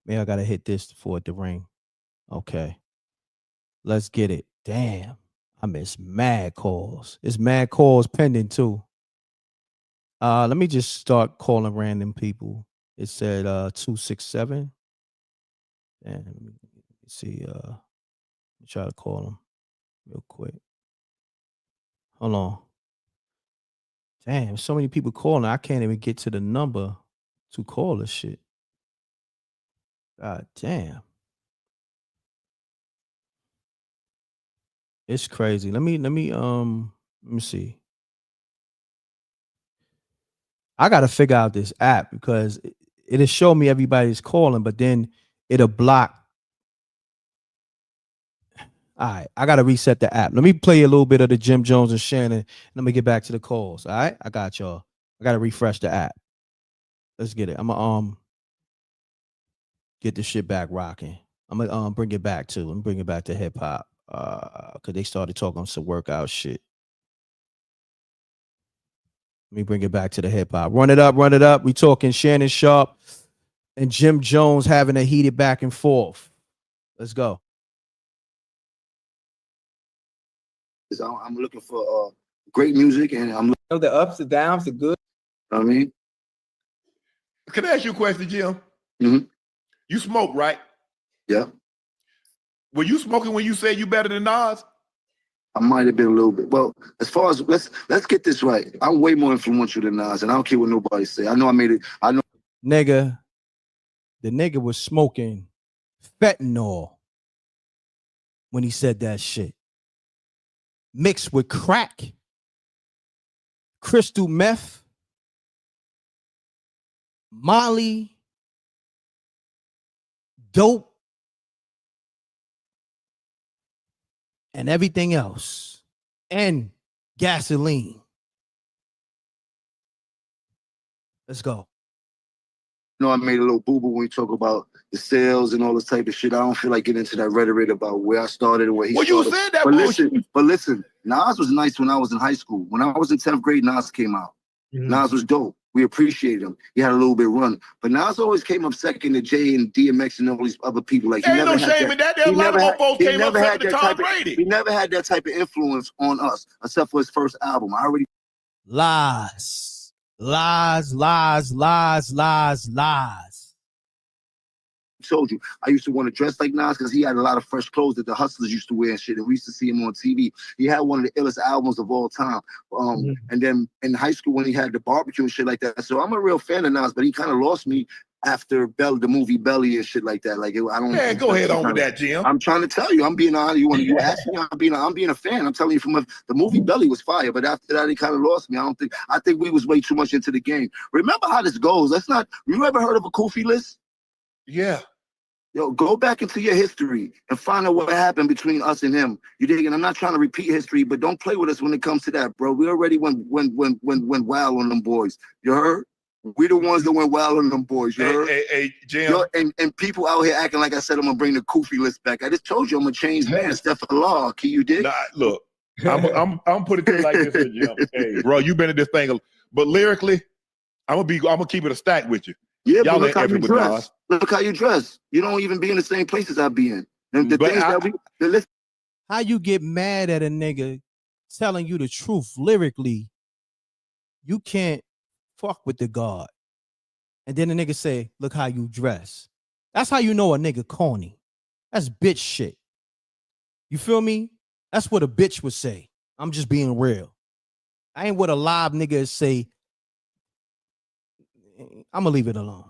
Maybe I gotta hit this for it to ring. Okay. Let's get it. Damn. I miss mad calls. It's mad calls pending too. Let me just start calling random people. It said 267. And let me see. Let me try to call them real quick. Hold on. Damn, so many people calling. I can't even get to the number to call this shit. God damn. It's crazy. Let me see. I gotta figure out this app because it'll show me everybody's calling, but then it'll block. All right, I gotta reset the app. Let me play a little bit of the Jim Jones and Shannon, and let me get back to the calls. All right, I got y'all. I gotta refresh the app. Let's get it. I'm gonna get this shit back rocking. I'm gonna bring it back too. I'm bring it back to hip hop. Cause they started talking some workout shit. Let me bring it back to the hip hop. Run it up, run it up. We talking Shannon Sharpe and Jim Jones having a heated back and forth. Let's go. I'm looking for great music, and I'm looking the ups, the downs, the good. I mean, can I ask you a question, Jim? Mm-hmm. You smoke, right? Yeah. Were you smoking when you said you better than Nas? I might have been a little bit. Well, as far as let's get this right. I'm way more influential than Nas, and I don't care what nobody say. I know I made it. I know. Nigga, the nigga was smoking fentanyl when he said that shit. Mixed with crack, crystal meth, Molly, dope, and everything else, and gasoline. Let's go. You know, I made a little boo-boo when we talk about the sales and all this type of shit. I don't feel like getting into that rhetoric about where I started and where he started. Well, you said that bullshit. But listen, Nas was nice when I was in high school. When I was in 10th grade, Nas came out. Mm-hmm. Nas was dope. We appreciated him. He had a little bit of run. But Nas always came up second to Jay and DMX and all these other people. Like, ain't no shame in that. There a lot of mofos came up second to Tom Brady. He never had that type of influence on us, except for his first album. I already... Lies. Lies, lies, lies, lies, lies. Told you, I used to want to dress like Nas because he had a lot of fresh clothes that the hustlers used to wear and shit, and we used to see him on TV. He had one of the illest albums of all time. And then in high school when he had the barbecue and shit like that. So I'm a real fan of Nas, but he kind of lost me after the movie Belly and shit like that. Like, I don't. Man, go ahead on with that, Jim. I'm trying to tell you, I'm being honest. You ask me, I'm being a fan. I'm telling you, the movie Belly was fire, but after that, he kind of lost me. I think we was way too much into the game. Remember how this goes. You ever heard of a Kufi list? Yeah. Yo, go back into your history and find out what happened between us and him. You dig? And I'm not trying to repeat history, but don't play with us when it comes to that, bro. We already went wild on them boys. You heard? We the ones that went wild on them boys. You heard? Hey, Jim. Yo, and people out here acting like I said I'm gonna bring the Kufi list back. I just told you I'm a changed man. Step for the law. Can you dig? Nah, look, I'm put it to you like this, Jim. Hey, bro, you been in this thing, but lyrically, I'm gonna keep it a stack with you. Yeah, y'all but look how you dress. Nas. Look how you dress. You don't even be in the same places I be in. And how you get mad at a nigga telling you the truth lyrically? You can't fuck with the God. And then the nigga say, look how you dress. That's how you know a nigga corny. That's bitch shit. You feel me? That's what a bitch would say. I'm just being real. I ain't what a live nigga say. I'm gonna leave it alone.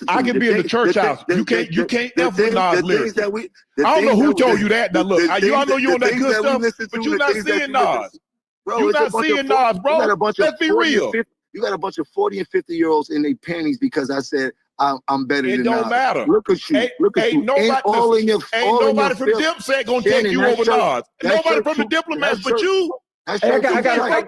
I can be in the church house. You can't ever Nas lyrics. I don't know who told you that. Now look, I know you on that good stuff, but you're not seeing Nas. You're not seeing Nas, bro. Let's be real. You got a bunch of 40 and 50-year-olds in their panties because I said I'm better than Nas. It don't matter. Look at you. Ain't nobody from Dipset gonna take you over Nas. Nobody from the Diplomats but you. I got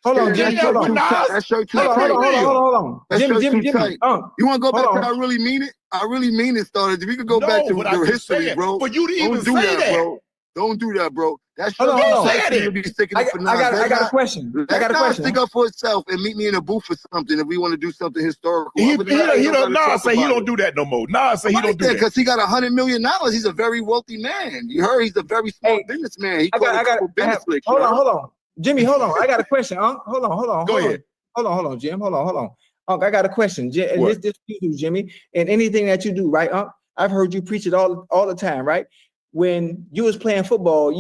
hold on, Jim. Hold on. That shirt too tight. Hold on. Jim. You want to go back to I really mean it? I really mean it started. We could go back to the history, bro. But you didn't even say that. Bro. Don't do that, bro. That's your to be sticking up for Nas. I got a question. Let Nas stick up for himself and meet me in a booth or something if we want to do something historical. Nas say he don't do that no more. Nas say he don't do that because he got $100 million. He's a very wealthy man. You heard he's a very smart businessman. He got a couple business flicks. Hold on. Jimmy, hold on. I got a question. Hold on. Go ahead. Hold on, Jim. Hold on. I got a question. This you do, Jimmy, and anything that you do, right, I've heard you preach it all the time, right? When you was playing football,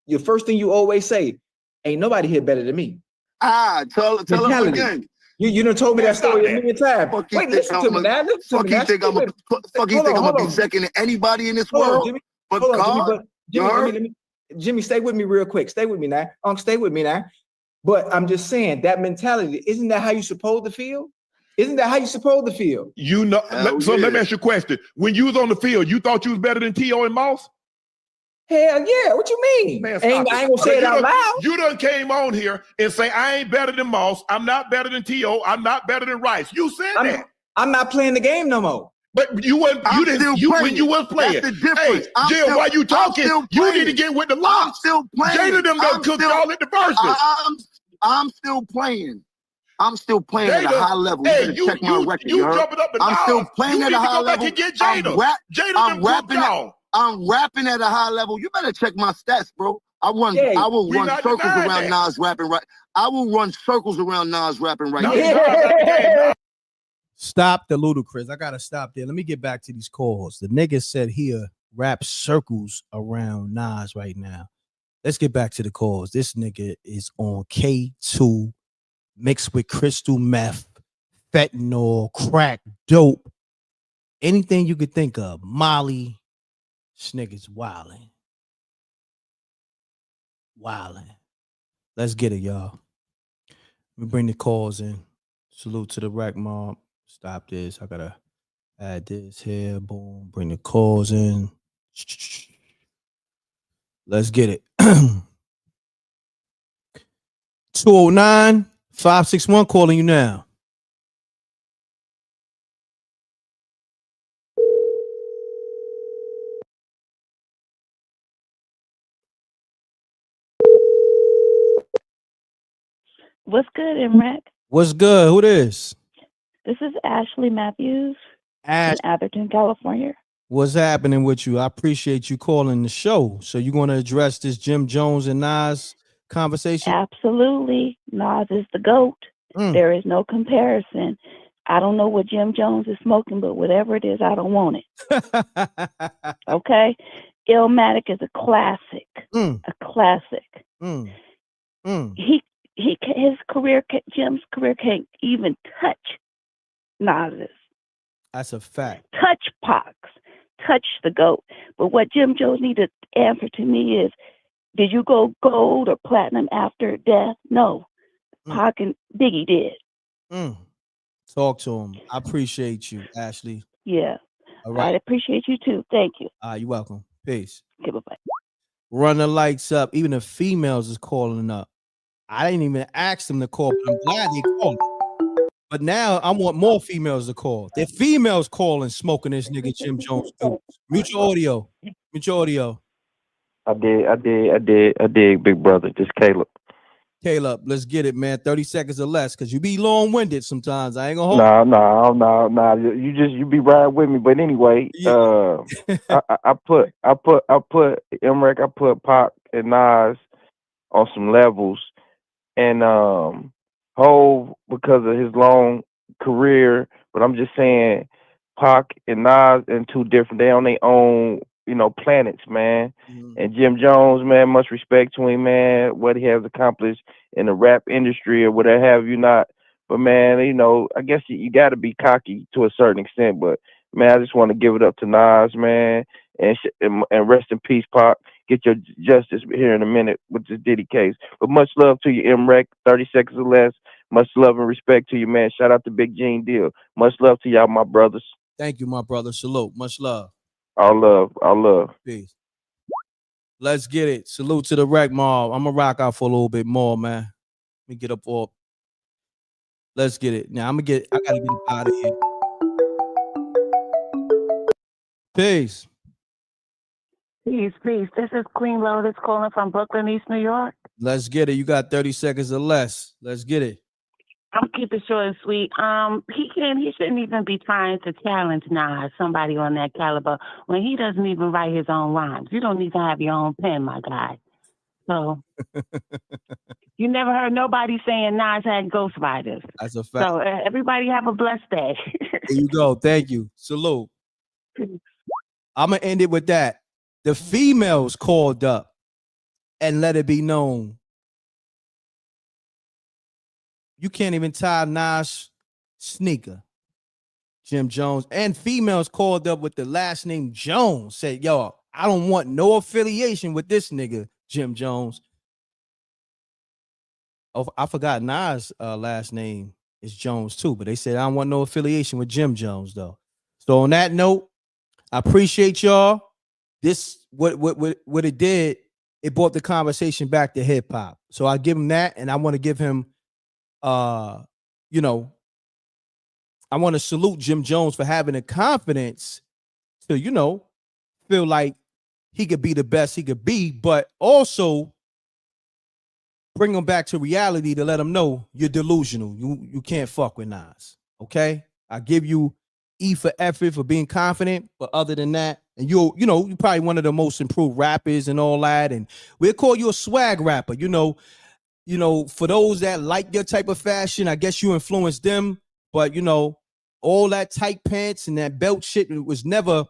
your first thing you always say, ain't nobody here better than me. Tell him again. You done told me that story a million times. Wait, listen to me now. Fuck you think I'm gonna be second to anybody in this world? Jimmy, stay with me real quick. Stay with me now. Stay with me now. But I'm just saying that mentality, isn't that how you supposed to feel? Isn't that how you supposed to feel? You know, let me ask you a question. When you was on the field, you thought you was better than T.O. and Moss? Hell yeah, what you mean? Man, I ain't gonna say it out loud. You done came on here and say, I ain't better than Moss, I'm not better than T.O., I'm not better than Rice. You said that. I'm not playing the game no more. But you wasn't when you was playing. That's the difference. Hey, Jim, while you talking, you need to get with the law. I'm still playing. Jada them done cooked all at the verses. I'm still playing. I'm still playing at a high level. Hey, you check my record. You jumping up and down. I'm still playing at a high level. I'm rapping at a high level. You better check my stats, bro. I will run circles around Nas rapping right. I will run circles around Nas rapping right now. Stop the ludicrous. I gotta stop there. Let me get back to these calls. The nigga said here rap circles around Nas right now. Let's get back to the calls. This nigga is on K2 mixed with crystal meth, fentanyl, crack, dope, anything you could think of. Molly, this nigga's wilding. Let's get it, y'all. Let me bring the calls in. Salute to the Rack Mob. Stop this. I gotta add this here. Boom. Bring the calls in. Let's get it. 209-561 calling you now. What's good, M.Reck? What's good? Who this? This is Ashley Matthews in Atherton, California. What's happening with you? I appreciate you calling the show. So you're going to address this Jim Jones and Nas conversation? Absolutely. Nas is the GOAT. There is no comparison. I don't know what Jim Jones is smoking, but whatever it is, I don't want it. Okay? Illmatic is a classic. A classic. Jim's career can't even touch Nas's. That's a fact. Touch Pac's. Touch the GOAT. But what Jim Jones needed to answer to me is, did you go gold or platinum after death? No. Pac and Biggie did. Talk to him. I appreciate you, Ashley. Yeah. All right. I appreciate you too. Thank you. You're welcome. Peace. Okay, bye-bye. Run the lights up. Even the females is calling up. I didn't even ask them to call, but I'm glad they called. But now I want more females to call. The females calling, smoking this nigga Jim Jones. Mute your audio. Mute your audio. I did, big brother. Just Caleb, let's get it, man. 30 seconds or less, because you be long-winded sometimes. I ain't gonna hold Nah. You be riding with me. But anyway, I put M.Reck, I put Pac and Nas on some levels, and Hove because of his long career. But I'm just saying, Pac and Nas and two different. They on their own, planets, man. And Jim Jones, man, much respect to him, man, what he has accomplished in the rap industry or whatever have you not. But man, I guess you got to be cocky to a certain extent. But man, I just want to give it up to Nas, man, and rest in peace, Pac. Get your justice here in a minute with this Diddy case. But much love to you, M.Reck. 30 seconds or less. Much love and respect to you, man. Shout out to Big Gene Deal. Much love to y'all, my brothers. Thank you, my brother. Salute. Much love. All love. Peace. Let's get it. Salute to the Rack Mob. I'm gonna rock out for a little bit more, man. Let me get up off. Let's get it. Now I gotta get up out of here. Peace. Peace. This is Queen Lotus calling from Brooklyn, East New York. Let's get it. You got 30 seconds or less. Let's get it. I'm keeping short and sweet. He shouldn't even be trying to challenge somebody on that caliber when he doesn't even write his own rhymes. You don't need to have your own pen, my guy. So you never heard nobody saying Nas had ghostwriters. That's a fact. So everybody have a blessed day. There you go. Thank you. Salute. I'm gonna end it with that. The females called up and let it be known. You can't even tie Nas sneaker. Jim Jones and females called up with the last name Jones. Said, yo, I don't want no affiliation with this nigga, Jim Jones. Oh, I forgot Nas' last name is Jones too, but they said I don't want no affiliation with Jim Jones though. So on that note, I appreciate y'all. This what it did, it brought the conversation back to hip hop. So I give him that, and I want to give him I want to salute Jim Jones for having the confidence to, feel like he could be the best he could be, but also bring him back to reality to let him know you're delusional. You can't fuck with Nas. Okay? I give you E for effort for being confident, but other than that, and you're probably one of the most improved rappers and all that, and we'll call you a swag rapper. For those that like your type of fashion, I guess you influenced them, but all that tight pants and that belt shit, it was never,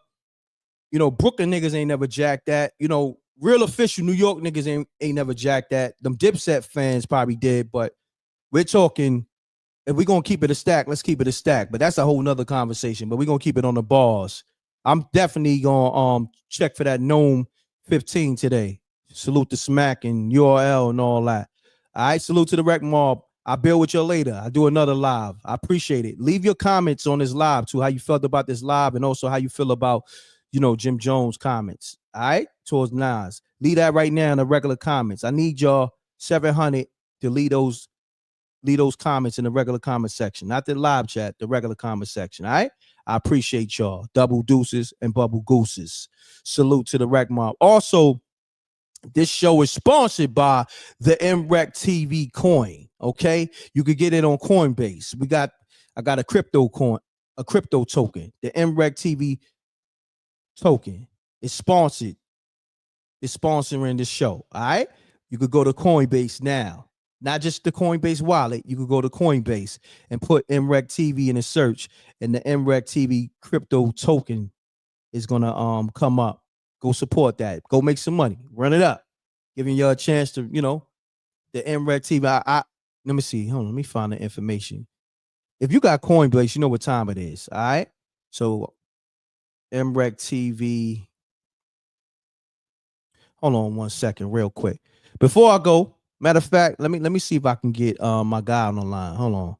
Brooklyn niggas ain't never jacked that. Real official New York niggas ain't never jacked that. Them Dipset fans probably did, but we're talking, if we're gonna keep it a stack, let's keep it a stack. But that's a whole nother conversation. But we're gonna keep it on the bars. I'm definitely gonna check for that Gnome 15 today. Salute the Smack and URL and all that. All right, salute to the Rec Mob. I'll build with you later. I'll do another live. I appreciate it. Leave your comments on this live too, how you felt about this live, and also how you feel about, Jim Jones comments. All right, towards Nas. Leave that right now in the regular comments. I need y'all 700 to leave those comments in the regular comment section, not the live chat, the regular comment section. All right, I appreciate y'all. Double deuces and bubble gooses. Salute to the Rec Mob. Also, this show is sponsored by the M.Reck TV coin. Okay, you could get it on Coinbase. I got a crypto coin, a crypto token. The M.Reck TV token is sponsored. It's sponsoring this show. All right, you could go to Coinbase now. Not just the Coinbase wallet. You could go to Coinbase and put M.Reck TV in a search, and the M.Reck TV crypto token is gonna come up. Go support that. Go make some money. Run it up. Giving you a chance to, the M.Reck TV. Let me see. Hold on. Let me find the information. If you got Coinbase, you know what time it is. All right. So M.Reck TV. Hold on 1 second, real quick. Before I go, matter of fact, let me see if I can get my guy on the line. Hold on.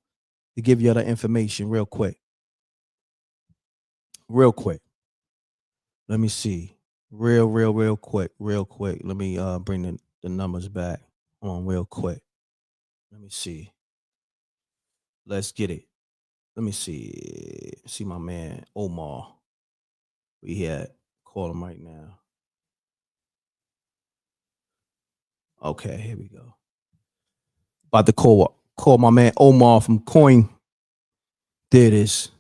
To give you the information real quick. Real quick. Let me see. Real quick. Let me bring the numbers back. Hold on real quick. Let me see. Let's get it. Let me see. See my man Omar. We had call him right now. Okay, here we go. About to call my man Omar from Coin. There it is.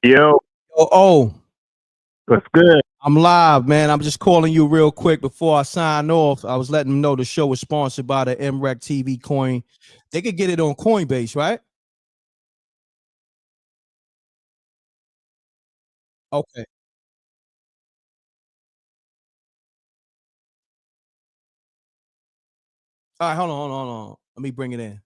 Yo. Oh. What's good? I'm live, man. I'm just calling you real quick before I sign off. I was letting them know the show is sponsored by the M.Reck TV coin. They could get it on Coinbase, right? Okay. All right, hold on. Let me bring it in.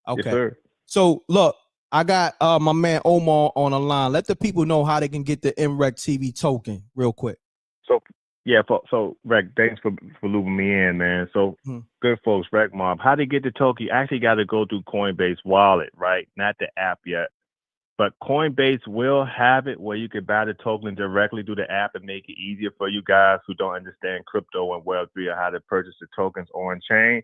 Okay. Yes, sir. So look, I got my man Omar on the line. Let the people know how they can get the M.Reck TV token real quick. So Yeah, so Rec, thanks for looping me in, man. So good folks, Rec Mob. How to get the token? You actually got to go through Coinbase Wallet, right? Not the app yet, but Coinbase will have it where you can buy the token directly through the app and make it easier for you guys who don't understand crypto and Web3 or how to purchase the tokens on chain.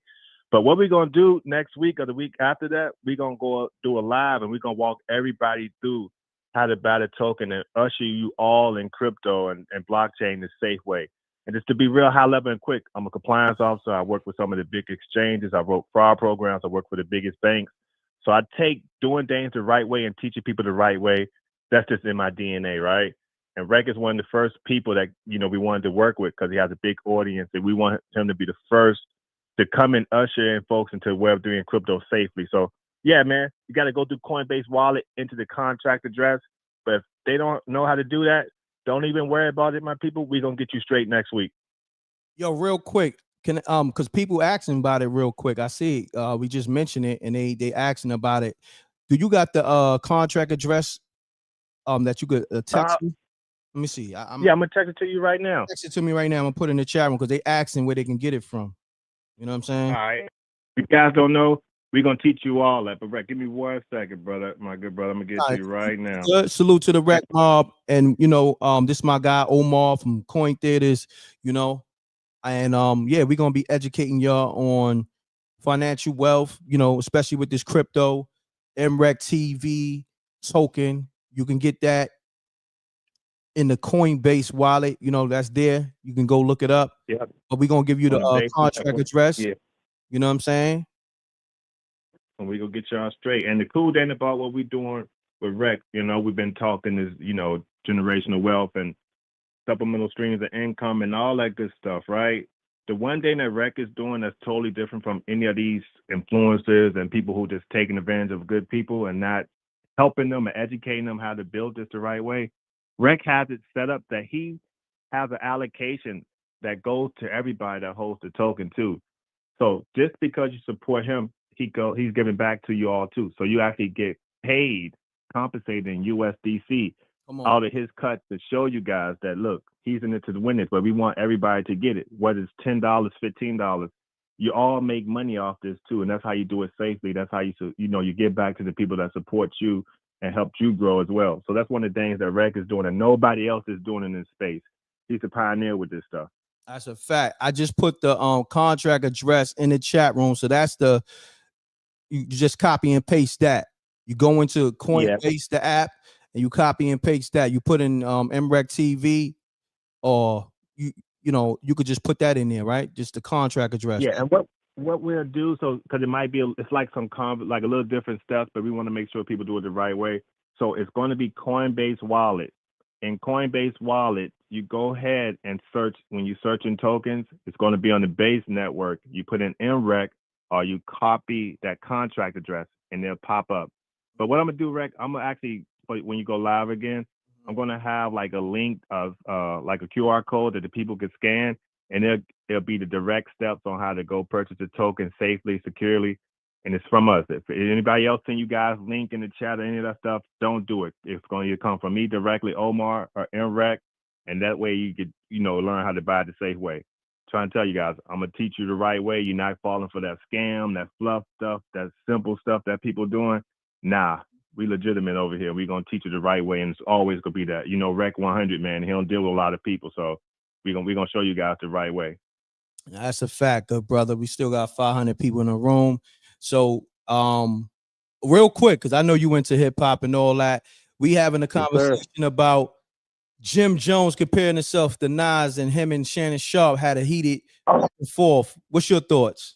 But what we're gonna do next week or the week after that, we're gonna go do a live and we're gonna walk everybody through how to buy the token and usher you all in crypto and blockchain the safe way. And just to be real high level and quick, I'm a compliance officer. I work with some of the big exchanges. I wrote fraud programs. I work for the biggest banks. So I take doing things the right way and teaching people the right way. That's just in my DNA, right? And Rec is one of the first people that, we wanted to work with because he has a big audience and we want him to be the first to come and usher in folks into Web3 and crypto safely. So yeah, man, you got to go through Coinbase Wallet into the contract address. But if they don't know how to do that, don't even worry about it, my people. We're gonna get you straight next week. Yo, real quick, can because people asking about it real quick. I see we just mentioned it and they asking about it. Do you got the contract address that you could text me? Let me see. I'm gonna text it to you right now. Text it to me right now. I'm gonna put it in the chat room because they asking where they can get it from. You know what I'm saying? All right. If you guys don't know, we're gonna teach you all that. But Rec, give me 1 second, brother. My good brother, I'm gonna get to you right now. Good. Salute to the Rec Mob. And this is my guy Omar from Coin Theaters, and yeah, we're gonna be educating y'all on financial wealth, especially with this crypto, M.Reck TV token. You can get that in the Coinbase wallet, that's there. You can go look it up. Yeah. But we're gonna give you the contract address. Yeah. You know what I'm saying? And we gonna get y'all straight. And the cool thing about what we're doing with Rec, we've been talking is, generational wealth and supplemental streams of income and all that good stuff, right? The one thing that Rec is doing that's totally different from any of these influencers and people who just taking advantage of good people and not helping them and educating them how to build this the right way. Rec has it set up that he has an allocation that goes to everybody that holds the token too. So just because you support him, he's giving back to you all too. So you actually get paid, compensated in USDC out of his cut to show you guys that, look, he's in it to win it, but we want everybody to get it. Whether it's $10, $15, you all make money off this too. And that's how you do it safely. That's how you give back to the people that support you and helped you grow as well. So that's one of the things that Rec is doing and nobody else is doing in this space. He's a pioneer with this stuff. That's a fact. I just put the contract address in the chat room. So that's you just copy and paste that. You go into Coinbase, the app, and you copy and paste that. You put in M.Reck TV, or you could just put that in there, right? Just the contract address. Yeah, and what we'll do, so because it might be it's like like a little different stuff, but we want to make sure people do it the right way. So it's going to be Coinbase Wallet. In Coinbase Wallet, you go ahead and search. When you search in tokens, it's going to be on the base network. You put in M.Reck, or you copy that contract address, and they'll pop up. But what I'm gonna do, Rec, I'm gonna actually, when you go live again, I'm gonna have like a link of like a QR code that the people can scan, and it'll be the direct steps on how to go purchase the token safely, securely, and it's from us. If anybody else send you guys link in the chat or any of that stuff, don't do it. It's going to come from me directly, Omar or M.Reck, and that way you could learn how to buy it the safe way. Trying to tell you guys, I'm gonna teach you the right way. You're not falling for that scam, that fluff stuff, that simple stuff that people doing. Nah, we legitimate over here. We're gonna teach you the right way, and it's always gonna be that. Rec 100, man. He don't deal with a lot of people, so we're gonna show you guys the right way. That's a fact, good brother. We still got 500 people in the room. So, real quick, because I know you went to hip hop and all that. We having a conversation about Jim Jones comparing himself to Nas, and him and Shannon Sharpe had a heated back and forth. What's your thoughts?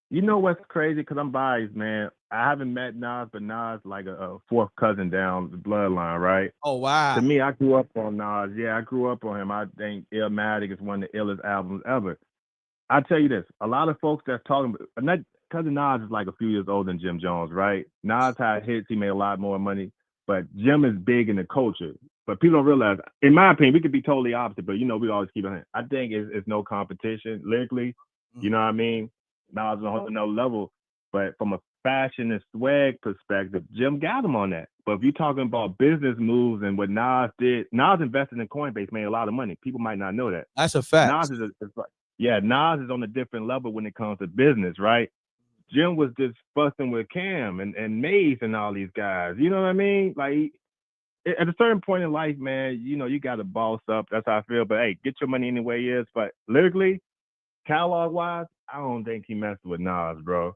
You know what's crazy? Because I'm biased, man. I haven't met Nas, but Nas like a fourth cousin down the bloodline, right? Oh, wow. To me, I grew up on Nas. Yeah, I grew up on him. I think Illmatic is one of the illest albums ever. I tell you this, a lot of folks that's talking, cousin Nas is like a few years older than Jim Jones, right? Nas had hits. He made a lot more money. But Jim is big in the culture. But people don't realize, in my opinion, we could be totally opposite, but we always keep it. I think it's no competition lyrically. You know what I mean? Nas is on another level. But from a fashion and swag perspective, Jim got him on that. But if you're talking about business moves and what Nas did, Nas invested in Coinbase, made a lot of money. People might not know that. That's a fact. Nas is on a different level when it comes to business, right? Jim was just busting with Cam and Maze and all these guys. You know what I mean? Like, at a certain point in life, man, you know, you got to boss up. That's how I feel. But, hey, get your money any way it is. But lyrically, catalog-wise, I don't think he messed with Nas, bro.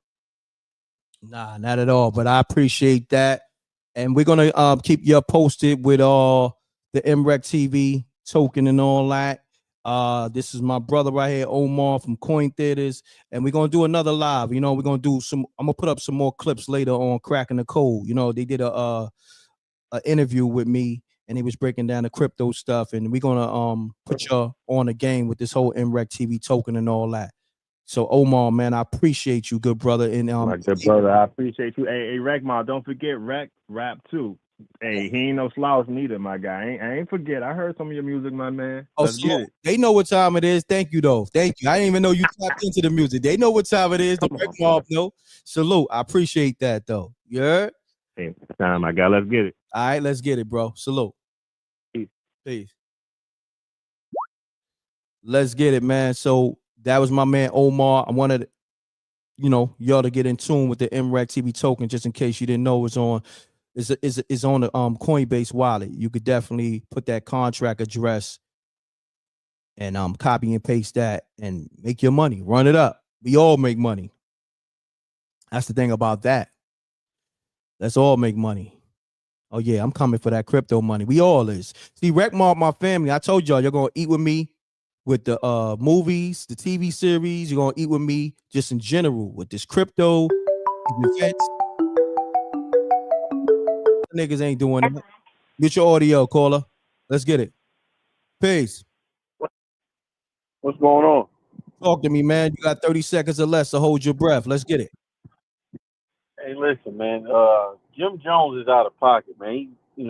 Nah, not at all. But I appreciate that. And we're going to keep you posted with all the M.Reck TV token and all that. This is my brother right here, Omar from Coin Theaters, and we're gonna do another live. You know, we're gonna do some. I'm gonna put up some more clips later on Cracking the Code. You know, they did a interview with me, and he was breaking down the crypto stuff, and we're gonna put you on the game with this whole M.Reck TV token and all that. So Omar, man, I appreciate you, good brother. And my good brother, I appreciate you. Hey, Reck, don't forget Reck rap too. Hey, he ain't no slouch neither, my guy. I ain't forget. I heard some of your music, my man. Let's get it. They know what time it is. Thank you, though. Thank you. I didn't even know you tapped into the music. They know what time it is. The Reck Mob know. Salute. I appreciate that, though. You heard? Hey, time, my guy. Let's get it. All right, let's get it, bro. Salute. Peace. Let's get it, man. So that was my man Omar. I wanted, y'all to get in tune with the M.Reck TV token, just in case you didn't know it's on. Is on the Coinbase wallet. You could definitely put that contract address and copy and paste that and make your money. Run it up. We all make money. That's the thing about that. Let's all make money. Oh yeah, I'm coming for that crypto money. We all is. See, Reck Mob, my family. I told y'all, you're gonna eat with me with the movies, the TV series. You're gonna eat with me just in general with this crypto events. Niggas ain't doing it. Get your audio, caller. Let's get it. Peace. What's going on? Talk to me, man. You got 30 seconds or less to hold your breath. Let's get it. Hey, listen, man. Jim Jones is out of pocket, man. I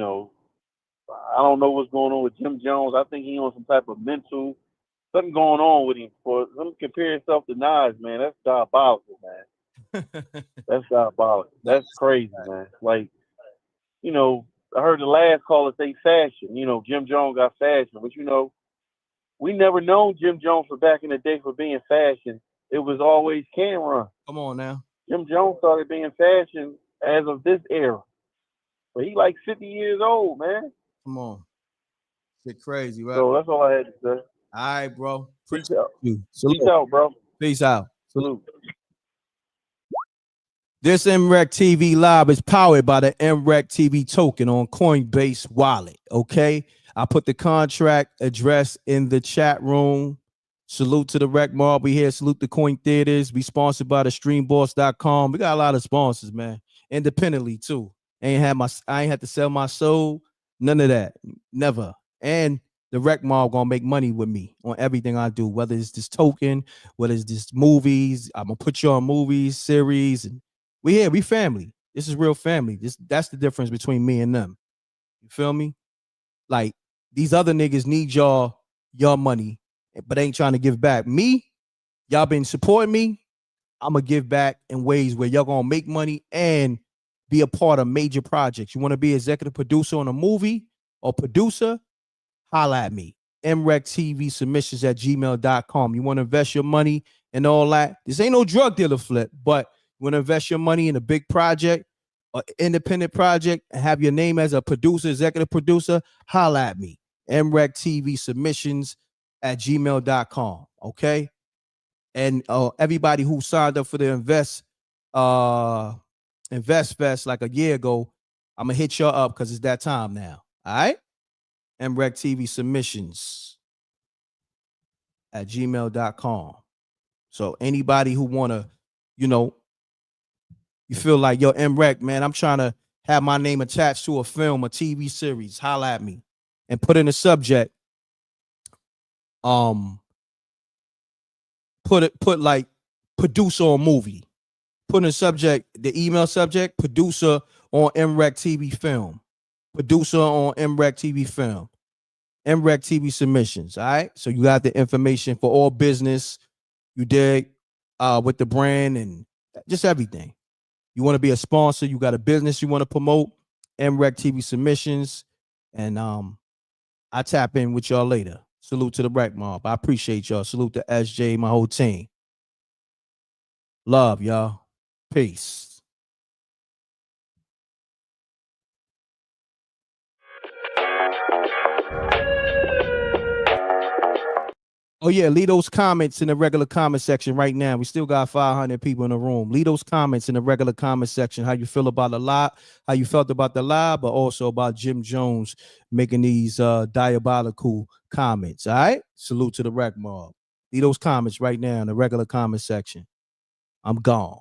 don't know what's going on with Jim Jones. I think he on some type of mental something going on with him. For him to compare himself to Nas, man, that's diabolical, man. That's diabolical. That's crazy, man. Like, I heard the last caller say fashion. Jim Jones got fashion, but we never known Jim Jones for back in the day for being fashion. It was always Cameron. Come on now. Jim Jones started being fashion as of this era. But he like 50 years old, man. Come on. Shit crazy, right? So that's all I had to say. All right, bro. Peace out. Peace out, bro. Peace out. Salute. This M.Reck TV Live is powered by the M.Reck TV token on Coinbase wallet, okay? I put the contract address in the chat room. Salute to the Reck Mob. We here. Salute the Coin Theaters. We sponsored by the streamboss.com. We got a lot of sponsors, man. Independently, too. I ain't had to sell my soul. None of that. Never. And the Reck Mob gonna make money with me on everything I do, whether it's this token, whether it's this movies. I'm gonna put you on movies, series, and we here, we family. This is real family. That's the difference between me and them. You feel me? Like, these other niggas need y'all money, but ain't trying to give back. Me, y'all been supporting me. I'm gonna give back in ways where y'all gonna make money and be a part of major projects. You want to be executive producer on a movie or producer? Holla at me. M.Reck TV submissions at gmail.com. You want to invest your money and all that? This ain't no drug dealer flip, but you want to invest your money in a big project, an independent project, and have your name as a producer, executive producer? Holla at me. M.Reck TV submissions at gmail.com. Okay. And everybody who signed up for the Invest Fest like a year ago, I'm gonna hit y'all up because it's that time now. All right. M.Reck TV submissions at gmail.com. So anybody who wanna, you feel like, yo, M.Reck, man, I'm trying to have my name attached to a film, a TV series, holla at me. And put in the subject, put like producer on movie. Put in the subject, the email subject, producer on M.Reck TV film. Producer on M.Reck TV film. M.Reck TV submissions. All right. So you got the information for all business. You dig with the brand and just everything. You want to be a sponsor, you got a business you want to promote, M.Reck TV submissions, and I tap in with y'all later. Salute to the Wreck Mob. I appreciate y'all. Salute to SJ, my whole team. Love, y'all. Peace. Oh yeah, leave those comments in the regular comment section right now. We still got 500 people in the room. Leave those comments in the regular comment section. How you feel about the live, how you felt about the live, but also about Jim Jones making these diabolical comments. All right. Salute to the Wreck Mob. Leave those comments right now in the regular comment section. I'm gone.